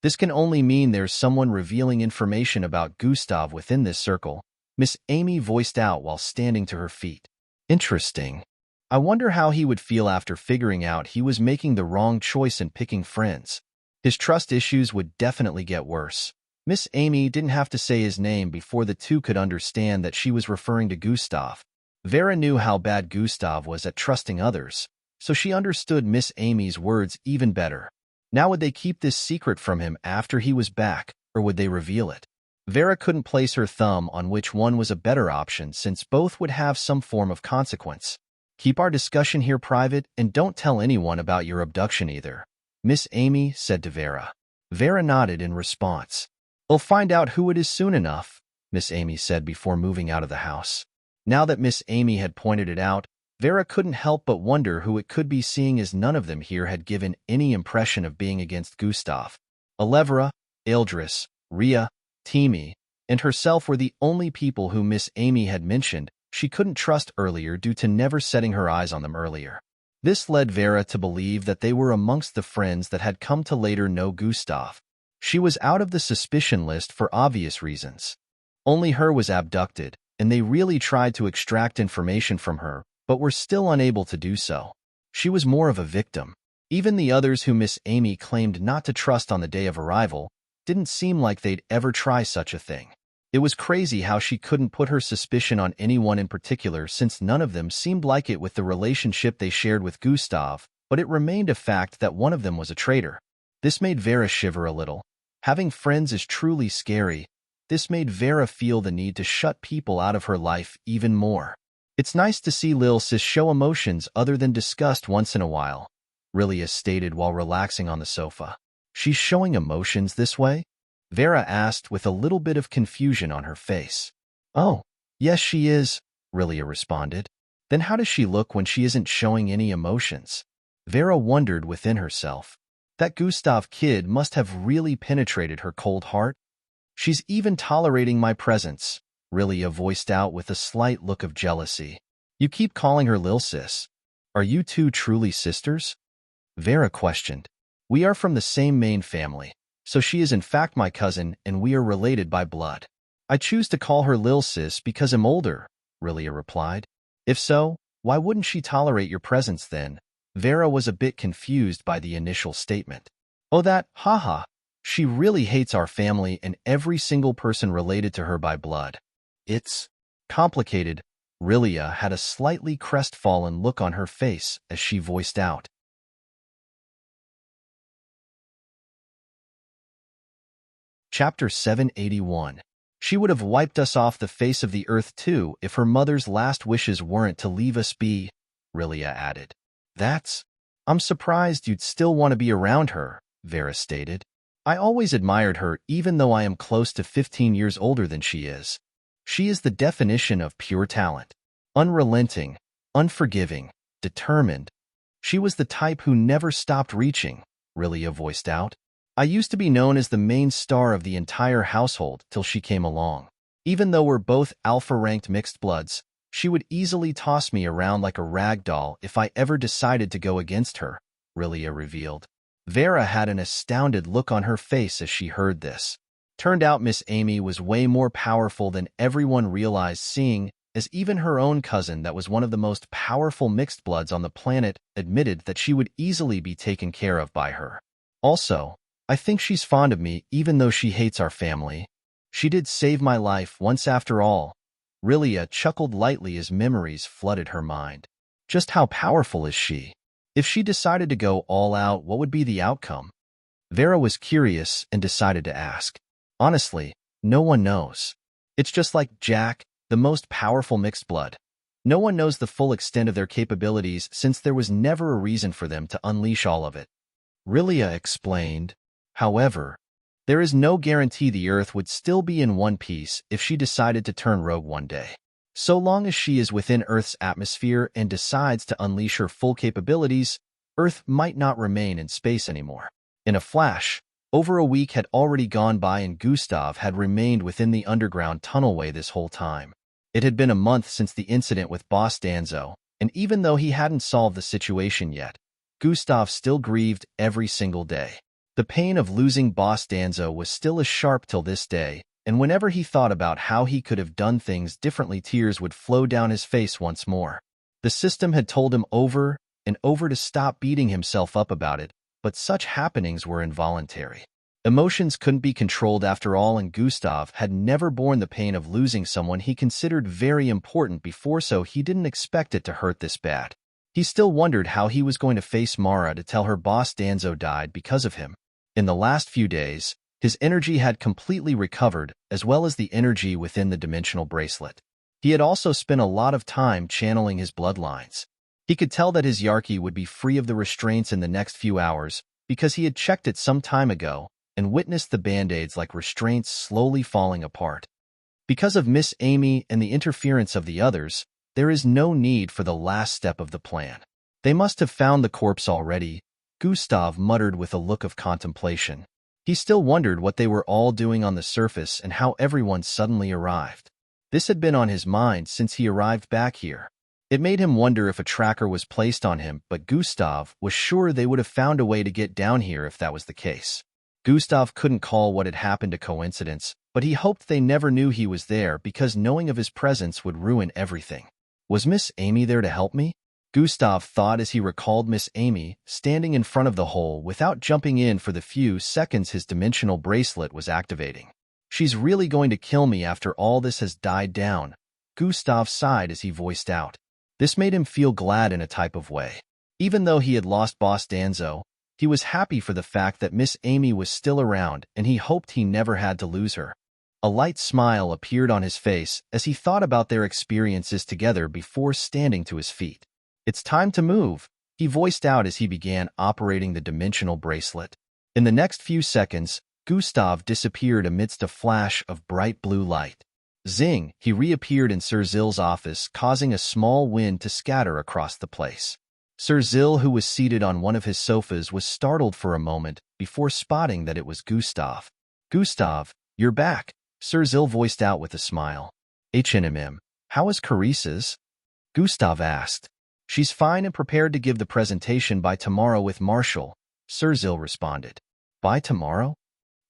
A: This can only mean there's someone revealing information about Gustav within this circle, Miss Amy voiced out while standing to her feet. Interesting. I wonder how he would feel after figuring out he was making the wrong choice in picking friends. His trust issues would definitely get worse. Miss Amy didn't have to say his name before the two could understand that she was referring to Gustav. Vera knew how bad Gustav was at trusting others, so she understood Miss Amy's words even better. Now would they keep this secret from him after he was back, or would they reveal it? Vera couldn't place her thumb on which one was a better option since both would have some form of consequence. Keep our discussion here private and don't tell anyone about your abduction either, Miss Amy said to Vera. Vera nodded in response. We'll find out who it is soon enough, Miss Amy said before moving out of the house. Now that Miss Amy had pointed it out, Vera couldn't help but wonder who it could be, seeing as none of them here had given any impression of being against Gustav. Alevra, Eldris, Ria, Timi, and herself were the only people who Miss Amy had mentioned she couldn't trust earlier due to never setting her eyes on them earlier. This led Vera to believe that they were amongst the friends that had come to later know Gustav. She was out of the suspicion list for obvious reasons. Only her was abducted, and they really tried to extract information from her, but were still unable to do so. She was more of a victim. Even the others who Miss Amy claimed not to trust on the day of arrival didn't seem like they'd ever try such a thing. It was crazy how she couldn't put her suspicion on anyone in particular since none of them seemed like it with the relationship they shared with Gustav, but it remained a fact that one of them was a traitor. This made Vera shiver a little. Having friends is truly scary. This made Vera feel the need to shut people out of her life even more. It's nice to see Lil Sis show emotions other than disgust once in a while, Rilia stated while relaxing on the sofa. She's showing emotions this way? Vera asked with a little bit of confusion on her face. Oh, yes she is, Rilia responded. Then how does she look when she isn't showing any emotions? Vera wondered within herself. That Gustav kid must have really penetrated her cold heart. She's even tolerating my presence, Rilia voiced out with a slight look of jealousy. You keep calling her Lil Sis. Are you two truly sisters? Vera questioned. We are from the same main family, so she is in fact my cousin and we are related by blood. I choose to call her Lil Sis because I'm older, Rilia replied. If so, why wouldn't she tolerate your presence then? Vera was a bit confused by the initial statement. Oh that, haha. She really hates our family and every single person related to her by blood. It's complicated. Rilia had a slightly crestfallen look on her face as she voiced out. Chapter 781. She would have wiped us off the face of the earth too if her mother's last wishes weren't to leave us be, Rilia added. I'm surprised you'd still want to be around her, Vera stated. I always admired her even though I am close to 15 years older than she is. She is the definition of pure talent. Unrelenting, unforgiving, determined. She was the type who never stopped reaching, Rilia voiced out. I used to be known as the main star of the entire household till she came along. Even though we're both alpha-ranked mixed bloods, she would easily toss me around like a rag doll if I ever decided to go against her, Rilia revealed. Vera had an astounded look on her face as she heard this. Turned out Miss Amy was way more powerful than everyone realized, seeing as even her own cousin that was one of the most powerful mixed bloods on the planet admitted that she would easily be taken care of by her. Also, I think she's fond of me even though she hates our family. She did save my life once after all. Rilia chuckled lightly as memories flooded her mind. Just how powerful is she? If she decided to go all out, what would be the outcome? Vera was curious and decided to ask. Honestly, no one knows. It's just like Jack, the most powerful mixed blood. No one knows the full extent of their capabilities since there was never a reason for them to unleash all of it. Rilia explained. However, there is no guarantee the Earth would still be in one piece if she decided to turn rogue one day. So long as she is within Earth's atmosphere and decides to unleash her full capabilities, Earth might not remain in space anymore. In a flash, over a week had already gone by and Gustav had remained within the underground tunnelway this whole time. It had been a month since the incident with Boss Danzo, and even though he hadn't solved the situation yet, Gustav still grieved every single day. The pain of losing Boss Danzo was still as sharp till this day, and whenever he thought about how he could have done things differently, tears would flow down his face once more. The system had told him over and over to stop beating himself up about it, but such happenings were involuntary. Emotions couldn't be controlled after all, and Gustav had never borne the pain of losing someone he considered very important before, so he didn't expect it to hurt this bad. He still wondered how he was going to face Mara to tell her Boss Danzo died because of him. In the last few days, his energy had completely recovered, as well as the energy within the dimensional bracelet. He had also spent a lot of time channeling his bloodlines. He could tell that his Yarki would be free of the restraints in the next few hours because he had checked it some time ago and witnessed the band-aids like restraints slowly falling apart. Because of Miss Amy and the interference of the others, there is no need for the last step of the plan. They must have found the corpse already, Gustav muttered with a look of contemplation. He still wondered what they were all doing on the surface and how everyone suddenly arrived. This had been on his mind since he arrived back here. It made him wonder if a tracker was placed on him, but Gustav was sure they would have found a way to get down here if that was the case. Gustav couldn't call what had happened a coincidence, but he hoped they never knew he was there because knowing of his presence would ruin everything. Was Miss Amy there to help me? Gustav thought as he recalled Miss Amy standing in front of the hole without jumping in for the few seconds his dimensional bracelet was activating. She's really going to kill me after all this has died down, Gustav sighed as he voiced out. This made him feel glad in a type of way. Even though he had lost Boss Danzo, he was happy for the fact that Miss Amy was still around and he hoped he never had to lose her. A light smile appeared on his face as he thought about their experiences together before standing to his feet. It's time to move, he voiced out as he began operating the dimensional bracelet. In the next few seconds, Gustav disappeared amidst a flash of bright blue light. Zing, he reappeared in Sir Zill's office, causing a small wind to scatter across the place. Sir Zill, who was seated on one of his sofas, was startled for a moment before spotting that it was Gustav. Gustav, you're back, Sir Zill voiced out with a smile. HNMM, how is Carissa's? Gustav asked. She's fine and prepared to give the presentation by tomorrow with Marshall, Serzel responded. By tomorrow?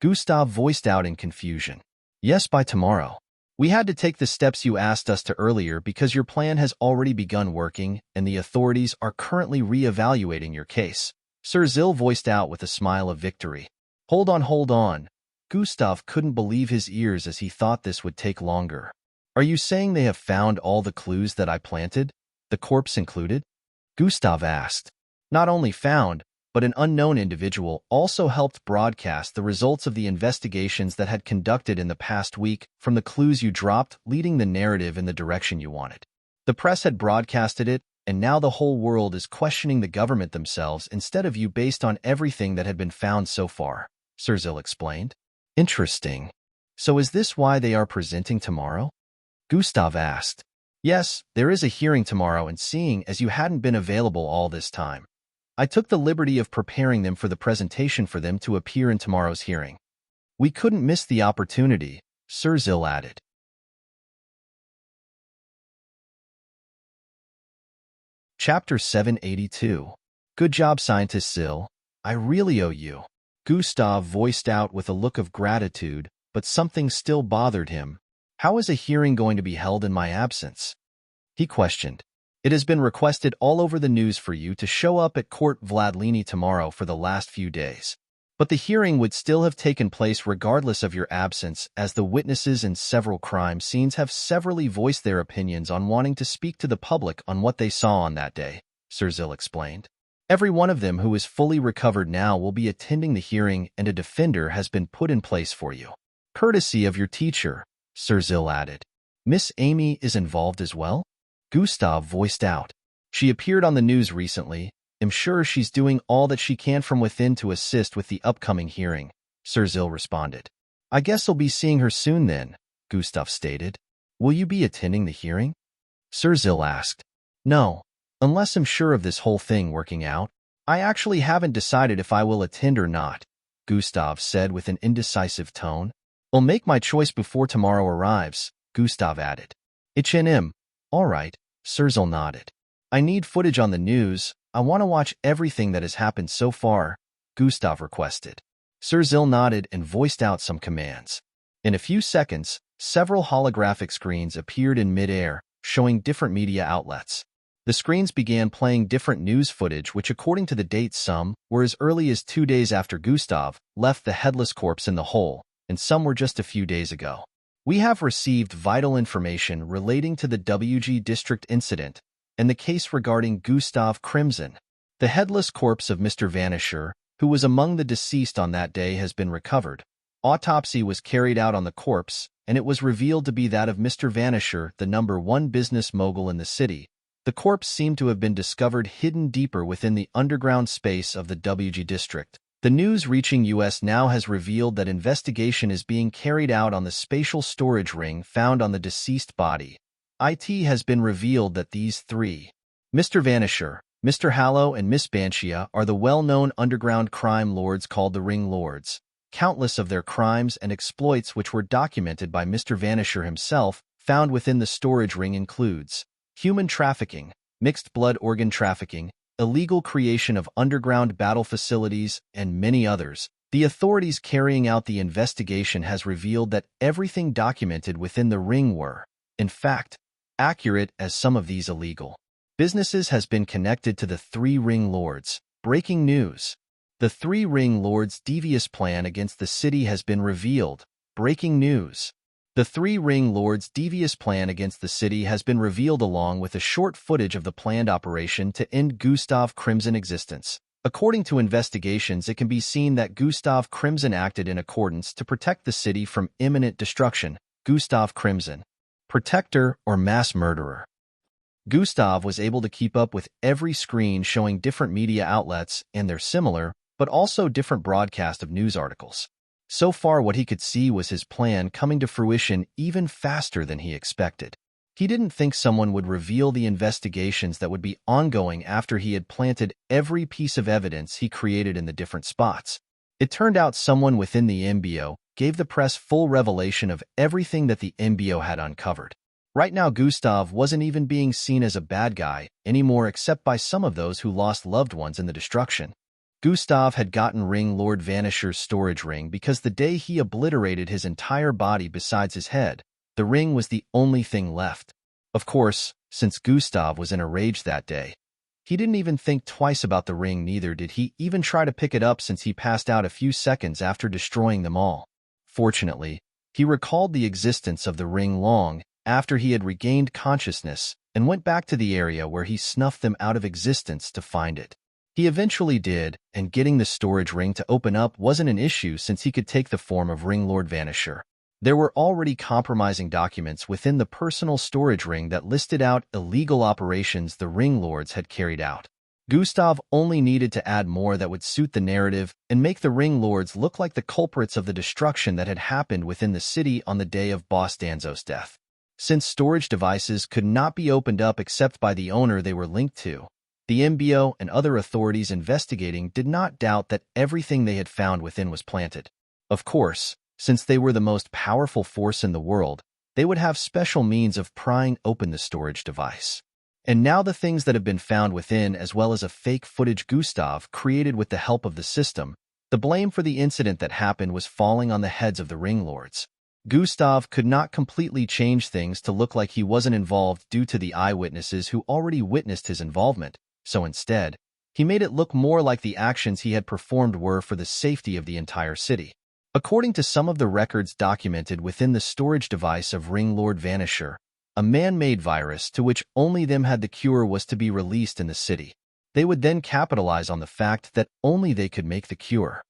A: Gustav voiced out in confusion. Yes, by tomorrow. We had to take the steps you asked us to earlier because your plan has already begun working and the authorities are currently re-evaluating your case. Serzel voiced out with a smile of victory. Hold on. Gustav couldn't believe his ears as he thought this would take longer. Are you saying they have found all the clues that I planted, the corpse included? Gustav asked. Not only found, but an unknown individual also helped broadcast the results of the investigations that had conducted in the past week from the clues you dropped, leading the narrative in the direction you wanted. The press had broadcasted it, and now the whole world is questioning the government themselves instead of you based on everything that had been found so far, Serzel explained. Interesting. So is this why they are presenting tomorrow? Gustav asked. Yes, there is a hearing tomorrow, and seeing as you hadn't been available all this time, I took the liberty of preparing them for the presentation for them to appear in tomorrow's hearing. We couldn't miss the opportunity, Serzel added. Chapter 782. Good job, Scientist Sil. I really owe you. Gustav voiced out with a look of gratitude, but something still bothered him. How is a hearing going to be held in my absence? He questioned. It has been requested all over the news for you to show up at Court Vladlini tomorrow for the last few days. But the hearing would still have taken place regardless of your absence, as the witnesses in several crime scenes have severally voiced their opinions on wanting to speak to the public on what they saw on that day, Serzel explained. Every one of them who is fully recovered now will be attending the hearing, and a defender has been put in place for you. Courtesy of your teacher, Serzel added. Miss Amy is involved as well? Gustav voiced out. She appeared on the news recently. I'm sure she's doing all that she can from within to assist with the upcoming hearing, Serzel responded. I guess I'll be seeing her soon then, Gustav stated. Will you be attending the hearing? Serzel asked. No, unless I'm sure of this whole thing working out. I actually haven't decided if I will attend or not, Gustav said with an indecisive tone. I'll make my choice before tomorrow arrives, Gustav added. H&M. All right, Serzel nodded. I need footage on the news. I want to watch everything that has happened so far, Gustav requested. Serzel nodded and voiced out some commands. In a few seconds, several holographic screens appeared in mid-air, showing different media outlets. The screens began playing different news footage which, according to the dates, some were as early as 2 days after Gustav left the headless corpse in the hole, and some were just a few days ago. We have received vital information relating to the WG District incident and the case regarding Gustav Crimson. The headless corpse of Mr. Vanisher, who was among the deceased on that day, has been recovered. Autopsy was carried out on the corpse, and it was revealed to be that of Mr. Vanisher, the #1 business mogul in the city. The corpse seemed to have been discovered hidden deeper within the underground space of the WG District. The news reaching US now has revealed that investigation is being carried out on the spatial storage ring found on the deceased body. It has been revealed that these three, Mr. Vanisher, Mr. Hallow, and Miss Banshia, are the well-known underground crime lords called the Ring Lords. Countless of their crimes and exploits which were documented by Mr. Vanisher himself found within the storage ring includes human trafficking, mixed blood organ trafficking, illegal creation of underground battle facilities, and many others. The authorities carrying out the investigation has revealed that everything documented within the ring were, in fact, accurate, as some of these illegal businesses has been connected to the three Ring Lords. Breaking news. The three Ring Lords' devious plan against the city has been revealed. Breaking news. The three Ring Lords' devious plan against the city has been revealed along with a short footage of the planned operation to end Gustav Crimson's existence. According to investigations, it can be seen that Gustav Crimson acted in accordance to protect the city from imminent destruction. Gustav Crimson, protector or mass murderer. Gustav was able to keep up with every screen showing different media outlets and their similar, but also different broadcast of news articles. So far, what he could see was his plan coming to fruition even faster than he expected. He didn't think someone would reveal the investigations that would be ongoing after he had planted every piece of evidence he created in the different spots. It turned out someone within the MBO gave the press full revelation of everything that the MBO had uncovered. Right now, Gustav wasn't even being seen as a bad guy anymore except by some of those who lost loved ones in the destruction. Gustav had gotten Ring Lord Vanisher's storage ring because the day he obliterated his entire body besides his head, the ring was the only thing left. Of course, since Gustav was in a rage that day, he didn't even think twice about the ring, neither did he even try to pick it up since he passed out a few seconds after destroying them all. Fortunately, he recalled the existence of the ring long after he had regained consciousness and went back to the area where he snuffed them out of existence to find it. He eventually did, and getting the storage ring to open up wasn't an issue since he could take the form of Ring Lord Vanisher. There were already compromising documents within the personal storage ring that listed out illegal operations the Ring Lords had carried out. Gustav only needed to add more that would suit the narrative and make the Ring Lords look like the culprits of the destruction that had happened within the city on the day of Boss Danzo's death. Since storage devices could not be opened up except by the owner they were linked to, the MBO and other authorities investigating did not doubt that everything they had found within was planted. Of course, since they were the most powerful force in the world, they would have special means of prying open the storage device. And now the things that have been found within, as well as a fake footage Gustav created with the help of the system, the blame for the incident that happened was falling on the heads of the Ring Lords. Gustav could not completely change things to look like he wasn't involved due to the eyewitnesses who already witnessed his involvement, so instead, he made it look more like the actions he had performed were for the safety of the entire city. According to some of the records documented within the storage device of Ring Lord Vanisher, a man-made virus to which only them had the cure was to be released in the city. They would then capitalize on the fact that only they could make the cure.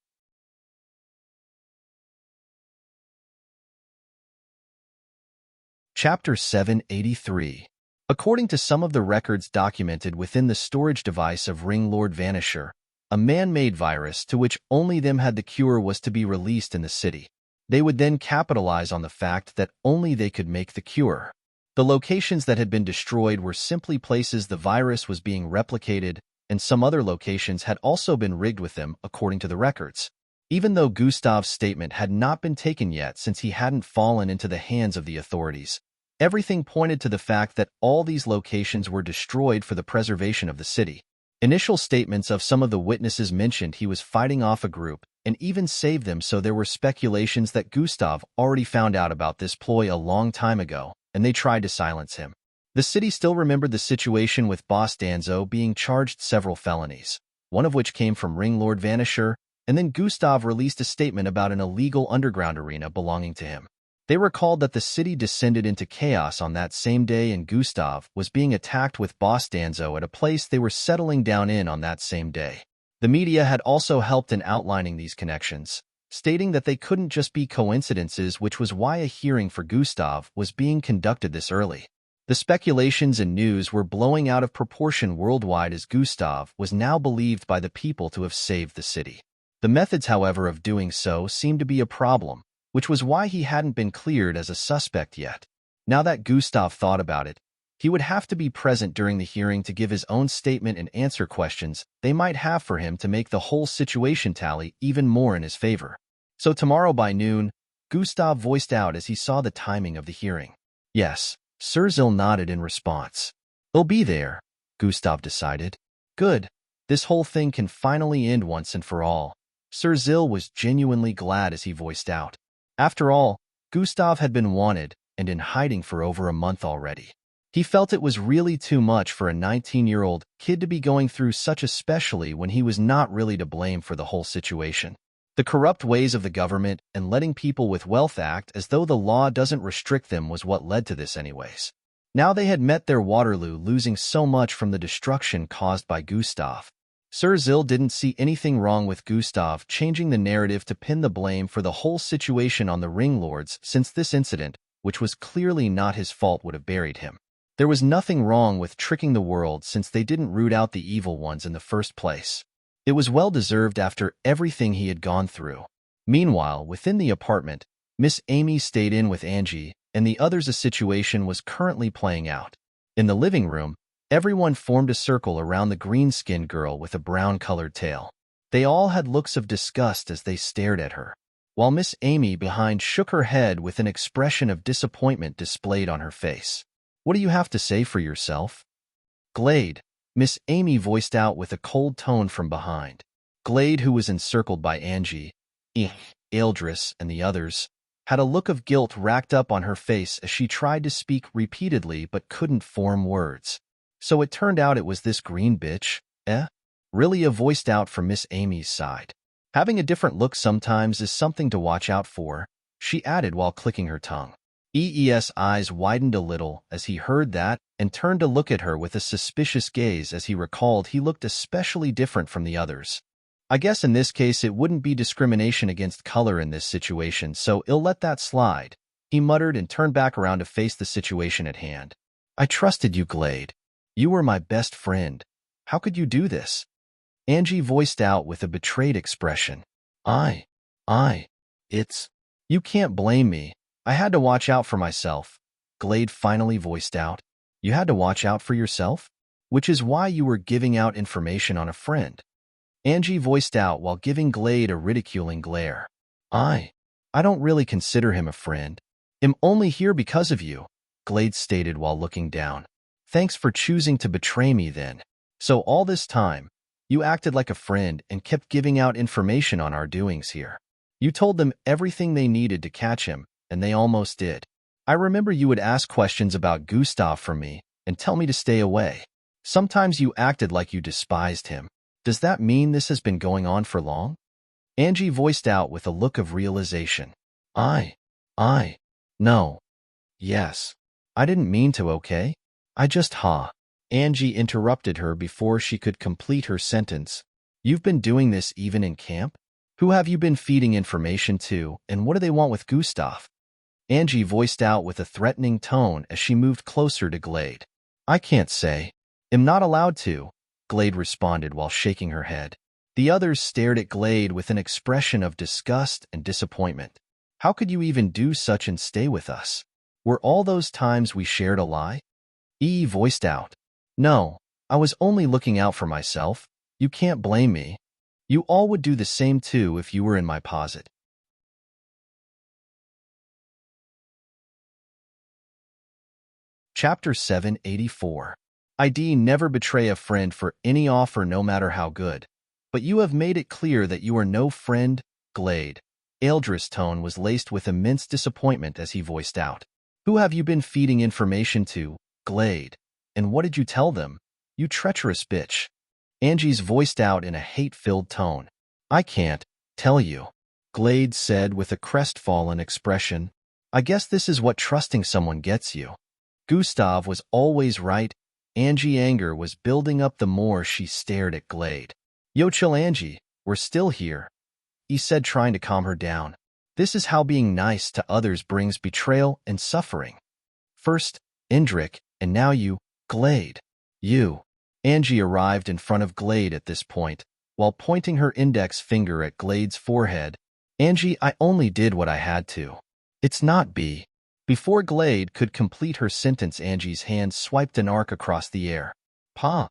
A: Chapter 783. According to some of the records documented within the storage device of Ring Lord Vanisher, a man-made virus to which only them had the cure was to be released in the city. They would then capitalize on the fact that only they could make the cure. The locations that had been destroyed were simply places the virus was being replicated, and some other locations had also been rigged with them, according to the records. Even though Gustav's statement had not been taken yet since he hadn't fallen into the hands of the authorities, everything pointed to the fact that all these locations were destroyed for the preservation of the city. Initial statements of some of the witnesses mentioned he was fighting off a group and even saved them, so there were speculations that Gustav already found out about this ploy a long time ago, and they tried to silence him. The city still remembered the situation with Boss Danzo being charged several felonies, one of which came from Ring Lord Vanisher, and then Gustav released a statement about an illegal underground arena belonging to him. They recalled that the city descended into chaos on that same day and Gustav was being attacked with Boss Danzo at a place they were settling down in on that same day. The media had also helped in outlining these connections, stating that they couldn't just be coincidences, which was why a hearing for Gustav was being conducted this early. The speculations and news were blowing out of proportion worldwide as Gustav was now believed by the people to have saved the city. The methods, however, of doing so seemed to be a problem, which was why he hadn't been cleared as a suspect yet. Now that Gustav thought about it, he would have to be present during the hearing to give his own statement and answer questions they might have for him to make the whole situation tally even more in his favor. So tomorrow by noon, Gustav voiced out as he saw the timing of the hearing. Yes, Sir Zil nodded in response. He'll be there, Gustav decided. Good. This whole thing can finally end once and for all. Sir Zil was genuinely glad as he voiced out. After all, Gustav had been wanted and in hiding for over a month already. He felt it was really too much for a 19-year-old kid to be going through such, especially when he was not really to blame for the whole situation. The corrupt ways of the government and letting people with wealth act as though the law doesn't restrict them was what led to this anyways. Now they had met their Waterloo, losing so much from the destruction caused by Gustav. Sir Zil didn't see anything wrong with Gustav changing the narrative to pin the blame for the whole situation on the Ring Lords, since this incident, which was clearly not his fault, would have buried him. There was nothing wrong with tricking the world since they didn't root out the evil ones in the first place. It was well-deserved after everything he had gone through. Meanwhile, within the apartment, Miss Amy stayed in with Angie, and the others. A situation was currently playing out. In the living room, everyone formed a circle around the green-skinned girl with a brown-colored tail. They all had looks of disgust as they stared at her, while Miss Amy behind shook her head with an expression of disappointment displayed on her face. What do you have to say for yourself? Glade, Miss Amy voiced out with a cold tone from behind. Glade, who was encircled by Angie, Eldris, and the others, had a look of guilt racked up on her face as she tried to speak repeatedly but couldn't form words. So it turned out it was this green bitch, eh? Rilia voiced out from Miss Amy's side. Having a different look sometimes is something to watch out for, she added while clicking her tongue. EE's eyes widened a little as he heard that and turned to look at her with a suspicious gaze as he recalled he looked especially different from the others. I guess in this case it wouldn't be discrimination against color in this situation, so I'll let that slide, he muttered and turned back around to face the situation at hand. I trusted you, Glade. You were my best friend. How could you do this? Angie voiced out with a betrayed expression. It's... You can't blame me. I had to watch out for myself, Glade finally voiced out. You had to watch out for yourself? Which is why you were giving out information on a friend. Angie voiced out while giving Glade a ridiculing glare. I don't really consider him a friend. I'm only here because of you, Glade stated while looking down. Thanks for choosing to betray me then. So all this time, you acted like a friend and kept giving out information on our doings here. You told them everything they needed to catch him, and they almost did. I remember you would ask questions about Gustav from me and tell me to stay away. Sometimes you acted like you despised him. Does that mean this has been going on for long? Angie voiced out with a look of realization. No. Yes. I didn't mean to, okay? I just, Angie interrupted her before she could complete her sentence. You've been doing this even in camp? Who have you been feeding information to, and what do they want with Gustav? Angie voiced out with a threatening tone as she moved closer to Glade. I can't say. I'm not allowed to, Glade responded while shaking her head. The others stared at Glade with an expression of disgust and disappointment. How could you even do such and stay with us? Were all those times we shared a lie? E voiced out. No, I was only looking out for myself. You can't blame me. You all would do the same too if you were in my posit. Chapter 784. ID never betray a friend for any offer no matter how good. But you have made it clear that you are no friend, Glade. Eldris' tone was laced with immense disappointment as he voiced out. Who have you been feeding information to, Glade? And what did you tell them? You treacherous bitch. Angie's voiced out in a hate-filled tone. I can't tell you, Glade said with a crestfallen expression. I guess this is what trusting someone gets you. Gustav was always right. Angie anger was building up the more she stared at Glade. Yo, chill, Angie, we're still here, he said, trying to calm her down. This is how being nice to others brings betrayal and suffering. First, Indrik, and now you, Glade. You. Angie arrived in front of Glade at this point, while pointing her index finger at Glade's forehead. Angie, I only did what I had to. It's not B. Before Glade could complete her sentence, Angie's hand swiped an arc across the air. Pa.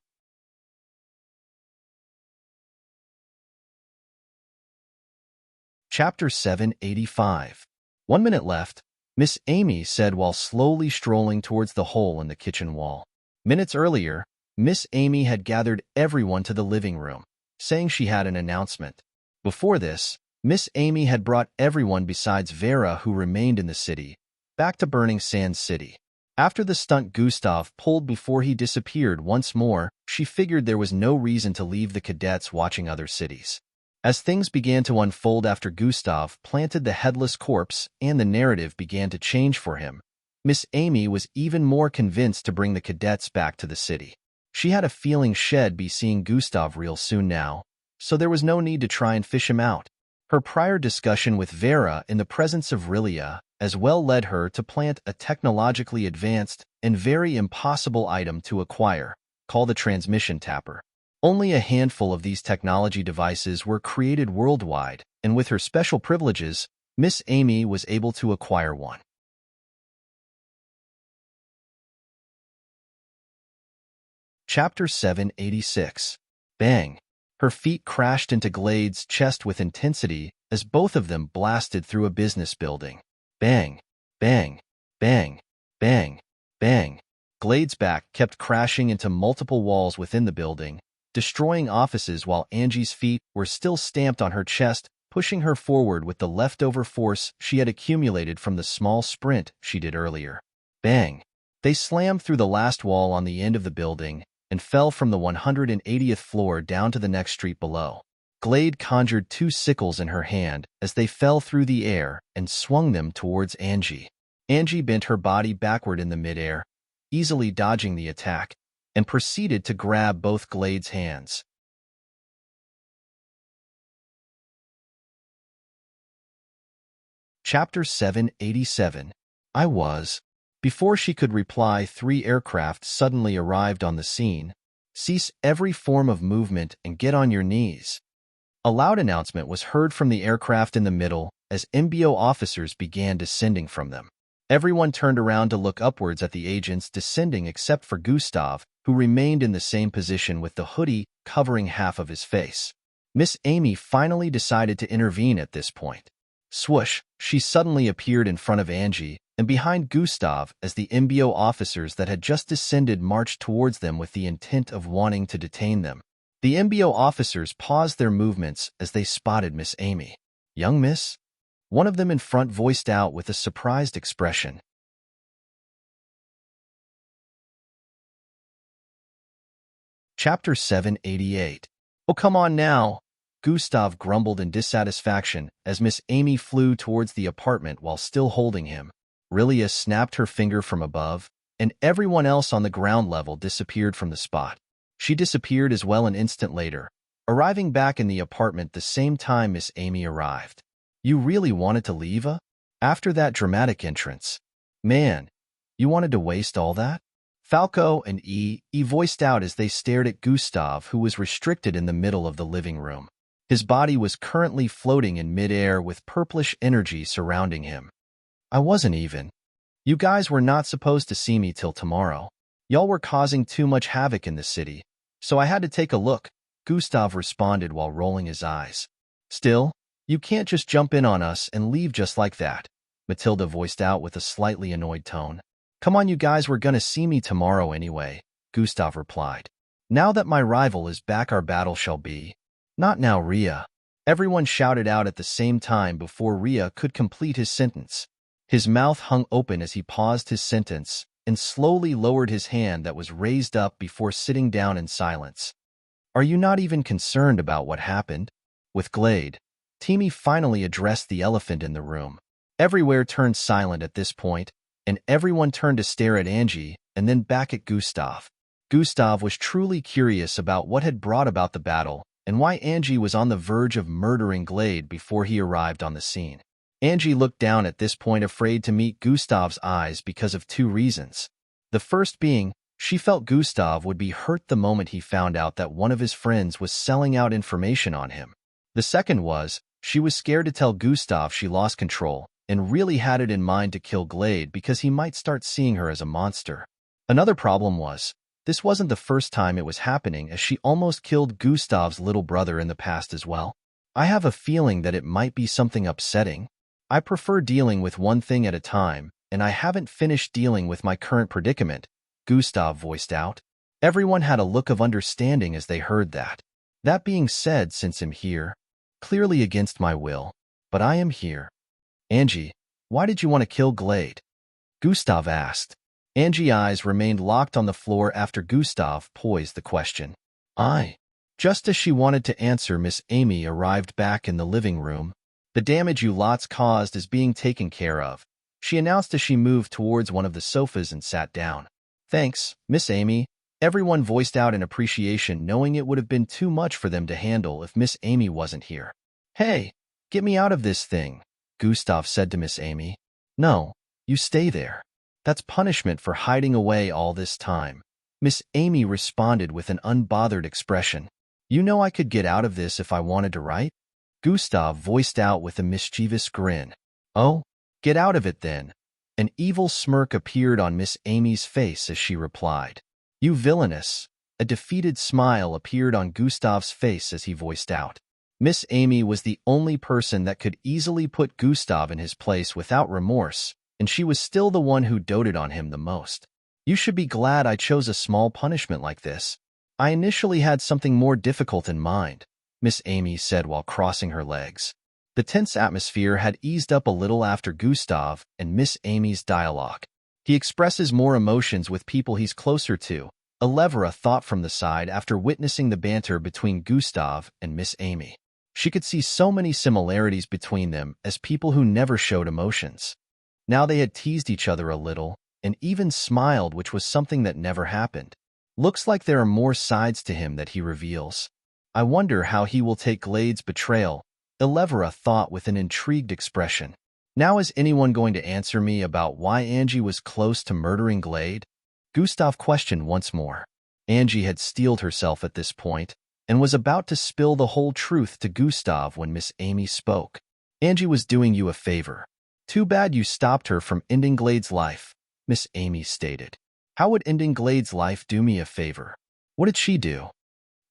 A: Chapter 785. 1 minute left, Miss Amy said while slowly strolling towards the hole in the kitchen wall. Minutes earlier, Miss Amy had gathered everyone to the living room, saying she had an announcement. Before this, Miss Amy had brought everyone besides Vera, who remained in the city, back to Burning Sands City. After the stunt Gustav pulled before he disappeared once more, she figured there was no reason to leave the cadets watching other cities. As things began to unfold after Gustav planted the headless corpse and the narrative began to change for him, Miss Amy was even more convinced to bring the cadets back to the city. She had a feeling she'd be seeing Gustav real soon now, so there was no need to try and fish him out. Her prior discussion with Vera in the presence of Rilia as well led her to plant a technologically advanced and very impossible item to acquire, called the transmission tapper. Only a handful of these technology devices were created worldwide, and with her special privileges, Miss Amy was able to acquire one. Chapter 786. Bang! Her feet crashed into Glade's chest with intensity as both of them blasted through a business building. Bang! Bang! Bang! Bang! Bang! Glade's back kept crashing into multiple walls within the building, destroying offices while Angie's feet were still stamped on her chest, pushing her forward with the leftover force she had accumulated from the small sprint she did earlier. Bang! They slammed through the last wall on the end of the building and fell from the 180th floor down to the next street below. Glade conjured 2 sickles in her hand as they fell through the air and swung them towards Angie. Angie bent her body backward in the midair, easily dodging the attack, and proceeded to grab both Glade's hands. Chapter 787. I was. Before she could reply, 3 aircraft suddenly arrived on the scene. Cease every form of movement and get on your knees. A loud announcement was heard from the aircraft in the middle as MBO officers began descending from them. Everyone turned around to look upwards at the agents descending except for Gustav, who remained in the same position with the hoodie covering half of his face. Miss Amy finally decided to intervene at this point. Swoosh, she suddenly appeared in front of Angie and behind Gustav as the MBO officers that had just descended marched towards them with the intent of wanting to detain them. The MBO officers paused their movements as they spotted Miss Amy. "Young miss?" One of them in front voiced out with a surprised expression. Chapter 788. "Oh, come on now," Gustav grumbled in dissatisfaction as Miss Amy flew towards the apartment while still holding him. Rilia snapped her finger from above, and everyone else on the ground level disappeared from the spot. She disappeared as well an instant later, arriving back in the apartment the same time Miss Amy arrived. "You really wanted to leave, after that dramatic entrance? Man, you wanted to waste all that?" Falco and E voiced out as they stared at Gustav, who was restricted in the middle of the living room. His body was currently floating in midair with purplish energy surrounding him. "I wasn't even. You guys were not supposed to see me till tomorrow. Y'all were causing too much havoc in the city, so I had to take a look," Gustav responded while rolling his eyes. "Still, you can't just jump in on us and leave just like that," Matilda voiced out with a slightly annoyed tone. "Come on, you guys were gonna see me tomorrow anyway," Gustav replied. "Now that my rival is back, our battle shall be." "Not now, Ria," everyone shouted out at the same time before Ria could complete his sentence. His mouth hung open as he paused his sentence and slowly lowered his hand that was raised up before sitting down in silence. "Are you not even concerned about what happened with Glade?" Timmy finally addressed the elephant in the room. Everywhere turned silent at this point, and everyone turned to stare at Angie and then back at Gustav. Gustav was truly curious about what had brought about the battle and why Angie was on the verge of murdering Glade before he arrived on the scene. Angie looked down at this point, afraid to meet Gustav's eyes because of 2 reasons. The first being, she felt Gustav would be hurt the moment he found out that one of his friends was selling out information on him. The second was, she was scared to tell Gustav she lost control and really had it in mind to kill Glade because he might start seeing her as a monster. Another problem was, this wasn't the first time it was happening, as she almost killed Gustav's little brother in the past as well. "I have a feeling that it might be something upsetting. I prefer dealing with one thing at a time, and I haven't finished dealing with my current predicament," Gustav voiced out. Everyone had a look of understanding as they heard that. "That being said, since I'm here, clearly against my will, but I am here. Angie, why did you want to kill Glade?" Gustav asked. Angie's eyes remained locked on the floor after Gustav posed the question. Just as she wanted to answer, Miss Amy arrived back in the living room. "The damage you lots caused is being taken care of," she announced as she moved towards one of the sofas and sat down. "Thanks, Miss Amy," everyone voiced out in appreciation, knowing it would have been too much for them to handle if Miss Amy wasn't here. "Hey, get me out of this thing," Gustav said to Miss Amy. "No, you stay there. That's punishment for hiding away all this time," Miss Amy responded with an unbothered expression. "You know I could get out of this if I wanted to, right?" Gustav voiced out with a mischievous grin. "Oh, get out of it then." An evil smirk appeared on Miss Amy's face as she replied. "You villainess." A defeated smile appeared on Gustav's face as he voiced out. Miss Amy was the only person that could easily put Gustav in his place without remorse, and she was still the one who doted on him the most. You should be glad I chose a small punishment like this. I initially had something more difficult in mind, Miss Amy said while crossing her legs. The tense atmosphere had eased up a little after Gustav and Miss Amy's dialogue. He expresses more emotions with people he's closer to, Elevra thought from the side after witnessing the banter between Gustav and Miss Amy. She could see so many similarities between them as people who never showed emotions. Now they had teased each other a little, and even smiled, which was something that never happened. Looks like there are more sides to him that he reveals. I wonder how he will take Glade's betrayal, Elevra thought with an intrigued expression. Now is anyone going to answer me about why Angie was close to murdering Glade? Gustav questioned once more. Angie had steeled herself at this point and was about to spill the whole truth to Gustav when Miss Amy spoke. Angie was doing you a favor. Too bad you stopped her from ending Glade's life, Miss Amy stated. How would ending Glade's life do me a favor? What did she do?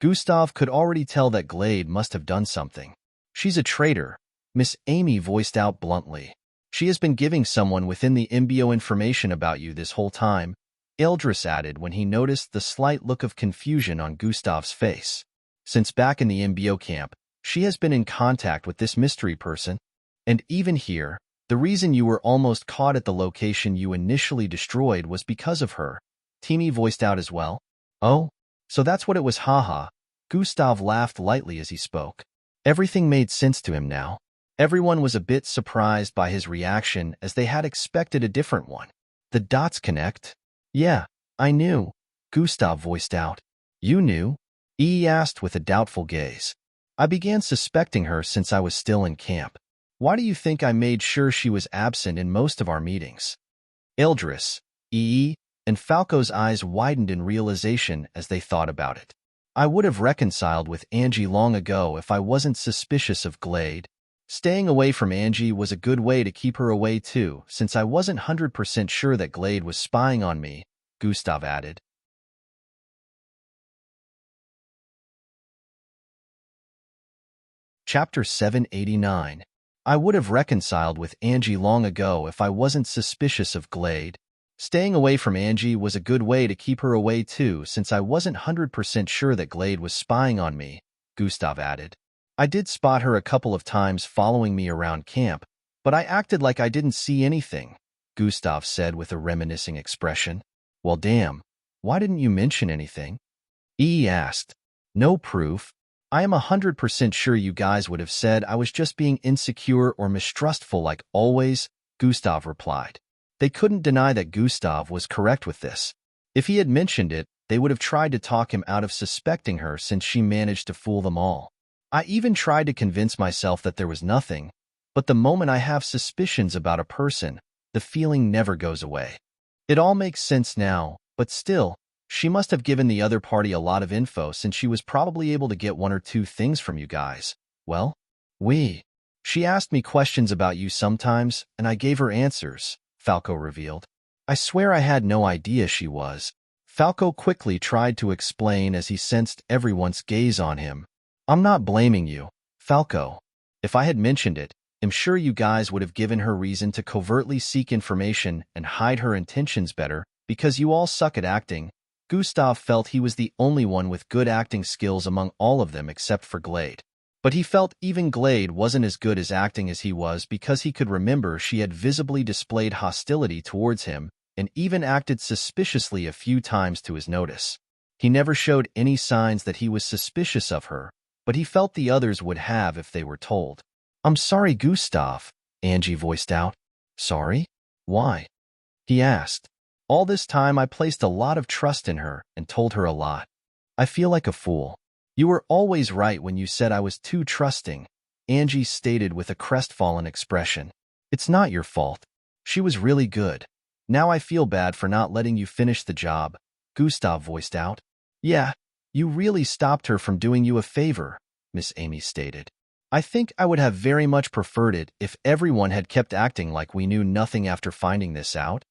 A: Gustav could already tell that Glade must have done something. She's a traitor, Miss Amy voiced out bluntly. She has been giving someone within the MBO information about you this whole time, Eldris added when he noticed the slight look of confusion on Gustav's face. Since back in the MBO camp, she has been in contact with this mystery person, and even here, the reason you were almost caught at the location you initially destroyed was because of her, Timmy voiced out as well. Oh, so that's what it was, haha. Gustav laughed lightly as he spoke. Everything made sense to him now. Everyone was a bit surprised by his reaction as they had expected a different one. The dots connect. Yeah, I knew, Gustav voiced out. You knew? E asked with a doubtful gaze. I began suspecting her since I was still in camp. Why do you think I made sure she was absent in most of our meetings? Eldris, and Falco's eyes widened in realization as they thought about it. I would have reconciled with Angie long ago if I wasn't suspicious of Glade. Staying away from Angie was a good way to keep her away too, since I wasn't 100% sure that Glade was spying on me, Gustav added. Chapter 789. I would have reconciled with Angie long ago if I wasn't suspicious of Glade. Staying away from Angie was a good way to keep her away too, since I wasn't 100% sure that Glade was spying on me, Gustav added. I did spot her a couple of times following me around camp, but I acted like I didn't see anything, Gustav said with a reminiscing expression. Well, damn, why didn't you mention anything? E asked. No proof. I am 100% sure you guys would have said I was just being insecure or mistrustful like always, Gustav replied. They couldn't deny that Gustav was correct with this. If he had mentioned it, they would have tried to talk him out of suspecting her since she managed to fool them all. I even tried to convince myself that there was nothing, but the moment I have suspicions about a person, the feeling never goes away. It all makes sense now, but still, she must have given the other party a lot of info since she was probably able to get one or two things from you guys. Well, she asked me questions about you sometimes, and I gave her answers, Falco revealed. I swear I had no idea she was. Falco quickly tried to explain as he sensed everyone's gaze on him. I'm not blaming you, Falco. If I had mentioned it, I'm sure you guys would have given her reason to covertly seek information and hide her intentions better, because you all suck at acting. Gustav felt he was the only one with good acting skills among all of them except for Glade. But he felt even Glade wasn't as good as acting as he was because he could remember she had visibly displayed hostility towards him and even acted suspiciously a few times to his notice. He never showed any signs that he was suspicious of her, but he felt the others would have if they were told. I'm sorry, Gustav, Angie voiced out. Sorry? Why? He asked. All this time I placed a lot of trust in her and told her a lot. I feel like a fool. You were always right when you said I was too trusting, Angie stated with a crestfallen expression. It's not your fault. She was really good. Now I feel bad for not letting you finish the job, Gustav voiced out. Yeah, you really stopped her from doing you a favor, Miss Amy stated. I think I would have very much preferred it if everyone had kept acting like we knew nothing after finding this out.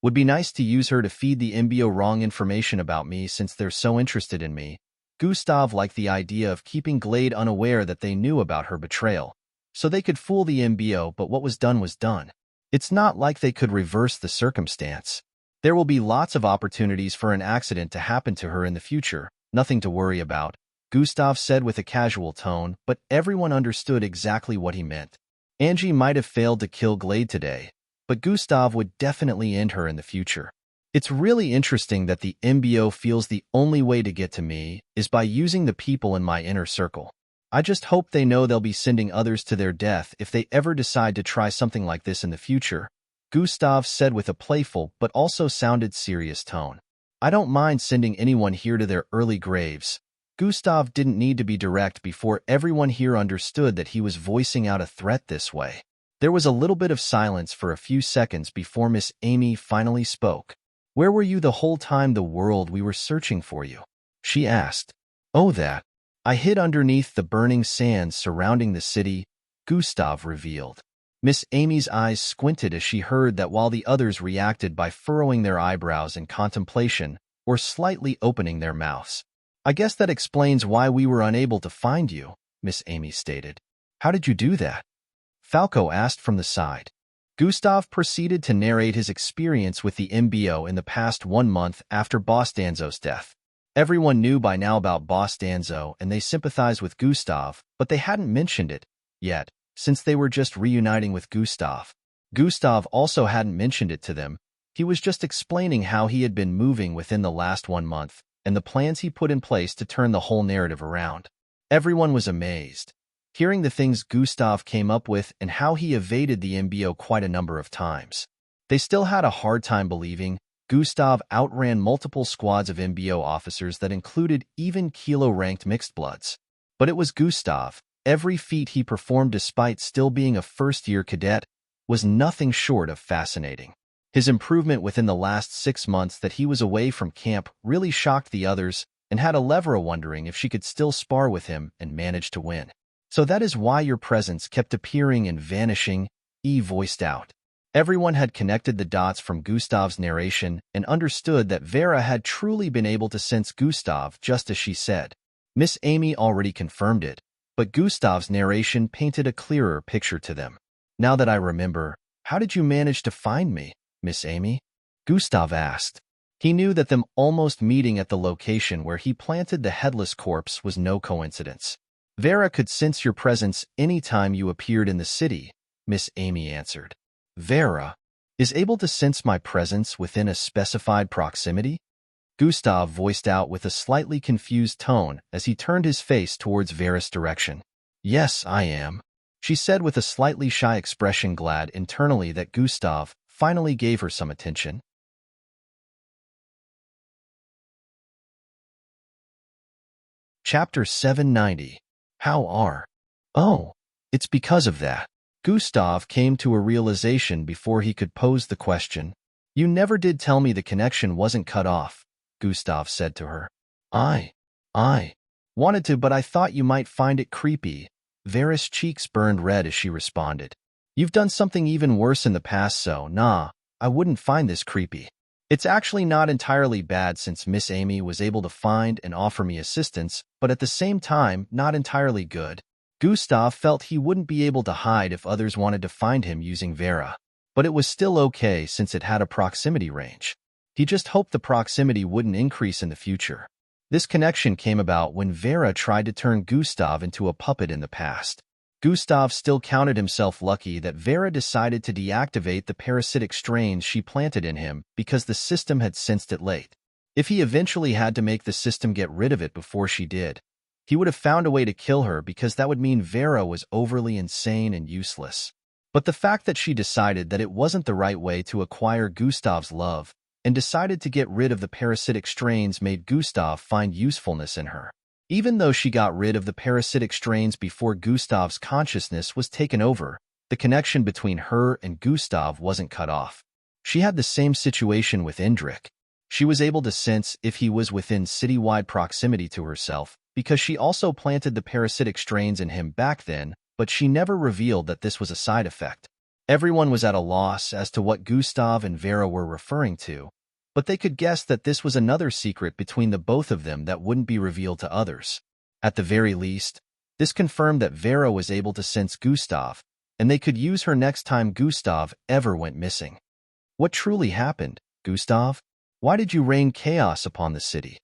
A: Would be nice to use her to feed the MBO wrong information about me since they're so interested in me. Gustav liked the idea of keeping Glade unaware that they knew about her betrayal, so they could fool the MBO, but what was done was done. It's not like they could reverse the circumstance. There will be lots of opportunities for an accident to happen to her in the future, nothing to worry about, Gustav said with a casual tone, but everyone understood exactly what he meant. Angie might have failed to kill Glade today, but Gustav would definitely end her in the future. It's really interesting that the MBO feels the only way to get to me is by using the people in my inner circle. I just hope they know they'll be sending others to their death if they ever decide to try something like this in the future, Gustav said with a playful but also sounded serious tone. I don't mind sending anyone here to their early graves. Gustav didn't need to be direct before everyone here understood that he was voicing out a threat this way. There was a little bit of silence for a few seconds before Miss Amy finally spoke. Where were you the whole time we were searching for you? She asked. Oh, that. I hid underneath the burning sands surrounding the city, Gustav revealed. Miss Amy's eyes squinted as she heard that while the others reacted by furrowing their eyebrows in contemplation or slightly opening their mouths. I guess that explains why we were unable to find you, Miss Amy stated. How did you do that? Falco asked from the side. Gustav proceeded to narrate his experience with the MBO in the past 1 month after Boss Danzo's death. Everyone knew by now about Boss Danzo and they sympathized with Gustav, but they hadn't mentioned it yet, since they were just reuniting with Gustav. Gustav also hadn't mentioned it to them. He was just explaining how he had been moving within the last 1 month and the plans he put in place to turn the whole narrative around. Everyone was amazed, hearing the things Gustav came up with and how he evaded the MBO quite a number of times. They still had a hard time believing Gustav outran multiple squads of MBO officers that included even kilo-ranked mixed bloods. But it was Gustav. Every feat he performed despite still being a first-year cadet was nothing short of fascinating. His improvement within the last 6 months that he was away from camp really shocked the others and had Alevra wondering if she could still spar with him and manage to win. So that is why your presence kept appearing and vanishing, E voiced out. Everyone had connected the dots from Gustav's narration and understood that Vera had truly been able to sense Gustav just as she said. Miss Amy already confirmed it, but Gustav's narration painted a clearer picture to them. Now that I remember, how did you manage to find me, Miss Amy? Gustav asked. He knew that them almost meeting at the location where he planted the headless corpse was no coincidence. Vera could sense your presence any time you appeared in the city, Miss Amy answered. Vera is able to sense my presence within a specified proximity? Gustav voiced out with a slightly confused tone as he turned his face towards Vera's direction. Yes, I am, she said with a slightly shy expression, glad internally that Gustav finally gave her some attention. Chapter 790. How are? Oh, it's because of that. Gustav came to a realization before he could pose the question. You never did tell me the connection wasn't cut off, Gustav said to her. I wanted to, but I thought you might find it creepy. Vera's cheeks burned red as she responded. You've done something even worse in the past, so nah, I wouldn't find this creepy. It's actually not entirely bad since Miss Amy was able to find and offer me assistance, but at the same time, not entirely good. Gustav felt he wouldn't be able to hide if others wanted to find him using Vera, but it was still okay since it had a proximity range. He just hoped the proximity wouldn't increase in the future. This connection came about when Vera tried to turn Gustav into a puppet in the past. Gustav still counted himself lucky that Vera decided to deactivate the parasitic strains she planted in him because the system had sensed it late. If he eventually had to make the system get rid of it before she did, he would have found a way to kill her because that would mean Vera was overly insane and useless. But the fact that she decided that it wasn't the right way to acquire Gustav's love and decided to get rid of the parasitic strains made Gustav find usefulness in her. Even though she got rid of the parasitic strains before Gustav's consciousness was taken over, the connection between her and Gustav wasn't cut off. She had the same situation with Indrik. She was able to sense if he was within citywide proximity to herself, because she also planted the parasitic strains in him back then, but she never revealed that this was a side effect. Everyone was at a loss as to what Gustav and Vera were referring to, but they could guess that this was another secret between the both of them that wouldn't be revealed to others. At the very least, this confirmed that Vera was able to sense Gustav, and they could use her next time Gustav ever went missing. What truly happened? Gustav? Why did you rain chaos upon the city?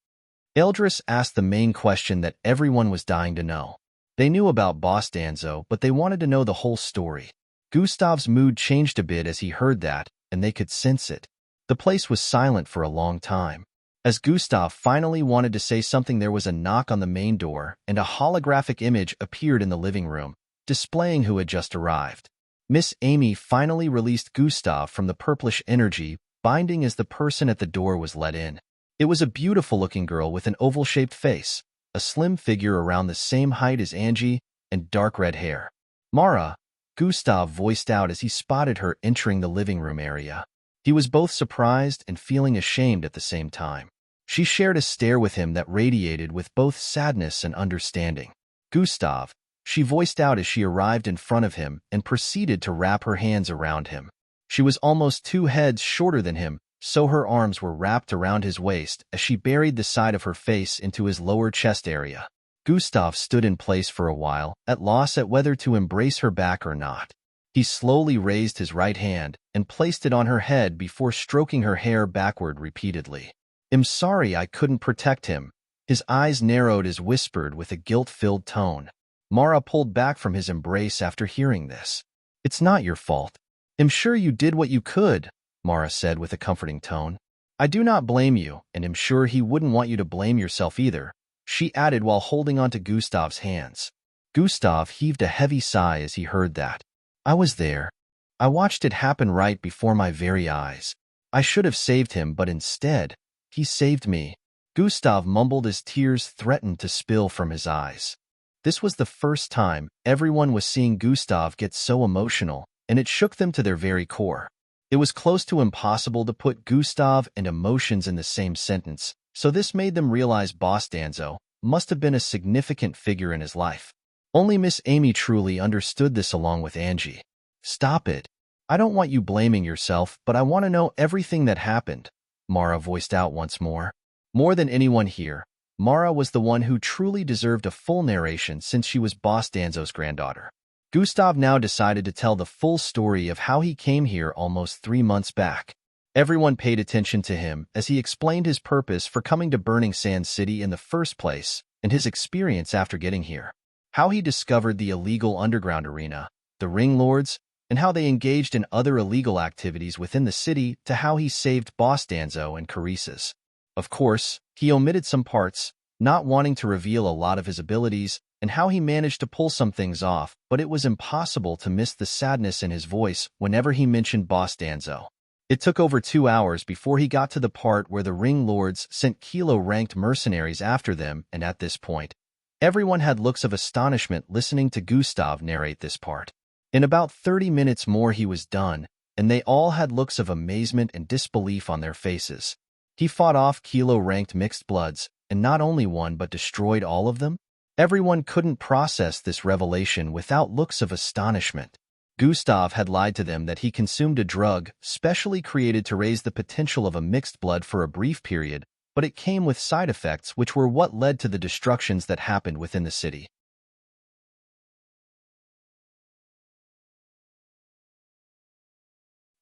A: Eldris asked the main question that everyone was dying to know. They knew about Boss Danzo, but they wanted to know the whole story. Gustav's mood changed a bit as he heard that, and they could sense it. The place was silent for a long time. As Gustav finally wanted to say something, there was a knock on the main door, and a holographic image appeared in the living room, displaying who had just arrived. Miss Amy finally released Gustav from the purplish energy, binding as the person at the door was let in. It was a beautiful-looking girl with an oval-shaped face, a slim figure around the same height as Angie, and dark red hair. Mara, Gustav voiced out as he spotted her entering the living room area. He was both surprised and feeling ashamed at the same time. She shared a stare with him that radiated with both sadness and understanding. Gustav, she voiced out as she arrived in front of him and proceeded to wrap her hands around him. She was almost 2 heads shorter than him, so her arms were wrapped around his waist as she buried the side of her face into his lower chest area. Gustav stood in place for a while, at loss at whether to embrace her back or not. He slowly raised his right hand and placed it on her head before stroking her hair backward repeatedly. "I'm sorry I couldn't protect him." His eyes narrowed as whispered with a guilt-filled tone. Mara pulled back from his embrace after hearing this. "It's not your fault. I'm sure you did what you could," Mara said with a comforting tone. "I do not blame you, and am sure he wouldn't want you to blame yourself either," she added while holding onto Gustav's hands. Gustav heaved a heavy sigh as he heard that. "I was there. I watched it happen right before my very eyes. I should have saved him, but instead, he saved me." Gustav mumbled as tears threatened to spill from his eyes. This was the first time everyone was seeing Gustav get so emotional, and it shook them to their very core. It was close to impossible to put Gustav and emotions in the same sentence, so this made them realize Boss Danzo must have been a significant figure in his life. Only Miss Amy truly understood this along with Angie. "Stop it. I don't want you blaming yourself, but I want to know everything that happened," Mara voiced out once more. More than anyone here, Mara was the one who truly deserved a full narration since she was Boss Danzo's granddaughter. Gustav now decided to tell the full story of how he came here almost 3 months back. Everyone paid attention to him as he explained his purpose for coming to Burning Sand City in the first place and his experience after getting here. How he discovered the illegal underground arena, the ring lords, and how they engaged in other illegal activities within the city, to how he saved Boss Danzo and Carissa's. Of course, he omitted some parts, not wanting to reveal a lot of his abilities, and how he managed to pull some things off, but it was impossible to miss the sadness in his voice whenever he mentioned Boss Danzo. It took over 2 hours before he got to the part where the ring lords sent kilo-ranked mercenaries after them, and at this point, everyone had looks of astonishment listening to Gustav narrate this part. In about 30 minutes more he was done, and they all had looks of amazement and disbelief on their faces. He fought off kilo-ranked mixed bloods, and not only one but destroyed all of them? Everyone couldn't process this revelation without looks of astonishment. Gustav had lied to them that he consumed a drug specially created to raise the potential of a mixed blood for a brief period, but it came with side effects which were what led to the destructions that happened within the city.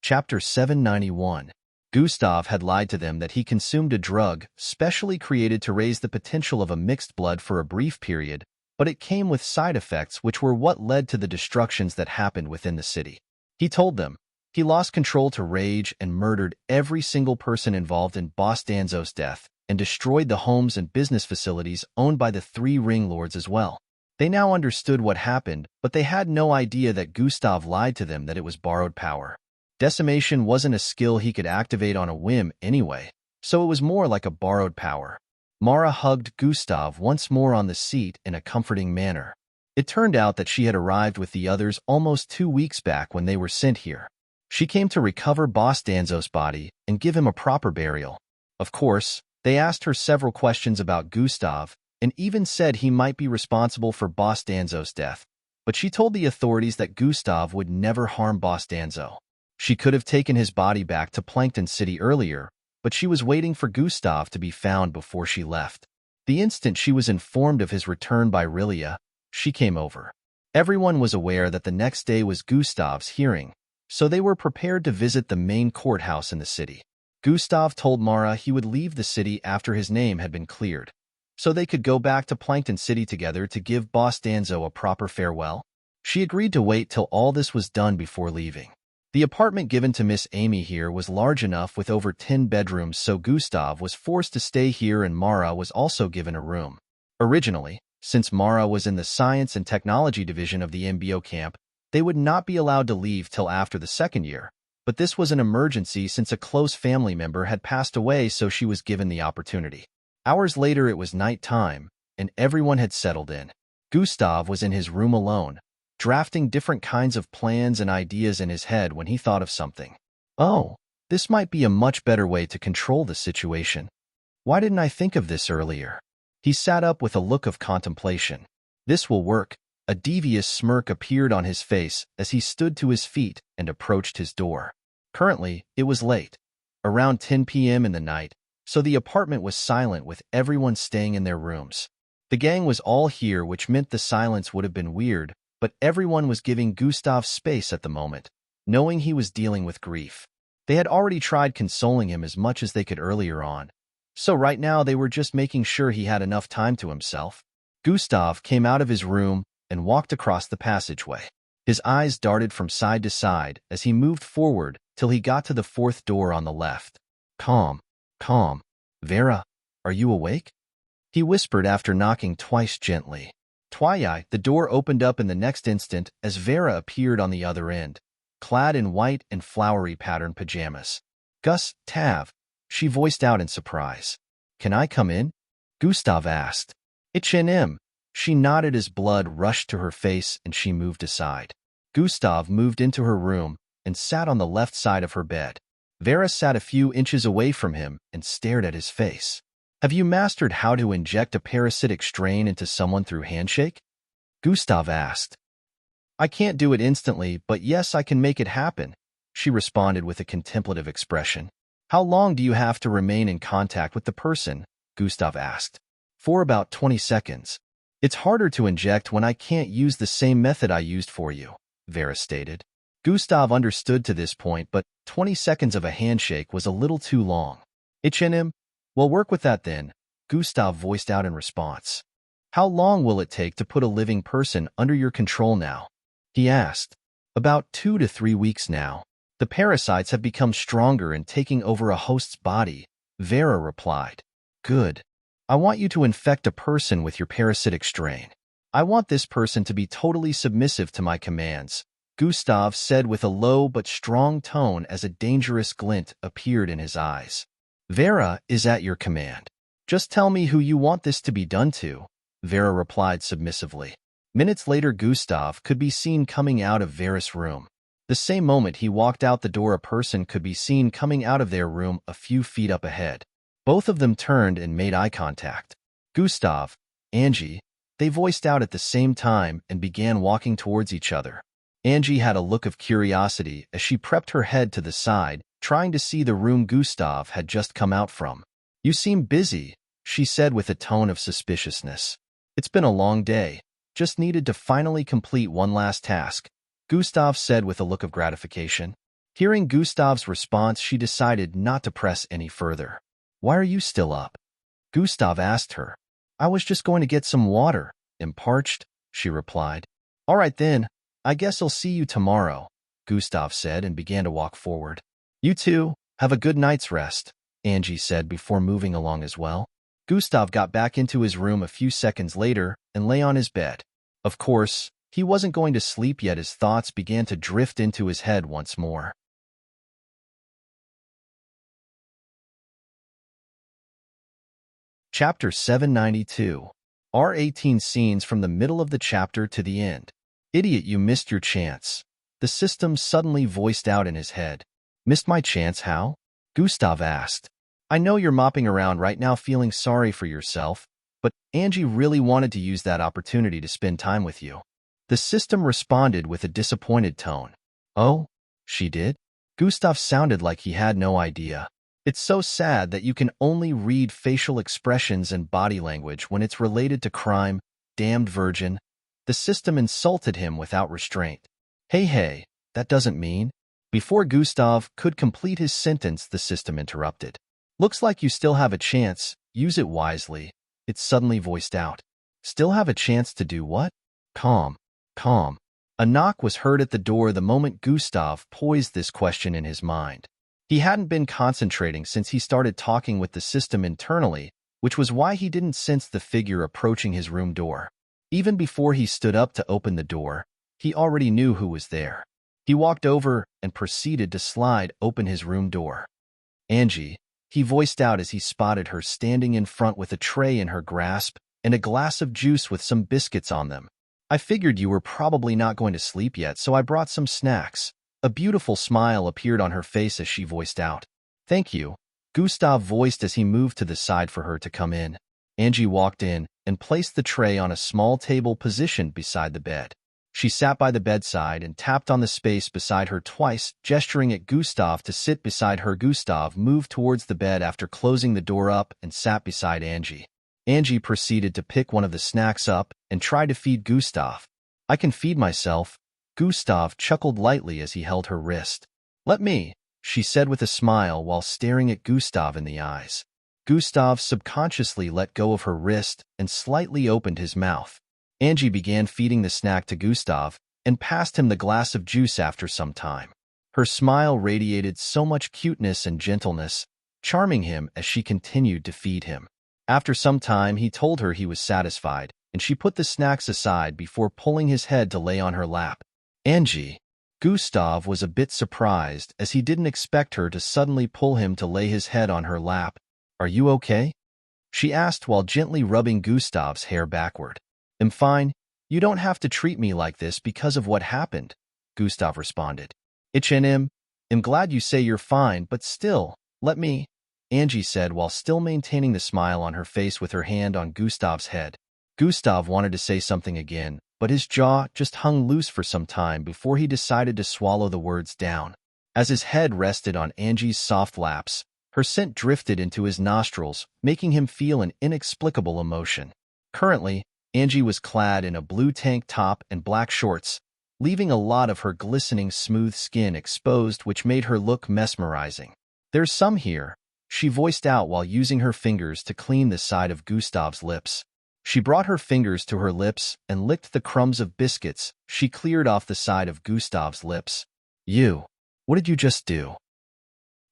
A: Chapter 791. Gustav had lied to them that he consumed a drug specially created to raise the potential of a mixed blood for a brief period, but it came with side effects which were what led to the destructions that happened within the city. He told them he lost control to rage and murdered every single person involved in Boss Danzo's death and destroyed the homes and business facilities owned by the 3 ring lords as well. They now understood what happened, but they had no idea that Gustav lied to them that it was borrowed power. Decimation wasn't a skill he could activate on a whim anyway, so it was more like a borrowed power. Mara hugged Gustav once more on the seat in a comforting manner. It turned out that she had arrived with the others almost 2 weeks back when they were sent here. She came to recover Boss Danzo's body and give him a proper burial. Of course, they asked her several questions about Gustav and even said he might be responsible for Boss Danzo's death, but she told the authorities that Gustav would never harm Boss Danzo. She could have taken his body back to Plankton City earlier, but she was waiting for Gustav to be found before she left. The instant she was informed of his return by Rilia, she came over. Everyone was aware that the next day was Gustav's hearing, so they were prepared to visit the main courthouse in the city. Gustav told Mara he would leave the city after his name had been cleared, so they could go back to Plankton City together to give Boss Danzo a proper farewell. She agreed to wait till all this was done before leaving. The apartment given to Miss Amy here was large enough with over 10 bedrooms, so Gustav was forced to stay here and Mara was also given a room. Originally, since Mara was in the Science and Technology Division of the MBO camp, they would not be allowed to leave till after the second year, but this was an emergency since a close family member had passed away, so she was given the opportunity. Hours later it was night time, and everyone had settled in. Gustav was in his room alone, drafting different kinds of plans and ideas in his head when he thought of something. Oh, this might be a much better way to control the situation. Why didn't I think of this earlier? He sat up with a look of contemplation. This will work. A devious smirk appeared on his face as he stood to his feet and approached his door. Currently, it was late, around 10 p.m. in the night, so the apartment was silent with everyone staying in their rooms. The gang was all here, which meant the silence would have been weird, but everyone was giving Gustav space at the moment, knowing he was dealing with grief. They had already tried consoling him as much as they could earlier on, so right now they were just making sure he had enough time to himself. Gustav came out of his room and walked across the passageway. His eyes darted from side to side as he moved forward till he got to the fourth door on the left. Calm. Vera, are you awake? He whispered after knocking twice gently. Twilight, the door opened up in the next instant as Vera appeared on the other end, clad in white and flowery patterned pajamas. Gus, Tav, she voiced out in surprise. Can I come in? Gustav asked. H&M. She nodded as blood rushed to her face and she moved aside. Gustav moved into her room and sat on the left side of her bed. Vera sat a few inches away from him and stared at his face. Have you mastered how to inject a parasitic strain into someone through handshake? Gustav asked. I can't do it instantly, but yes, I can make it happen, she responded with a contemplative expression. How long do you have to remain in contact with the person? Gustav asked. For about 20 seconds. It's harder to inject when I can't use the same method I used for you, Vera stated. Gustav understood to this point, but 20 seconds of a handshake was a little too long. H&M, well, work with that then, Gustav voiced out in response. How long will it take to put a living person under your control now? He asked. About 2 to 3 weeks now. The parasites have become stronger and taking over a host's body, Vera replied. Good. I want you to infect a person with your parasitic strain. I want this person to be totally submissive to my commands, Gustav said with a low but strong tone as a dangerous glint appeared in his eyes. Vera is at your command. Just tell me who you want this to be done to, Vera replied submissively. Minutes later, Gustav could be seen coming out of Vera's room. The same moment he walked out the door, a person could be seen coming out of their room a few feet up ahead. Both of them turned and made eye contact. Gustav, Angie, they voiced out at the same time and began walking towards each other. Angie had a look of curiosity as she prepped her head to the side, trying to see the room Gustav had just come out from. You seem busy, she said with a tone of suspiciousness. It's been a long day. Just needed to finally complete one last task, Gustav said with a look of gratification. Hearing Gustav's response, she decided not to press any further. Why are you still up? Gustav asked her. I was just going to get some water. I'm parched, she replied. All right then, I guess I'll see you tomorrow, Gustav said and began to walk forward. You too, have a good night's rest, Angie said before moving along as well. Gustav got back into his room a few seconds later and lay on his bed. Of course, he wasn't going to sleep yet. His thoughts began to drift into his head once more. Chapter 792. R18 scenes from the middle of the chapter to the end. Idiot, you missed your chance. The system suddenly voiced out in his head. Missed my chance, how? Gustav asked. I know you're mopping around right now feeling sorry for yourself, but Angie really wanted to use that opportunity to spend time with you. The system responded with a disappointed tone. Oh, she did? Gustav sounded like he had no idea. It's so sad that you can only read facial expressions and body language when it's related to crime, damned virgin. The system insulted him without restraint. Hey, that doesn't mean. Before Gustav could complete his sentence, the system interrupted. Looks like you still have a chance. Use it wisely. It suddenly voiced out. Still have a chance to do what? Calm. Calm. A knock was heard at the door the moment Gustav poised this question in his mind. He hadn't been concentrating since he started talking with the system internally, which was why he didn't sense the figure approaching his room door. Even before he stood up to open the door, he already knew who was there. He walked over and proceeded to slide open his room door. Angie, he voiced out as he spotted her standing in front with a tray in her grasp and a glass of juice with some biscuits on them. I figured you were probably not going to sleep yet, so I brought some snacks. A beautiful smile appeared on her face as she voiced out. Thank you, Gustav voiced as he moved to the side for her to come in. Angie walked in and placed the tray on a small table positioned beside the bed. She sat by the bedside and tapped on the space beside her twice, gesturing at Gustav to sit beside her. Gustav moved towards the bed after closing the door up and sat beside Angie. Angie proceeded to pick one of the snacks up and try to feed Gustav. I can feed myself. Gustav chuckled lightly as he held her wrist. Let me, she said with a smile while staring at Gustav in the eyes. Gustav subconsciously let go of her wrist and slightly opened his mouth. Angie began feeding the snack to Gustav and passed him the glass of juice after some time. Her smile radiated so much cuteness and gentleness, charming him as she continued to feed him. After some time, he told her he was satisfied, and she put the snacks aside before pulling his head to lay on her lap. Angie. Gustav was a bit surprised as he didn't expect her to suddenly pull him to lay his head on her lap. Are you okay? She asked while gently rubbing Gustav's hair backward. I'm fine. You don't have to treat me like this because of what happened, Gustav responded. I'm glad you say you're fine, but still, let me, Angie said while still maintaining the smile on her face with her hand on Gustav's head. Gustav wanted to say something again, but his jaw just hung loose for some time before he decided to swallow the words down. As his head rested on Angie's soft laps, her scent drifted into his nostrils, making him feel an inexplicable emotion. Currently, Angie was clad in a blue tank top and black shorts, leaving a lot of her glistening smooth skin exposed, which made her look mesmerizing. There's some here, she voiced out while using her fingers to clean the side of Gustav's lips. She brought her fingers to her lips and licked the crumbs of biscuits she cleared off the side of Gustav's lips. What did you just do?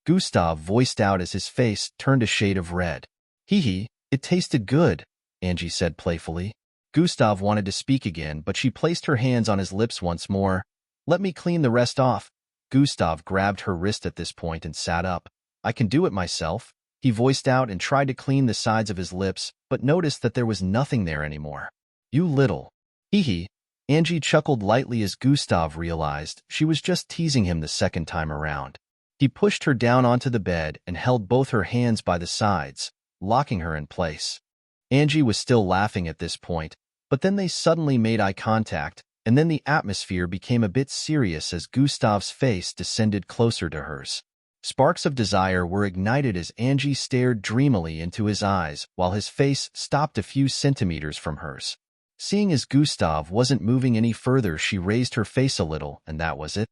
A: Gustav voiced out as his face turned a shade of red. Hee, it tasted good, Angie said playfully. Gustav wanted to speak again, but she placed her hands on his lips once more. Let me clean the rest off. Gustav grabbed her wrist at this point and sat up. I can do it myself, he voiced out and tried to clean the sides of his lips, but noticed that there was nothing there anymore. You little. Hee. Angie chuckled lightly as Gustav realized she was just teasing him the second time around. He pushed her down onto the bed and held both her hands by the sides, locking her in place. Angie was still laughing at this point, but then they suddenly made eye contact, and then the atmosphere became a bit serious as Gustav's face descended closer to hers. Sparks of desire were ignited as Angie stared dreamily into his eyes while his face stopped a few centimeters from hers. Seeing as Gustav wasn't moving any further, she raised her face a little, and that was it.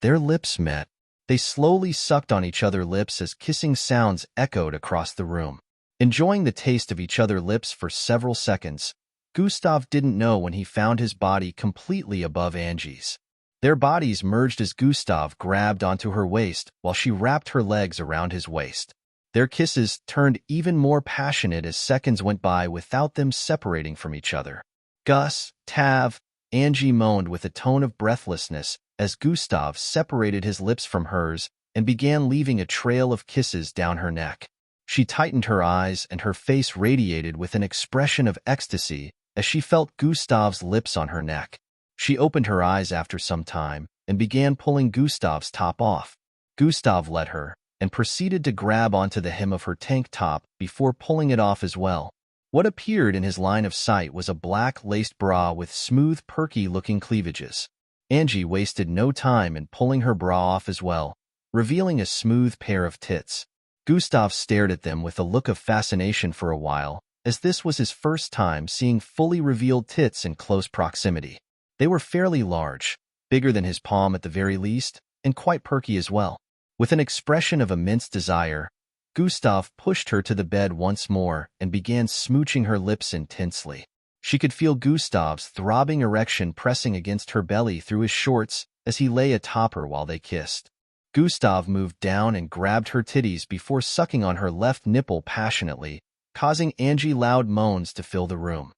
A: Their lips met. They slowly sucked on each other's lips as kissing sounds echoed across the room. Enjoying the taste of each other's lips for several seconds, Gustav didn't know when he found his body completely above Angie's. Their bodies merged as Gustav grabbed onto her waist while she wrapped her legs around his waist. Their kisses turned even more passionate as seconds went by without them separating from each other. Gus, Tav, Angie moaned with a tone of breathlessness as Gustav separated his lips from hers and began leaving a trail of kisses down her neck. She tightened her eyes and her face radiated with an expression of ecstasy as she felt Gustav's lips on her neck. She opened her eyes after some time and began pulling Gustav's top off. Gustav let her and proceeded to grab onto the hem of her tank top before pulling it off as well. What appeared in his line of sight was a black laced bra with smooth, perky-looking cleavages. Angie wasted no time in pulling her bra off as well, revealing a smooth pair of tits. Gustav stared at them with a look of fascination for a while, as this was his first time seeing fully revealed tits in close proximity. They were fairly large, bigger than his palm at the very least, and quite perky as well. With an expression of immense desire, Gustav pushed her to the bed once more and began smooching her lips intensely. She could feel Gustav's throbbing erection pressing against her belly through his shorts as he lay atop her while they kissed. Gustav moved down and grabbed her titties before sucking on her left nipple passionately, causing Angie loud moans to fill the room.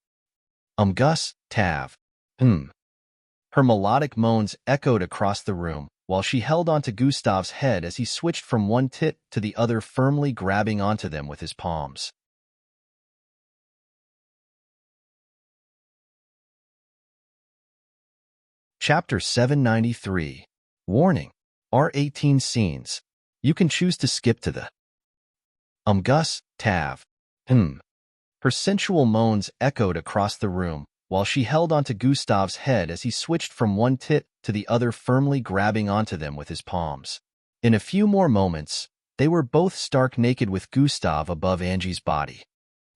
A: Gus, Tav. Her melodic moans echoed across the room, while she held onto Gustav's head as he switched from one tit to the other, firmly grabbing onto them with his palms. Chapter 793. Warning. R18 scenes. You can choose to skip to the Gus, Tav. Her sensual moans echoed across the room, while she held onto Gustav's head as he switched from one tit to the other, firmly grabbing onto them with his palms. In a few more moments, they were both stark naked with Gustav above Angie's body.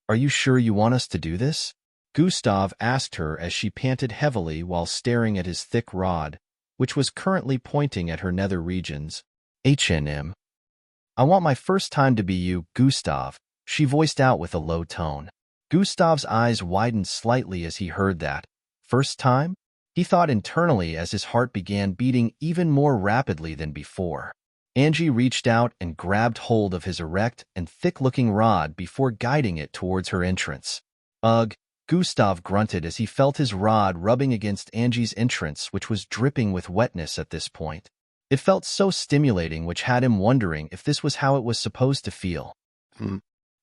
A: Are you sure you want us to do this? Gustav asked her as she panted heavily while staring at his thick rod, which was currently pointing at her nether regions. I want my first time to be you, Gustav, she voiced out with a low tone. Gustav's eyes widened slightly as he heard that. First time? He thought internally as his heart began beating even more rapidly than before. Angie reached out and grabbed hold of his erect and thick-looking rod before guiding it towards her entrance. Ugh, Gustav grunted as he felt his rod rubbing against Angie's entrance, which was dripping with wetness at this point. It felt so stimulating, which had him wondering if this was how it was supposed to feel.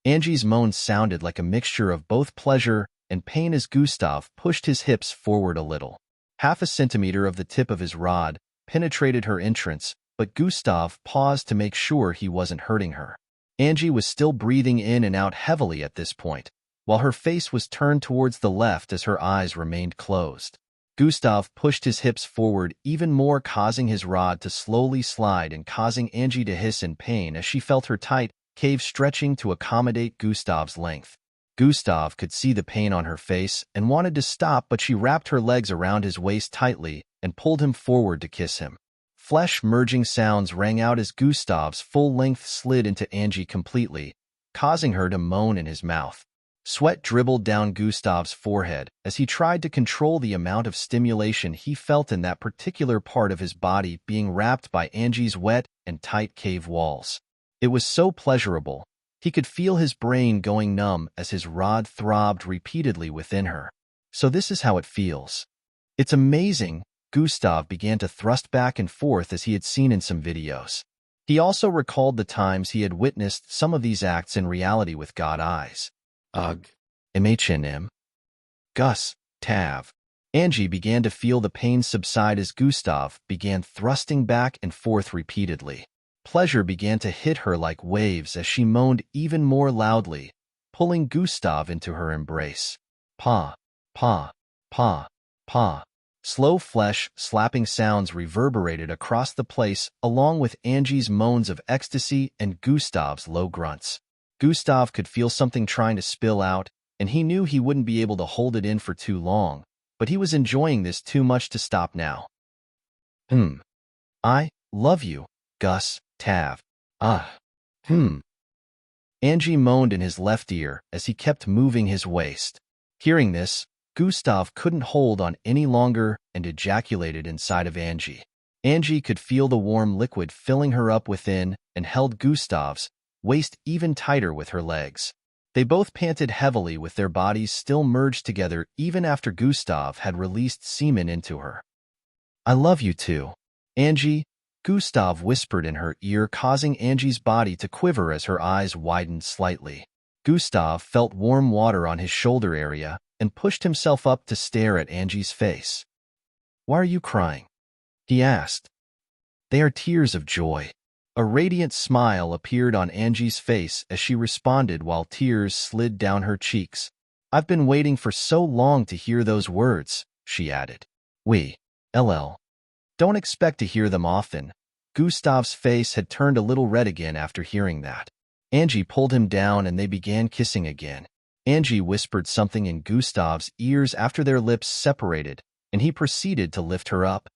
A: Angie's moans sounded like a mixture of both pleasure and pain as Gustav pushed his hips forward a little. Half a centimeter of the tip of his rod penetrated her entrance, but Gustav paused to make sure he wasn't hurting her. Angie was still breathing in and out heavily at this point, while her face was turned towards the left as her eyes remained closed. Gustav pushed his hips forward even more, causing his rod to slowly slide and causing Angie to hiss in pain as she felt her tight cave stretching to accommodate Gustav's length. Gustav could see the pain on her face and wanted to stop, but she wrapped her legs around his waist tightly and pulled him forward to kiss him. Flesh-merging sounds rang out as Gustav's full length slid into Angie completely, causing her to moan in his mouth. Sweat dribbled down Gustav's forehead as he tried to control the amount of stimulation he felt in that particular part of his body being wrapped by Angie's wet and tight cave walls. It was so pleasurable. He could feel his brain going numb as his rod throbbed repeatedly within her. So this is how it feels. It's amazing. Gustav began to thrust back and forth as he had seen in some videos. He also recalled the times he had witnessed some of these acts in reality with God eyes. Ugh. Gus, Tav. Angie began to feel the pain subside as Gustav began thrusting back and forth repeatedly. Pleasure began to hit her like waves as she moaned even more loudly, pulling Gustav into her embrace. Pa, pa, pa, pa. Slow flesh-slapping sounds reverberated across the place along with Angie's moans of ecstasy and Gustav's low grunts. Gustav could feel something trying to spill out, and he knew he wouldn't be able to hold it in for too long, but he was enjoying this too much to stop now. I love you, Gus, Tav. Angie moaned in his left ear as he kept moving his waist. Hearing this, Gustav couldn't hold on any longer and ejaculated inside of Angie. Angie could feel the warm liquid filling her up within and held Gustav's waist even tighter with her legs. They both panted heavily with their bodies still merged together even after Gustav had released semen into her. I love you too, Angie, Gustav whispered in her ear, causing Angie's body to quiver as her eyes widened slightly. Gustav felt warm water on his shoulder area and pushed himself up to stare at Angie's face. Why are you crying? He asked. They are tears of joy. A radiant smile appeared on Angie's face as she responded while tears slid down her cheeks. I've been waiting for so long to hear those words, she added. Don't expect to hear them often. Gustav's face had turned a little red again after hearing that. Angie pulled him down and they began kissing again. Angie whispered something in Gustav's ears after their lips separated, and he proceeded to lift her up.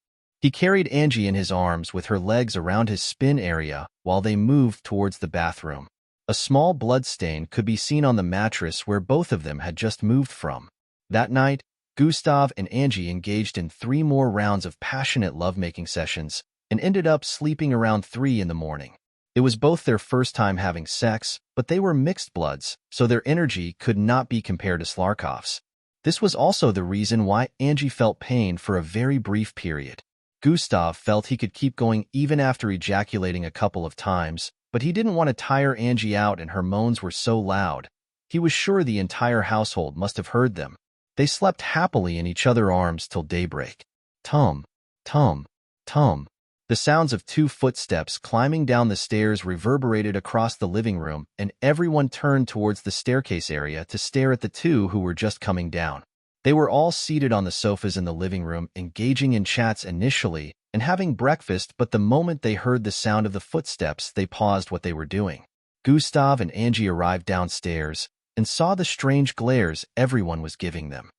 A: He carried Angie in his arms with her legs around his spin area while they moved towards the bathroom. A small bloodstain could be seen on the mattress where both of them had just moved from. That night, Gustav and Angie engaged in 3 more rounds of passionate lovemaking sessions and ended up sleeping around 3 in the morning. It was both their first time having sex, but they were mixed bloods, so their energy could not be compared to Slarkov's. This was also the reason why Angie felt pain for a very brief period. Gustav felt he could keep going even after ejaculating a couple of times, but he didn't want to tire Angie out, and her moans were so loud. He was sure the entire household must have heard them. They slept happily in each other's arms till daybreak. Tum, tum, tum. The sounds of 2 footsteps climbing down the stairs reverberated across the living room, and everyone turned towards the staircase area to stare at the 2 who were just coming down. They were all seated on the sofas in the living room, engaging in chats initially and having breakfast, but the moment they heard the sound of the footsteps, they paused what they were doing. Gustav and Angie arrived downstairs and saw the strange glares everyone was giving them.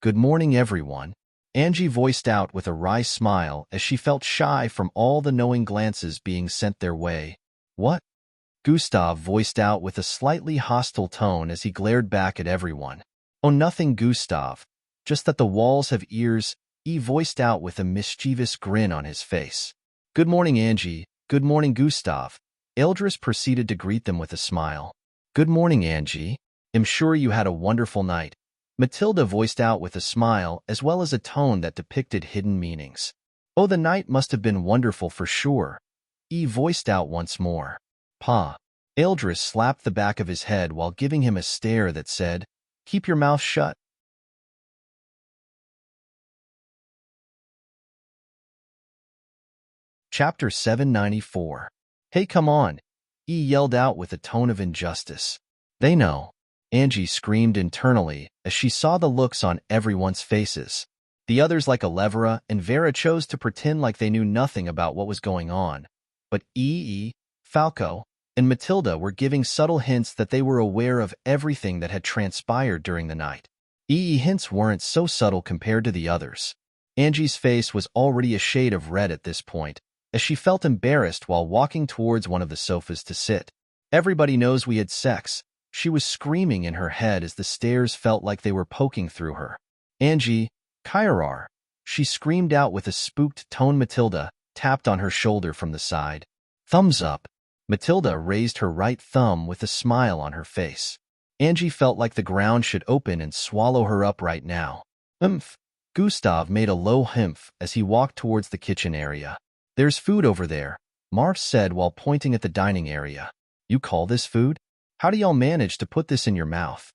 A: "Good morning, everyone," Angie voiced out with a wry smile as she felt shy from all the knowing glances being sent their way. "What?" Gustav voiced out with a slightly hostile tone as he glared back at everyone. "Oh, nothing, Gustav. Just that the walls have ears," he voiced out with a mischievous grin on his face. "Good morning, Angie. Good morning, Gustav." Eldris proceeded to greet them with a smile. "Good morning, Angie. I'm sure you had a wonderful night," Matilda voiced out with a smile as well as a tone that depicted hidden meanings. "Oh, the night must have been wonderful for sure," he voiced out once more. "Pa." Eldris slapped the back of his head while giving him a stare that said, "Keep your mouth shut." Chapter 794. "Hey, come on," he yelled out with a tone of injustice. "They know," Angie screamed internally as she saw the looks on everyone's faces. The others, like Elevira and Vera, chose to pretend like they knew nothing about what was going on, but Falco, and Matilda were giving subtle hints that they were aware of everything that had transpired during the night. Hints weren't so subtle compared to the others. Angie's face was already a shade of red at this point, as she felt embarrassed while walking towards one of the sofas to sit. "Everybody knows we had sex," she was screaming in her head as the stairs felt like they were poking through her. "Angie, Kairar," she screamed out with a spooked tone. Matilda tapped on her shoulder from the side. "Thumbs up." Matilda raised her right thumb with a smile on her face. Angie felt like the ground should open and swallow her up right now. "Umph." Gustav made a low humph as he walked towards the kitchen area. "There's food over there," Marv said while pointing at the dining area. "You call this food? How do y'all manage to put this in your mouth?"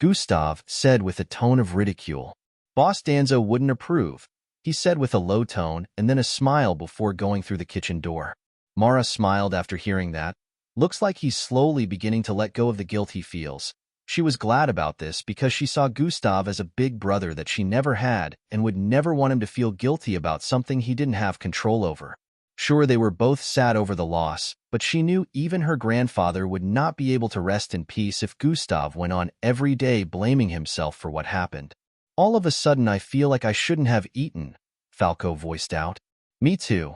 A: Gustav said with a tone of ridicule. "Boss Danzo wouldn't approve," he said with a low tone and then a smile before going through the kitchen door. Mara smiled after hearing that. "Looks like he's slowly beginning to let go of the guilt he feels." She was glad about this because she saw Gustav as a big brother that she never had and would never want him to feel guilty about something he didn't have control over. Sure, they were both sad over the loss, but she knew even her grandfather would not be able to rest in peace if Gustav went on every day blaming himself for what happened. "All of a sudden I feel like I shouldn't have eaten," Falco voiced out. Me too.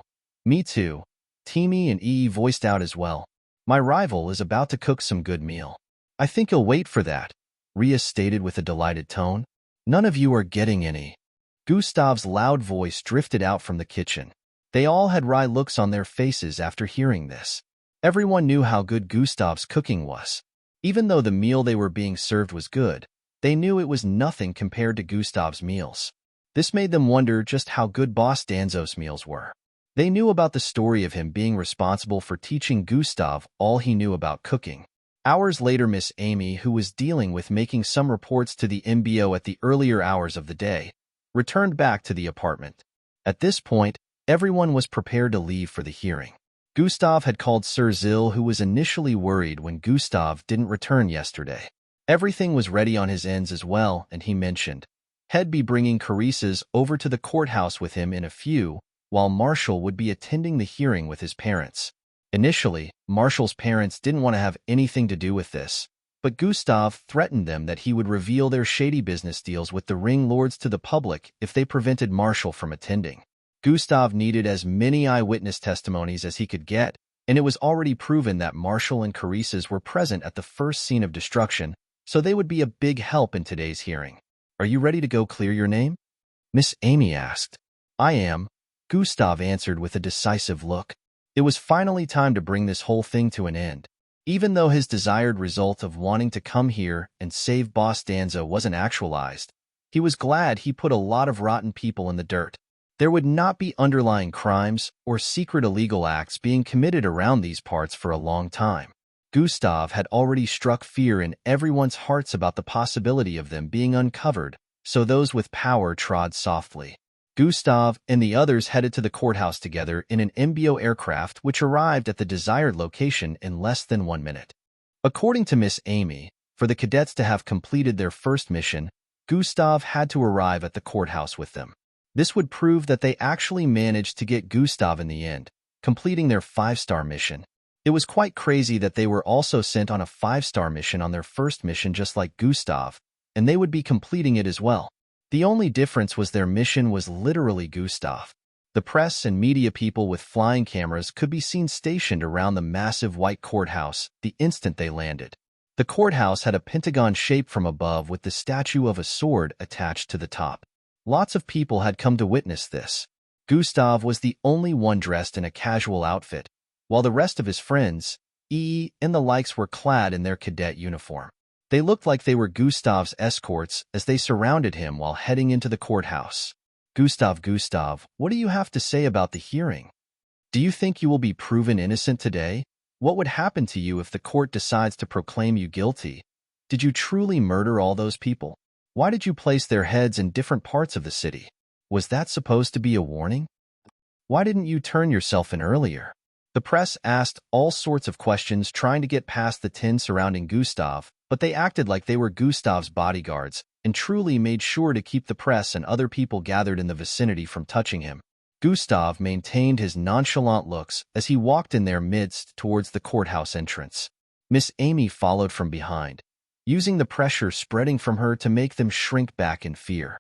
A: Timmy and voiced out as well. "My rival is about to cook some good meal. I think he'll wait for that," Ria stated with a delighted tone. "None of you are getting any." Gustav's loud voice drifted out from the kitchen. They all had wry looks on their faces after hearing this. Everyone knew how good Gustav's cooking was. Even though the meal they were being served was good, they knew it was nothing compared to Gustav's meals. This made them wonder just how good Boss Danzo's meals were. They knew about the story of him being responsible for teaching Gustav all he knew about cooking. Hours later, Miss Amy, who was dealing with making some reports to the MBO at the earlier hours of the day, returned back to the apartment. At this point, everyone was prepared to leave for the hearing. Gustav had called Sir Zil, who was initially worried when Gustav didn't return yesterday. Everything was ready on his ends as well, and he mentioned he'd be bringing Carissa's over to the courthouse with him in a few, while Marshall would be attending the hearing with his parents. Initially, Marshall's parents didn't want to have anything to do with this, but Gustav threatened them that he would reveal their shady business deals with the ring lords to the public if they prevented Marshall from attending. Gustav needed as many eyewitness testimonies as he could get, and it was already proven that Marshall and Carisas were present at the first scene of destruction, so they would be a big help in today's hearing. Are you ready to go clear your name? Miss Amy asked. I am, Gustav answered with a decisive look. It was finally time to bring this whole thing to an end. Even though his desired result of wanting to come here and save Boss Danzo wasn't actualized, he was glad he put a lot of rotten people in the dirt. There would not be underlying crimes or secret illegal acts being committed around these parts for a long time. Gustav had already struck fear in everyone's hearts about the possibility of them being uncovered, so those with power trod softly. Gustav and the others headed to the courthouse together in an MBO aircraft which arrived at the desired location in less than 1 minute. According to Miss Amy, for the cadets to have completed their first mission, Gustav had to arrive at the courthouse with them. This would prove that they actually managed to get Gustav in the end, completing their 5-star mission. It was quite crazy that they were also sent on a 5-star mission on their first mission just like Gustav, and they would be completing it as well. The only difference was their mission was literally Gustav. The press and media people with flying cameras could be seen stationed around the massive white courthouse the instant they landed. The courthouse had a pentagon shape from above with the statue of a sword attached to the top. Lots of people had come to witness this. Gustav was the only one dressed in a casual outfit, while the rest of his friends, and the likes were clad in their cadet uniform. They looked like they were Gustav's escorts as they surrounded him while heading into the courthouse. Gustav, what do you have to say about the hearing? Do you think you will be proven innocent today? What would happen to you if the court decides to proclaim you guilty? Did you truly murder all those people? Why did you place their heads in different parts of the city? Was that supposed to be a warning? Why didn't you turn yourself in earlier? The press asked all sorts of questions trying to get past the tin surrounding Gustav, but they acted like they were Gustav's bodyguards and truly made sure to keep the press and other people gathered in the vicinity from touching him. Gustav maintained his nonchalant looks as he walked in their midst towards the courthouse entrance. Miss Amy followed from behind, using the pressure spreading from her to make them shrink back in fear.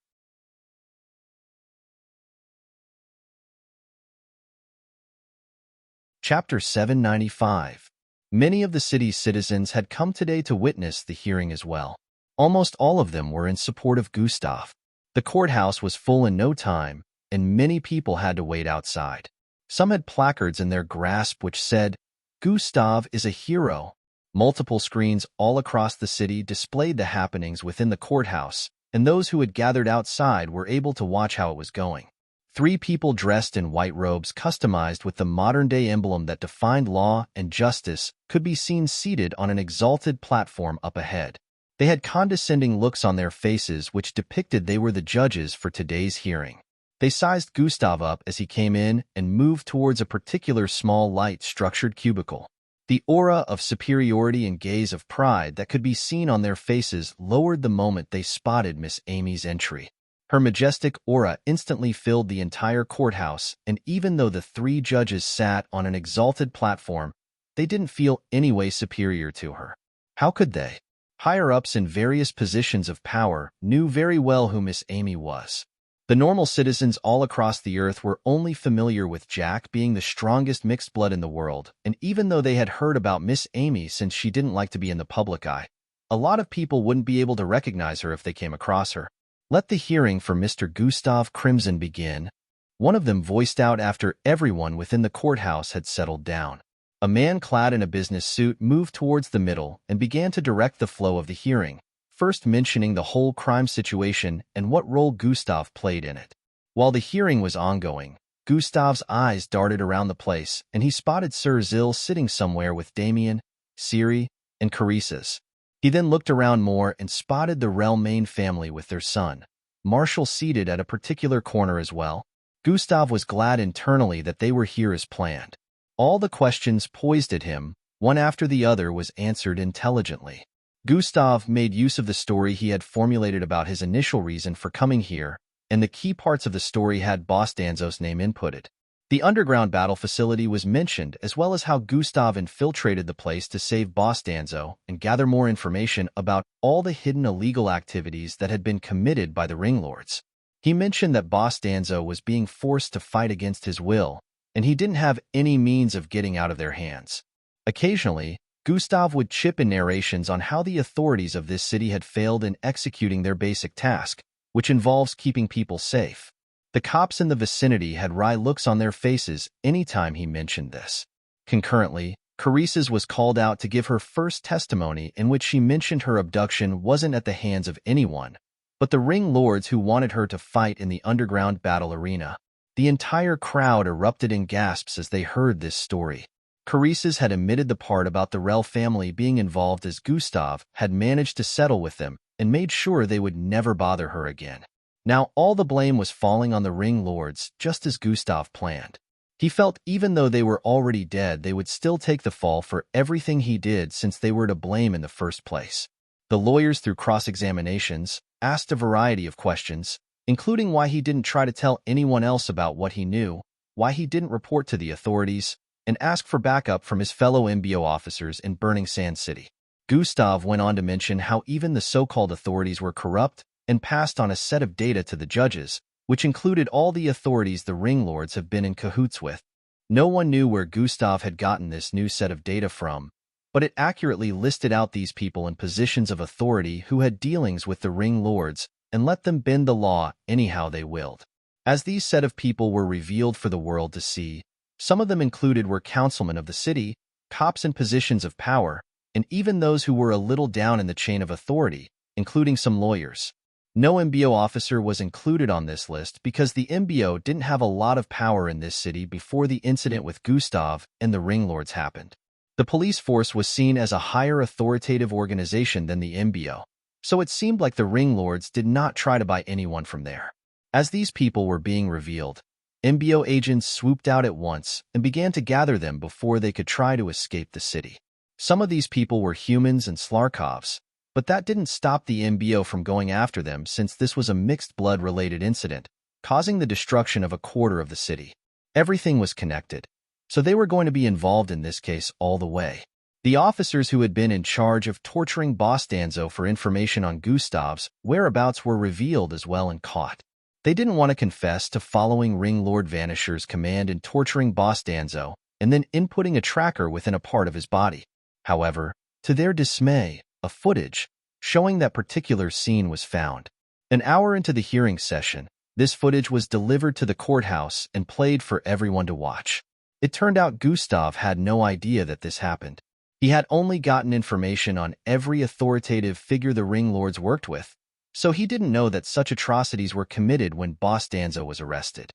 A: Chapter 795. Many of the city's citizens had come today to witness the hearing as well. Almost all of them were in support of Gustav. The courthouse was full in no time, and many people had to wait outside. Some had placards in their grasp which said, "Gustav is a hero." Multiple screens all across the city displayed the happenings within the courthouse, and those who had gathered outside were able to watch how it was going. 3 people dressed in white robes customized with the modern-day emblem that defined law and justice could be seen seated on an exalted platform up ahead. They had condescending looks on their faces which depicted they were the judges for today's hearing. They sized Gustav up as he came in and moved towards a particular small light-structured cubicle. The aura of superiority and gaze of pride that could be seen on their faces lowered the moment they spotted Miss Amy's entry. Her majestic aura instantly filled the entire courthouse, and even though the 3 judges sat on an exalted platform, they didn't feel any way superior to her. How could they? Higher-ups in various positions of power knew very well who Miss Amy was. The normal citizens all across the earth were only familiar with Jack being the strongest mixed blood in the world, and even though they had heard about Miss Amy since she didn't like to be in the public eye, a lot of people wouldn't be able to recognize her if they came across her. Let the hearing for Mr. Gustav Crimson begin, one of them voiced out after everyone within the courthouse had settled down. A man clad in a business suit moved towards the middle and began to direct the flow of the hearing, first mentioning the whole crime situation and what role Gustav played in it. While the hearing was ongoing, Gustav's eyes darted around the place, and he spotted Sir Zil sitting somewhere with Damien, Siri, and Carisas. He then looked around more and spotted the Relmain family with their son, Marshall, seated at a particular corner as well. Gustav was glad internally that they were here as planned. All the questions poised at him, one after the other, was answered intelligently. Gustav made use of the story he had formulated about his initial reason for coming here, and the key parts of the story had Boss Danzo's name inputted. The underground battle facility was mentioned, as well as how Gustav infiltrated the place to save Boss Danzo and gather more information about all the hidden illegal activities that had been committed by the ringlords. He mentioned that Boss Danzo was being forced to fight against his will, and he didn't have any means of getting out of their hands. Occasionally, Gustav would chip in narrations on how the authorities of this city had failed in executing their basic task, which involves keeping people safe. The cops in the vicinity had wry looks on their faces anytime he mentioned this. Concurrently, Carices was called out to give her first testimony in which she mentioned her abduction wasn't at the hands of anyone, but the ring lords who wanted her to fight in the underground battle arena. The entire crowd erupted in gasps as they heard this story. Carices had admitted the part about the Rel family being involved as Gustav had managed to settle with them and made sure they would never bother her again. Now all the blame was falling on the ring lords, just as Gustav planned. He felt even though they were already dead, they would still take the fall for everything he did since they were to blame in the first place. The lawyers, through cross-examinations, asked a variety of questions, including why he didn't try to tell anyone else about what he knew, why he didn't report to the authorities, and ask for backup from his fellow MBO officers in Burning Sand City. Gustav went on to mention how even the so-called authorities were corrupt and passed on a set of data to the judges, which included all the authorities the ring lords have been in cahoots with. No one knew where Gustav had gotten this new set of data from, but it accurately listed out these people in positions of authority who had dealings with the ring lords and let them bend the law anyhow they willed. As these set of people were revealed for the world to see, some of them included were councilmen of the city, cops in positions of power, and even those who were a little down in the chain of authority, including some lawyers. No MBO officer was included on this list because the MBO didn't have a lot of power in this city before the incident with Gustav and the ring lords happened. The police force was seen as a higher authoritative organization than the MBO, so it seemed like the ring lords did not try to buy anyone from there. As these people were being revealed, MBO agents swooped out at once and began to gather them before they could try to escape the city. Some of these people were humans and Slarkovs, but that didn't stop the MBO from going after them since this was a mixed blood-related incident, causing the destruction of a quarter of the city. Everything was connected, so they were going to be involved in this case all the way. The officers who had been in charge of torturing Boss Danzo for information on Gustav's whereabouts were revealed as well and caught. They didn't want to confess to following Ring Lord Vanisher's command in torturing Boss Danzo and then inputting a tracker within a part of his body. However, to their dismay, a footage showing that particular scene was found. An hour into the hearing session, this footage was delivered to the courthouse and played for everyone to watch. It turned out Gustav had no idea that this happened. He had only gotten information on every authoritative figure the ring lords worked with, so he didn't know that such atrocities were committed when Boss Danzo was arrested.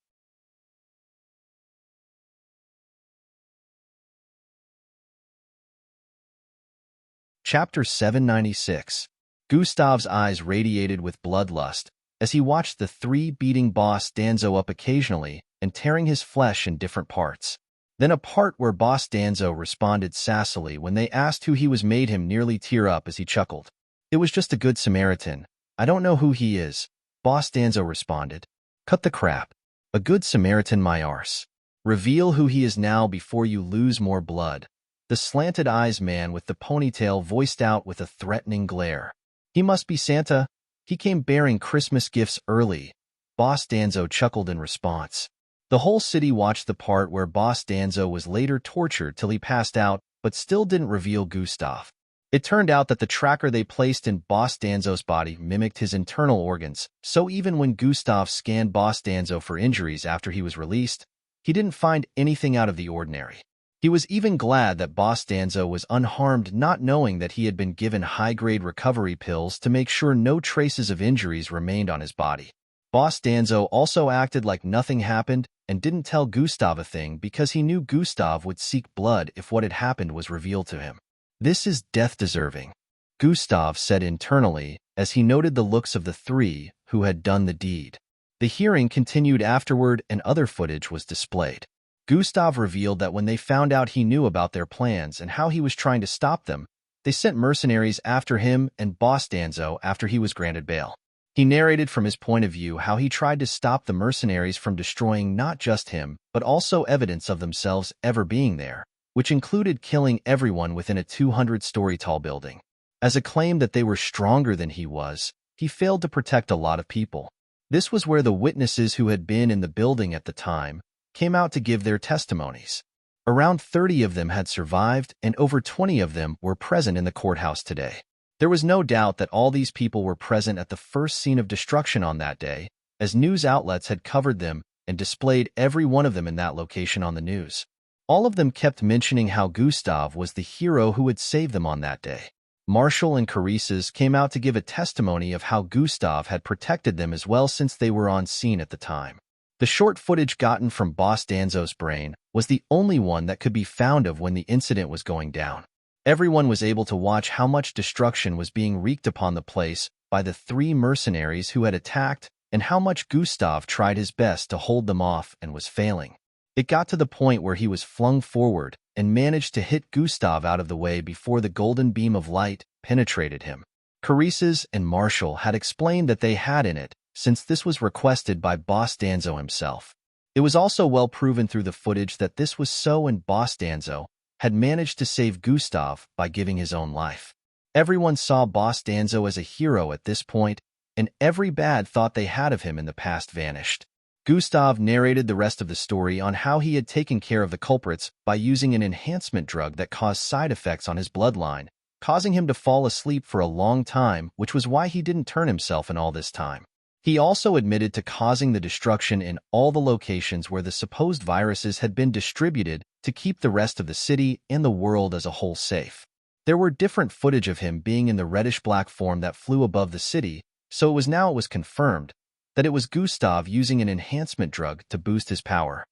A: Chapter 796. Gustav's eyes radiated with bloodlust as he watched the three beating Boss Danzo up occasionally and tearing his flesh in different parts. Then a part where Boss Danzo responded sassily when they asked who he was made him nearly tear up as he chuckled. "It was just a good Samaritan. I don't know who he is," Boss Danzo responded. "Cut the crap. A good Samaritan, my arse. Reveal who he is now before you lose more blood." The slanted eyes man with the ponytail voiced out with a threatening glare. "He must be Santa. He came bearing Christmas gifts early." Boss Danzo chuckled in response. The whole city watched the part where Boss Danzo was later tortured till he passed out, but still didn't reveal Gustav. It turned out that the tracker they placed in Boss Danzo's body mimicked his internal organs, so even when Gustav scanned Boss Danzo for injuries after he was released, he didn't find anything out of the ordinary. He was even glad that Boss Danzo was unharmed, not knowing that he had been given high-grade recovery pills to make sure no traces of injuries remained on his body. Boss Danzo also acted like nothing happened and didn't tell Gustav a thing because he knew Gustav would seek blood if what had happened was revealed to him. "This is death-deserving," Gustav said internally as he noted the looks of the three who had done the deed. The hearing continued afterward and other footage was displayed. Gustav revealed that when they found out he knew about their plans and how he was trying to stop them, they sent mercenaries after him and Boss Danzo after he was granted bail. He narrated from his point of view how he tried to stop the mercenaries from destroying not just him, but also evidence of themselves ever being there, which included killing everyone within a 200-story-tall building. As a claim that they were stronger than he was, he failed to protect a lot of people. This was where the witnesses who had been in the building at the time came out to give their testimonies. Around 30 of them had survived, and over 20 of them were present in the courthouse today. There was no doubt that all these people were present at the first scene of destruction on that day, as news outlets had covered them and displayed every one of them in that location on the news. All of them kept mentioning how Gustav was the hero who had saved them on that day. Marshall and Carices came out to give a testimony of how Gustav had protected them as well since they were on scene at the time. The short footage gotten from Boss Danzo's brain was the only one that could be found of when the incident was going down. Everyone was able to watch how much destruction was being wreaked upon the place by the 3 mercenaries who had attacked and how much Gustav tried his best to hold them off and was failing. It got to the point where he was flung forward and managed to hit Gustav out of the way before the golden beam of light penetrated him. Carices and Marshall had explained that they had in it, since this was requested by Boss Danzo himself. It was also well proven through the footage that this was so, and Boss Danzo had managed to save Gustav by giving his own life. Everyone saw Boss Danzo as a hero at this point, and every bad thought they had of him in the past vanished. Gustav narrated the rest of the story on how he had taken care of the culprits by using an enhancement drug that caused side effects on his bloodline, causing him to fall asleep for a long time, which was why he didn't turn himself in all this time. He also admitted to causing the destruction in all the locations where the supposed viruses had been distributed to keep the rest of the city and the world as a whole safe. There were different footage of him being in the reddish-black form that flew above the city, so it was confirmed that it was Gustav using an enhancement drug to boost his power.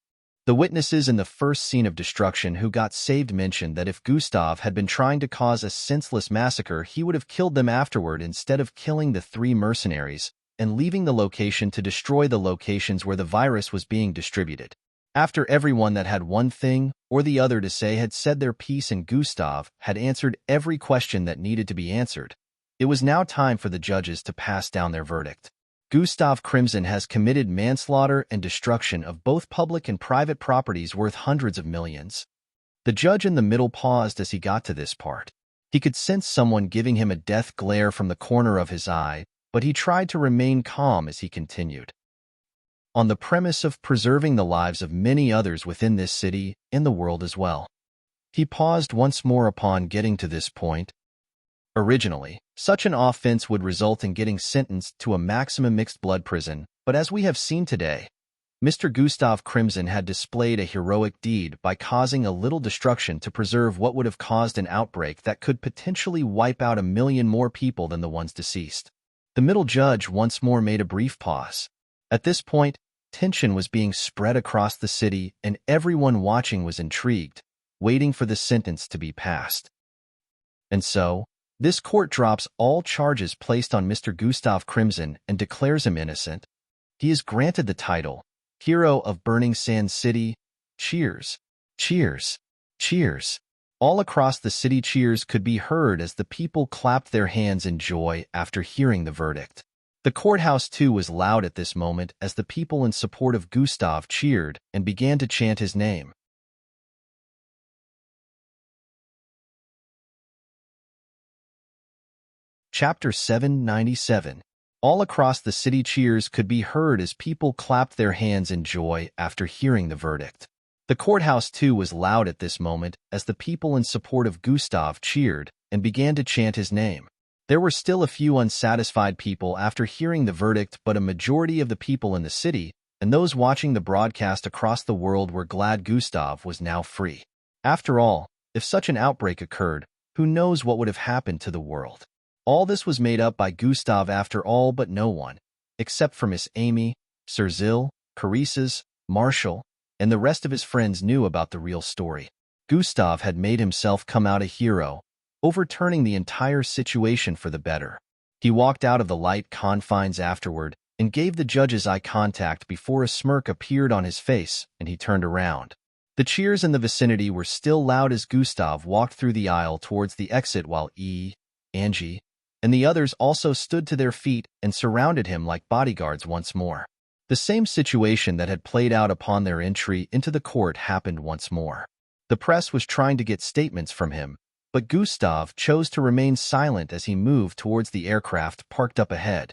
A: The witnesses in the first scene of destruction who got saved mentioned that if Gustav had been trying to cause a senseless massacre, he would have killed them afterward instead of killing the 3 mercenaries and leaving the location to destroy the locations where the virus was being distributed. After everyone that had one thing or the other to say had said their piece and Gustav had answered every question that needed to be answered, it was now time for the judges to pass down their verdict. Gustav Crimson has committed manslaughter and destruction of both public and private properties worth hundreds of millions. The judge in the middle paused as he got to this part. He could sense someone giving him a death glare from the corner of his eye, but he tried to remain calm as he continued. On the premise of preserving the lives of many others within this city and the world as well. He paused once more upon getting to this point. Originally, such an offense would result in getting sentenced to a maximum mixed blood prison, but as we have seen today, Mr. Gustav Crimson had displayed a heroic deed by causing a little destruction to preserve what would have caused an outbreak that could potentially wipe out 1 million more people than the ones deceased. The middle judge once more made a brief pause. At this point, tension was being spread across the city and everyone watching was intrigued, waiting for the sentence to be passed. And so, this court drops all charges placed on Mr. Gustav Crimson and declares him innocent. He is granted the title, Hero of Burning Sand City. Cheers, cheers, cheers. All across the city cheers could be heard as the people clapped their hands in joy after hearing the verdict. The courthouse too was loud at this moment as the people in support of Gustav cheered and began to chant his name. Chapter 797. All across the city cheers could be heard as people clapped their hands in joy after hearing the verdict. The courthouse too was loud at this moment as the people in support of Gustav cheered and began to chant his name. There were still a few unsatisfied people after hearing the verdict, but a majority of the people in the city and those watching the broadcast across the world were glad Gustav was now free. After all, if such an outbreak occurred, who knows what would have happened to the world? All this was made up by Gustav after all, but no one, except for Miss Amy, Sir Zill, Carices, Marshall, and the rest of his friends knew about the real story. Gustav had made himself come out a hero, overturning the entire situation for the better. He walked out of the light confines afterward and gave the judges eye contact before a smirk appeared on his face and he turned around. The cheers in the vicinity were still loud as Gustav walked through the aisle towards the exit while Angie, and the others also stood to their feet and surrounded him like bodyguards once more. The same situation that had played out upon their entry into the court happened once more. The press was trying to get statements from him, but Gustav chose to remain silent as he moved towards the aircraft parked up ahead.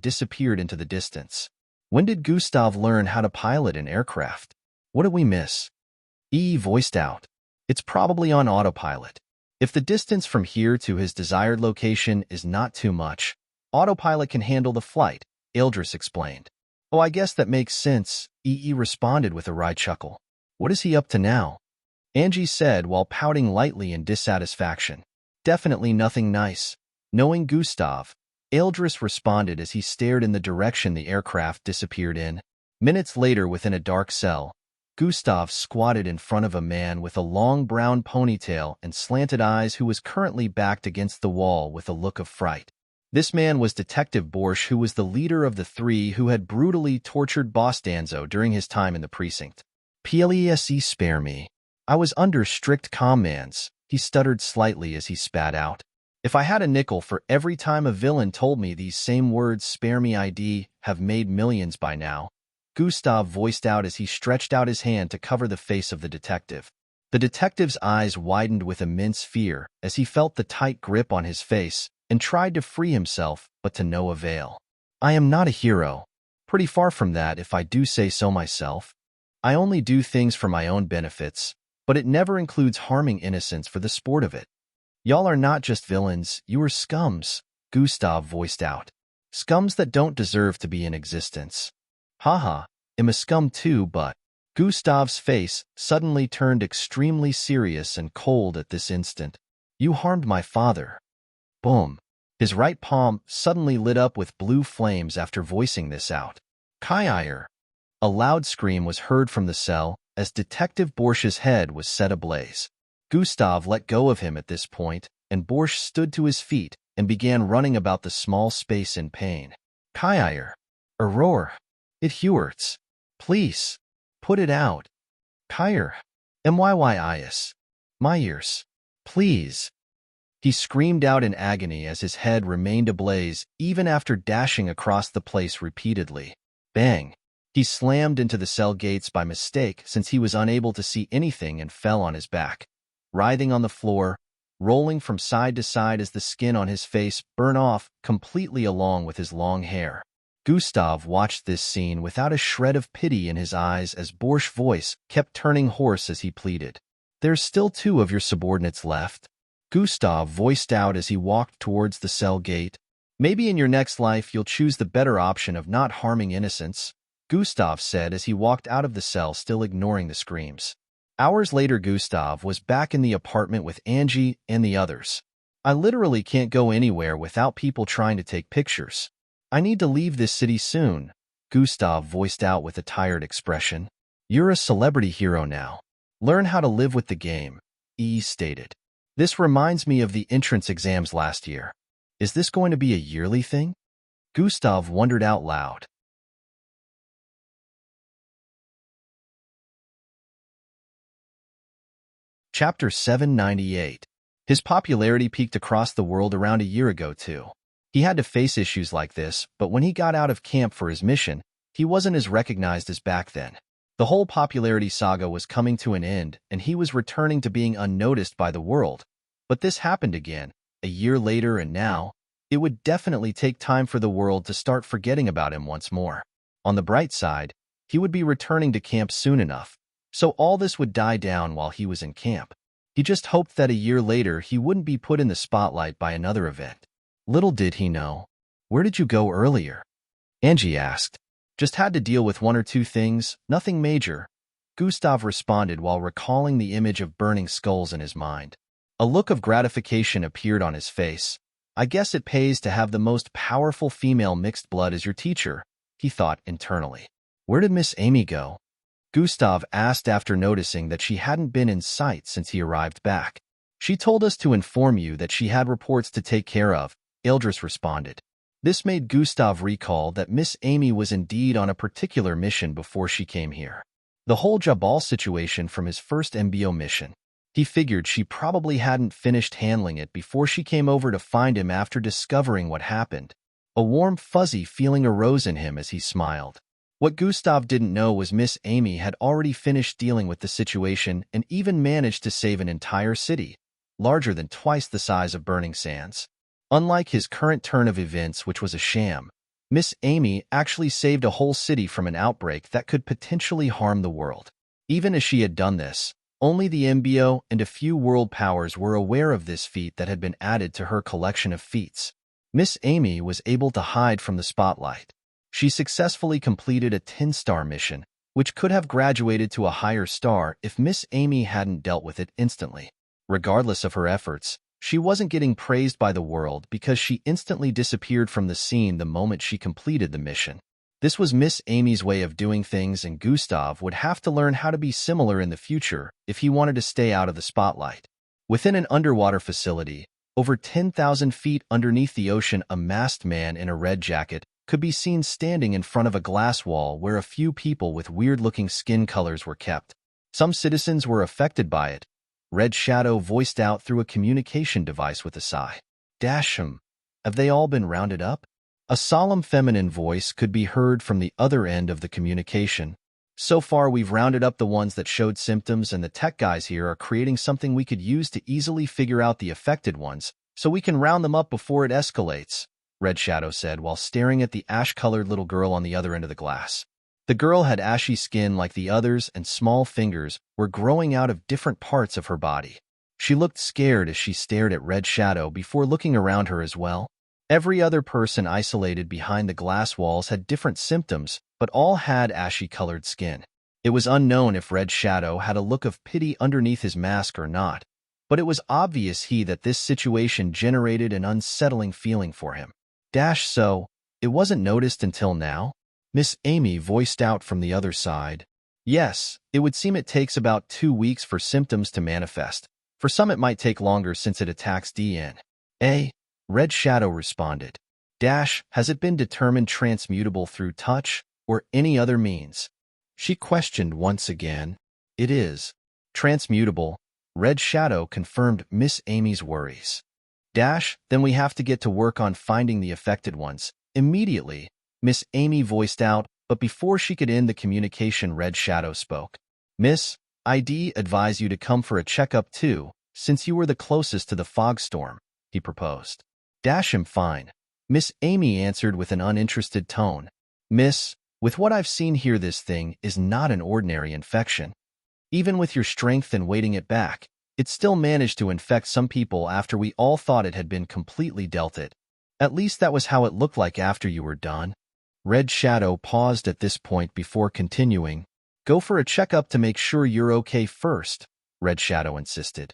A: and disappeared into the distance. When did Gustav learn how to pilot an aircraft? What did we miss? E voiced out. It's probably on autopilot. If the distance from here to his desired location is not too much, autopilot can handle the flight, Ildris explained. Oh, I guess that makes sense, EE responded with a wry chuckle. What is he up to now? Angie said while pouting lightly in dissatisfaction. Definitely nothing nice. Knowing Gustav, Ildris responded as he stared in the direction the aircraft disappeared in. Minutes later, within a dark cell, Gustav squatted in front of a man with a long brown ponytail and slanted eyes who was currently backed against the wall with a look of fright. This man was Detective Borsch, who was the leader of the three who had brutally tortured Boss Danzo during his time in the precinct. Plese, spare me. I was under strict commands, he stuttered slightly as he spat out. If I had a nickel for every time a villain told me these same words, spare me, I'd have made millions by now. Gustav voiced out as he stretched out his hand to cover the face of the detective. The detective's eyes widened with immense fear as he felt the tight grip on his face and tried to free himself, but to no avail. I am not a hero. Pretty far from that, if I do say so myself. I only do things for my own benefits, but it never includes harming innocents for the sport of it. Y'all are not just villains, you are scums, Gustav voiced out. Scums that don't deserve to be in existence. Haha, I'm a scum too, but... Gustav's face suddenly turned extremely serious and cold at this instant. You harmed my father. Boom. His right palm suddenly lit up with blue flames after voicing this out. Kaiir. A loud scream was heard from the cell as Detective Borsch's head was set ablaze. Gustav let go of him at this point, and Borsch stood to his feet and began running about the small space in pain. Kaiir. Roar. It hurts. Please. Put it out. Kaiir. Myys. My ears. Please. He screamed out in agony as his head remained ablaze even after dashing across the place repeatedly. Bang. He slammed into the cell gates by mistake since he was unable to see anything and fell on his back, writhing on the floor, rolling from side to side as the skin on his face burned off completely along with his long hair. Gustav watched this scene without a shred of pity in his eyes as Borsch's voice kept turning hoarse as he pleaded. There's still 2 of your subordinates left. Gustav voiced out as he walked towards the cell gate. Maybe in your next life you'll choose the better option of not harming innocents, Gustav said as he walked out of the cell, still ignoring the screams. Hours later, Gustav was back in the apartment with Angie and the others. I literally can't go anywhere without people trying to take pictures. I need to leave this city soon, Gustav voiced out with a tired expression. You're a celebrity hero now. Learn how to live with the game, E stated. This reminds me of the entrance exams last year. Is this going to be a yearly thing? Gustav wondered out loud. Chapter 798. His popularity peaked across the world around a year ago, too. He had to face issues like this, but when he got out of camp for his mission, he wasn't as recognized as back then. The whole popularity saga was coming to an end, and he was returning to being unnoticed by the world. But this happened again, a year later, and now, it would definitely take time for the world to start forgetting about him once more. On the bright side, he would be returning to camp soon enough, so all this would die down while he was in camp. He just hoped that a year later he wouldn't be put in the spotlight by another event. Little did he know. "Where did you go earlier?" Angie asked. "Just had to deal with one or two things, nothing major," Gustav responded while recalling the image of burning skulls in his mind. A look of gratification appeared on his face. "I guess it pays to have the most powerful female mixed blood as your teacher," he thought internally. "Where did Miss Amy go?" Gustav asked after noticing that she hadn't been in sight since he arrived back. "She told us to inform you that she had reports to take care of," Ildris responded. This made Gustav recall that Miss Amy was indeed on a particular mission before she came here. The whole Jabal situation from his first MBO mission. He figured she probably hadn't finished handling it before she came over to find him after discovering what happened. A warm, fuzzy feeling arose in him as he smiled. What Gustav didn't know was Miss Amy had already finished dealing with the situation and even managed to save an entire city, larger than twice the size of Burning Sands. Unlike his current turn of events, which was a sham, Miss Amy actually saved a whole city from an outbreak that could potentially harm the world. Even as she had done this, only the MBO and a few world powers were aware of this feat that had been added to her collection of feats. Miss Amy was able to hide from the spotlight. She successfully completed a 10-star mission, which could have graduated to a higher star if Miss Amy hadn't dealt with it instantly. Regardless of her efforts, she wasn't getting praised by the world because she instantly disappeared from the scene the moment she completed the mission. This was Miss Amy's way of doing things, and Gustav would have to learn how to be similar in the future if he wanted to stay out of the spotlight. Within an underwater facility, over 10,000 feet underneath the ocean, a masked man in a red jacket could be seen standing in front of a glass wall where a few people with weird-looking skin colors were kept. Some citizens were affected by it. Red Shadow voiced out through a communication device with a sigh. "Dasham, have they all been rounded up?" A solemn feminine voice could be heard from the other end of the communication. "So far, we've rounded up the ones that showed symptoms, and the tech guys here are creating something we could use to easily figure out the affected ones, so we can round them up before it escalates," Red Shadow said while staring at the ash-colored little girl on the other end of the glass. The girl had ashy skin like the others, and small fingers were growing out of different parts of her body. She looked scared as she stared at Red Shadow before looking around her as well. Every other person isolated behind the glass walls had different symptoms, but all had ashy-colored skin. It was unknown if Red Shadow had a look of pity underneath his mask or not, but it was obvious that this situation generated an unsettling feeling for him. So, it wasn't noticed until now? Miss Amy voiced out from the other side. "Yes, it would seem it takes about 2 weeks for symptoms to manifest. For some it might take longer since it attacks DNA. Red Shadow responded. Has it been determined transmutable through touch or any other means?" She questioned once again. "It is. Transmutable," Red Shadow confirmed Miss Amy's worries. Then we have to get to work on finding the affected ones. Immediately, Miss Amy voiced out, but before she could end the communication, Red Shadow spoke. "Miss, I'd advise you to come for a checkup too, since you were the closest to the fog storm," he proposed. "I'm fine," Miss Amy answered with an uninterested tone. "Miss, with what I've seen here, this thing is not an ordinary infection. Even with your strength and waiting it back, it still managed to infect some people after we all thought it had been completely dealt it. At least that was how it looked like after you were done." Red Shadow paused at this point before continuing. "Go for a checkup to make sure you're okay first," Red Shadow insisted.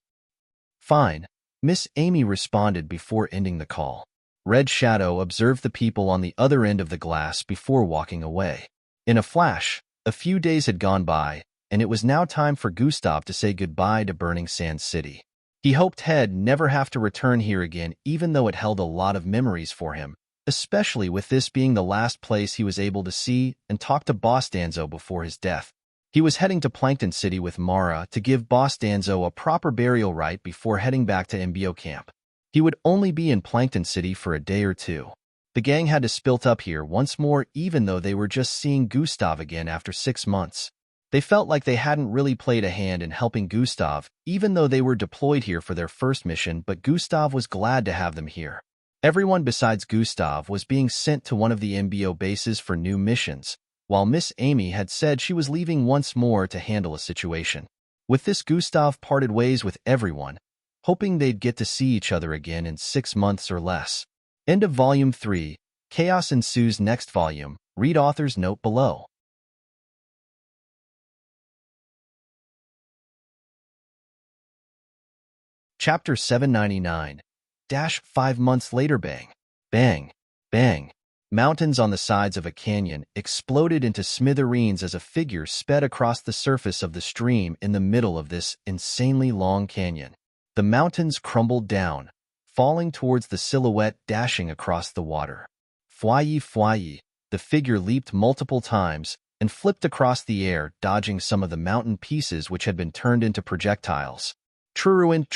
A: "Fine," Miss Amy responded before ending the call. Red Shadow observed the people on the other end of the glass before walking away. In a flash, a few days had gone by, and it was now time for Gustav to say goodbye to Burning Sands City. He hoped he'd never have to return here again, even though it held a lot of memories for him, especially with this being the last place he was able to see and talk to Boss Danzo before his death. He was heading to Plankton City with Mara to give Boss Danzo a proper burial rite before heading back to MBO camp. He would only be in Plankton City for a day or two. The gang had to split up here once more, even though they were just seeing Gustav again after 6 months. They felt like they hadn't really played a hand in helping Gustav, even though they were deployed here for their first mission, but Gustav was glad to have them here. Everyone besides Gustav was being sent to one of the MBO bases for new missions, while Miss Amy had said she was leaving once more to handle a situation. With this, Gustav parted ways with everyone, hoping they'd get to see each other again in 6 months or less. End of Volume 3. Chaos ensues next volume. Read author's note below. Chapter 799. 5 months later. Bang, bang, bang. Mountains on the sides of a canyon exploded into smithereens as a figure sped across the surface of the stream in the middle of this insanely long canyon. The mountains crumbled down, falling towards the silhouette dashing across the water. Fwye fwye, the figure leaped multiple times and flipped across the air, dodging some of the mountain pieces which had been turned into projectiles. Truant,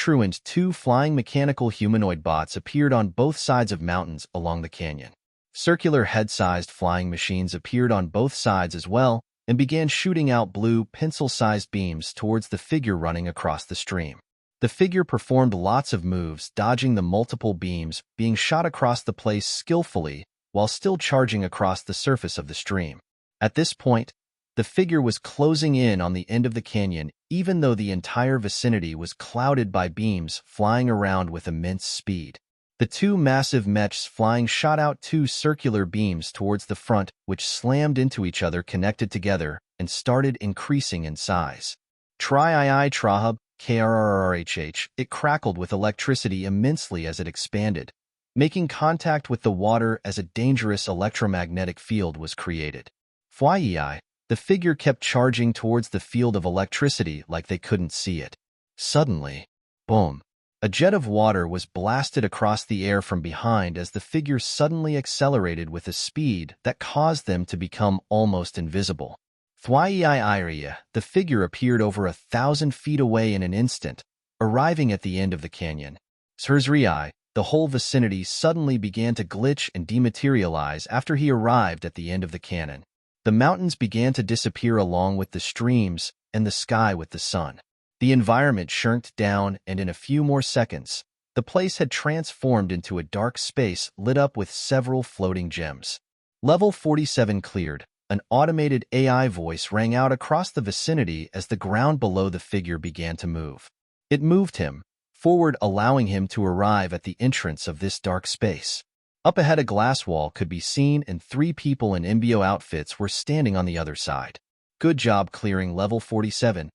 A: 2 flying mechanical humanoid bots appeared on both sides of mountains along the canyon. Circular head-sized flying machines appeared on both sides as well and began shooting out blue, pencil-sized beams towards the figure running across the stream. The figure performed lots of moves, dodging the multiple beams being shot across the place skillfully while still charging across the surface of the stream. At this point, the figure was closing in on the end of the canyon, even though the entire vicinity was clouded by beams flying around with immense speed. The 2 massive mechs flying shot out 2 circular beams towards the front, which slammed into each other, connected together, and started increasing in size. Trahub, krrrhh, it crackled with electricity immensely as it expanded, making contact with the water as a dangerous electromagnetic field was created. Fwye, the figure kept charging towards the field of electricity like they couldn't see it. Suddenly, boom, a jet of water was blasted across the air from behind as the figure suddenly accelerated with a speed that caused them to become almost invisible. Fwye, the figure appeared over 1,000 feet away in an instant, arriving at the end of the canyon. Serene, the whole vicinity suddenly began to glitch and dematerialize after he arrived at the end of the canyon. The mountains began to disappear along with the streams and the sky with the sun. The environment shrinked down, and in a few more seconds, the place had transformed into a dark space lit up with several floating gems. Level 47 cleared. An automated AI voice rang out across the vicinity as the ground below the figure began to move. It moved him forward, allowing him to arrive at the entrance of this dark space. Up ahead, a glass wall could be seen, and 3 people in MBO outfits were standing on the other side. Good job clearing level 47.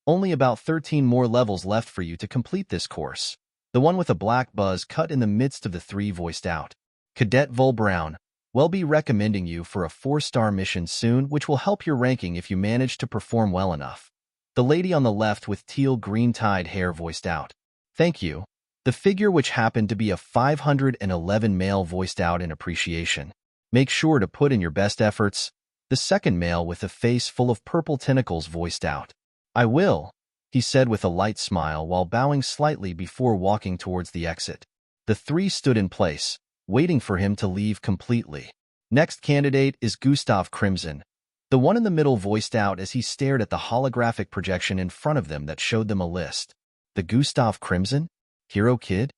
A: Only about 13 more levels left for you to complete this course. The one with a black buzz cut in the midst of the 3 voiced out. Cadet Vol Brown, we'll be recommending you for a 4-star mission soon, which will help your ranking if you manage to perform well enough. The lady on the left with teal-green tied hair voiced out. Thank you. The figure, which happened to be a 511 male, voiced out in appreciation. Make sure to put in your best efforts. The second male with a face full of purple tentacles voiced out. I will, he said with a light smile while bowing slightly before walking towards the exit. The 3 stood in place, waiting for him to leave completely. Next candidate is Gustav Crimson. The one in the middle voiced out as he stared at the holographic projection in front of them that showed them a list. The Gustav Crimson? Hero Kid?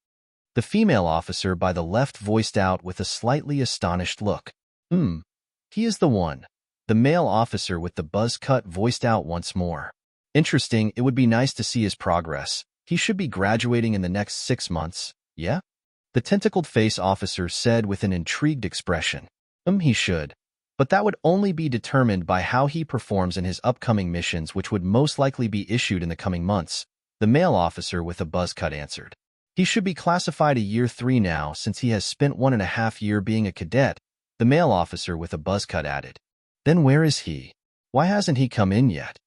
A: The female officer by the left voiced out with a slightly astonished look. He is the one. The male officer with the buzz cut voiced out once more. Interesting, it would be nice to see his progress. He should be graduating in the next 6 months, yeah? The tentacled face officer said with an intrigued expression. He should. But that would only be determined by how he performs in his upcoming missions, which would most likely be issued in the coming months. The male officer with a buzz cut answered. He should be classified a year 3 now, since he has spent 1.5 years being a cadet, the male officer with a buzz cut added. Then where is he? Why hasn't he come in yet?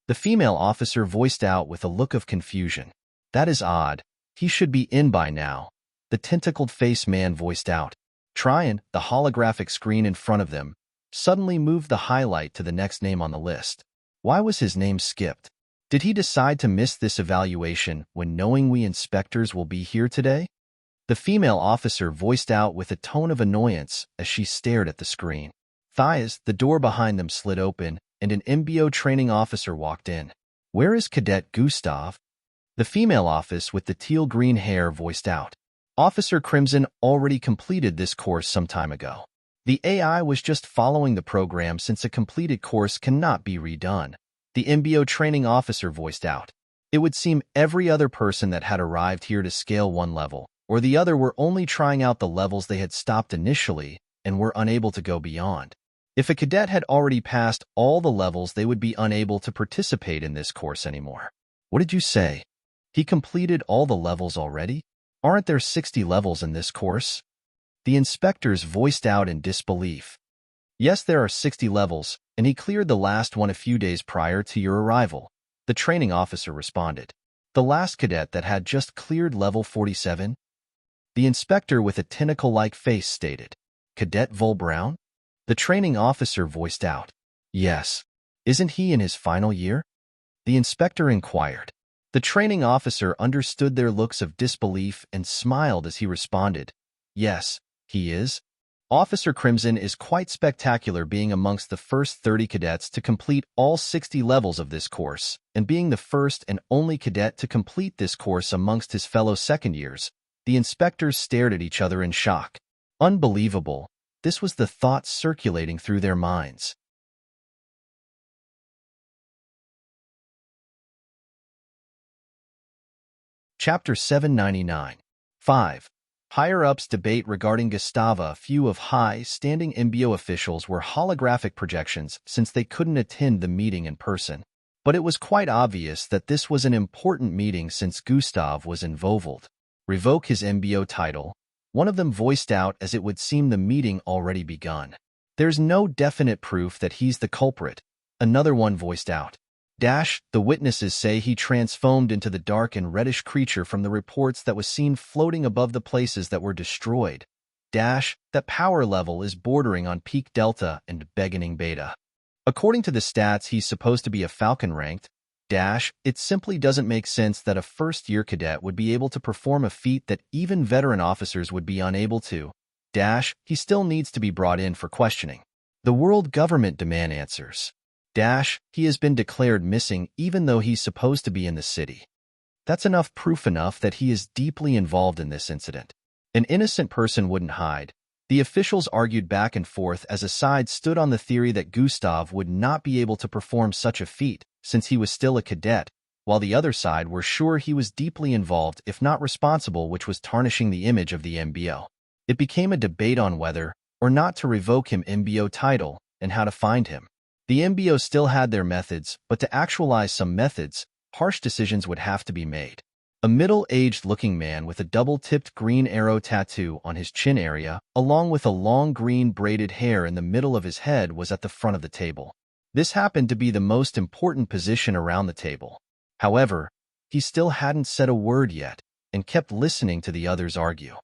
A: The female officer voiced out with a look of confusion. That is odd. He should be in by now. The tentacled face man voiced out. Tryon, the holographic screen in front of them, suddenly moved the highlight to the next name on the list. Why was his name skipped? Did he decide to miss this evaluation when knowing we inspectors will be here today? The female officer voiced out with a tone of annoyance as she stared at the screen. The door behind them slid open, and an MBO training officer walked in. Where is Cadet Gustav? The female officer with the teal-green hair voiced out. Officer Crimson already completed this course some time ago. The AI was just following the program since a completed course cannot be redone. The MBO training officer voiced out. It would seem every other person that had arrived here to scale one level or the other were only trying out the levels they had stopped initially and were unable to go beyond. If a cadet had already passed all the levels, they would be unable to participate in this course anymore. What did you say? He completed all the levels already? Aren't there 60 levels in this course? The inspectors voiced out in disbelief. Yes, there are 60 levels, and he cleared the last one a few days prior to your arrival. The training officer responded. The last cadet that had just cleared level 47? The inspector with a tentacle-like face stated. Cadet Vol Brown? The training officer voiced out. Yes. Isn't he in his final year? The inspector inquired. The training officer understood their looks of disbelief and smiled as he responded. Yes, he is. Officer Crimson is quite spectacular, being amongst the first 30 cadets to complete all 60 levels of this course, and being the first and only cadet to complete this course amongst his fellow second years. The inspectors stared at each other in shock. Unbelievable. This was the thought circulating through their minds. Chapter 799. 5. Higher-ups debate regarding Gustava. A few of high-standing MBO officials were holographic projections since they couldn't attend the meeting in person. But it was quite obvious that this was an important meeting since Gustav was involved. Revoke his MBO title. One of them voiced out, as it would seem the meeting already begun. There's no definite proof that he's the culprit. Another one voiced out. The witnesses say he transformed into the dark and reddish creature from the reports that was seen floating above the places that were destroyed. That power level is bordering on peak delta and beginning beta. According to the stats, he's supposed to be a Falcon ranked. It simply doesn't make sense that a first-year cadet would be able to perform a feat that even veteran officers would be unable to. He still needs to be brought in for questioning. The world government demand answers. He has been declared missing even though he's supposed to be in the city. That's enough proof enough that he is deeply involved in this incident. An innocent person wouldn't hide. The officials argued back and forth as a side stood on the theory that Gustav would not be able to perform such a feat since he was still a cadet, while the other side were sure he was deeply involved if not responsible, which was tarnishing the image of the MBO. It became a debate on whether or not to revoke him MBO title and how to find him. The MBO still had their methods, but to actualize some methods, harsh decisions would have to be made. A middle-aged-looking man with a double-tipped green arrow tattoo on his chin area, along with a long green braided hair in the middle of his head, was at the front of the table. This happened to be the most important position around the table. However, he still hadn't said a word yet, and kept listening to the others argue.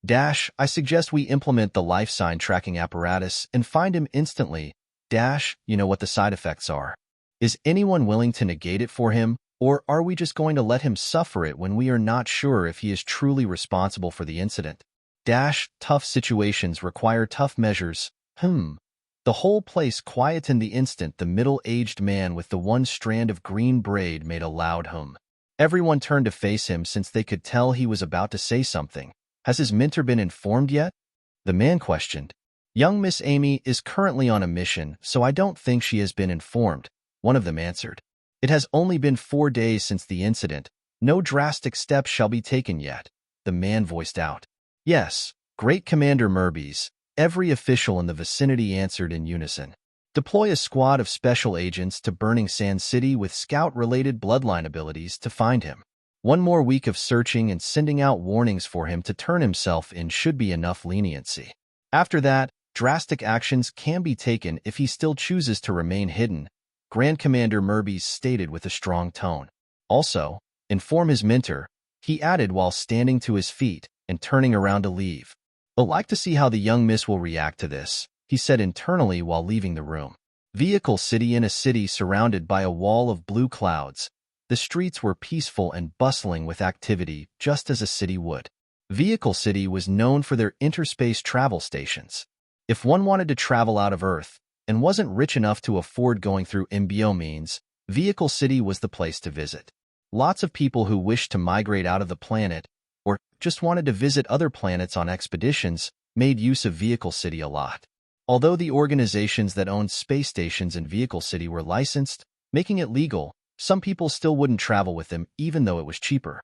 A: I suggest we implement the life sign tracking apparatus and find him instantly. You know what the side effects are. Is anyone willing to negate it for him, or are we just going to let him suffer it when we are not sure if he is truly responsible for the incident? Tough situations require tough measures. The whole place quieted in the instant the middle-aged man with the one strand of green braid made a loud hum. Everyone turned to face him since they could tell he was about to say something. Has his mentor been informed yet? The man questioned. Young Miss Amy is currently on a mission, so I don't think she has been informed, one of them answered. It has only been 4 days since the incident. No drastic steps shall be taken yet, the man voiced out. Yes, Great Commander Merbies, every official in the vicinity answered in unison. Deploy a squad of special agents to Burning Sand City with scout-related bloodline abilities to find him. 1 more week of searching and sending out warnings for him to turn himself in should be enough leniency. After that, drastic actions can be taken if he still chooses to remain hidden, Grand Commander Merbies stated with a strong tone. Also, inform his mentor, he added while standing to his feet and turning around to leave. I'd like to see how the young miss will react to this, he said internally while leaving the room. Vehicle City. In a city surrounded by a wall of blue clouds, the streets were peaceful and bustling with activity, just as a city would. Vehicle City was known for their interspace travel stations. If one wanted to travel out of Earth and wasn't rich enough to afford going through MBO means, Vehicle City was the place to visit. Lots of people who wished to migrate out of the planet or just wanted to visit other planets on expeditions, made use of Vehicle City a lot. Although the organizations that owned space stations in Vehicle City were licensed, making it legal, some people still wouldn't travel with them even though it was cheaper.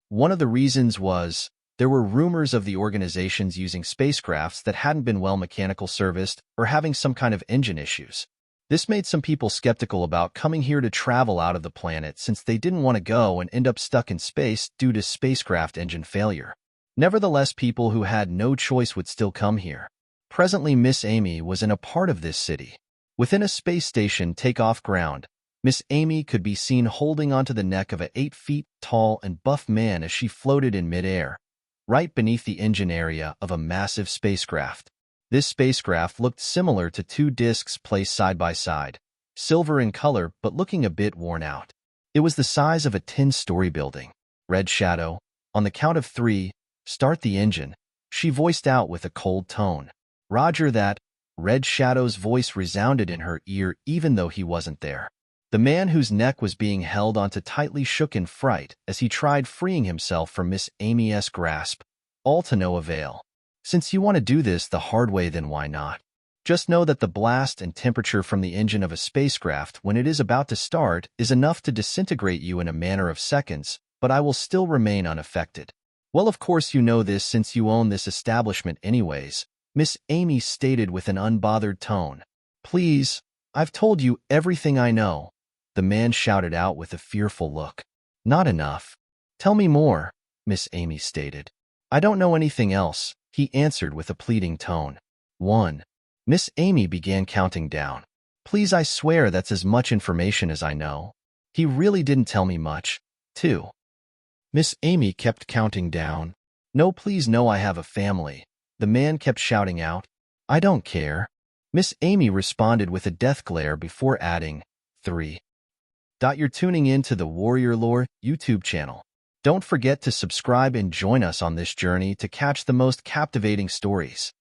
A: One of the reasons was there were rumors of the organizations using spacecrafts that hadn't been well mechanical serviced or having some kind of engine issues. This made some people skeptical about coming here to travel out of the planet since they didn't want to go and end up stuck in space due to spacecraft engine failure. Nevertheless, people who had no choice would still come here. Presently, Miss Amy was in a part of this city. Within a space station takeoff ground, Miss Amy could be seen holding onto the neck of an 8 feet tall and buff man as she floated in midair, right beneath the engine area of a massive spacecraft. This spacecraft looked similar to 2 discs placed side by side, silver in color but looking a bit worn out. It was the size of a 10-story building. Red Shadow, on the count of 3, start the engine, she voiced out with a cold tone. Roger that. Red Shadow's voice resounded in her ear even though he wasn't there. The man whose neck was being held onto tightly shook in fright as he tried freeing himself from Miss Amy's grasp, all to no avail. Since you want to do this the hard way, then why not? Just know that the blast and temperature from the engine of a spacecraft when it is about to start is enough to disintegrate you in a matter of seconds, but I will still remain unaffected. Well, of course you know this since you own this establishment anyways, Miss Amy stated with an unbothered tone. Please, I've told you everything I know, the man shouted out with a fearful look. Not enough. Tell me more, Miss Amy stated. I don't know anything else, he answered with a pleading tone. 1. Miss Amy began counting down. Please, I swear that's as much information as I know. He really didn't tell me much. 2. Miss Amy kept counting down. No, please, no, I have a family. The man kept shouting out. I don't care. Miss Amy responded with a death glare before adding, 3. You're tuning in to the Warrior Lore YouTube channel. Don't forget to subscribe and join us on this journey to catch the most captivating stories.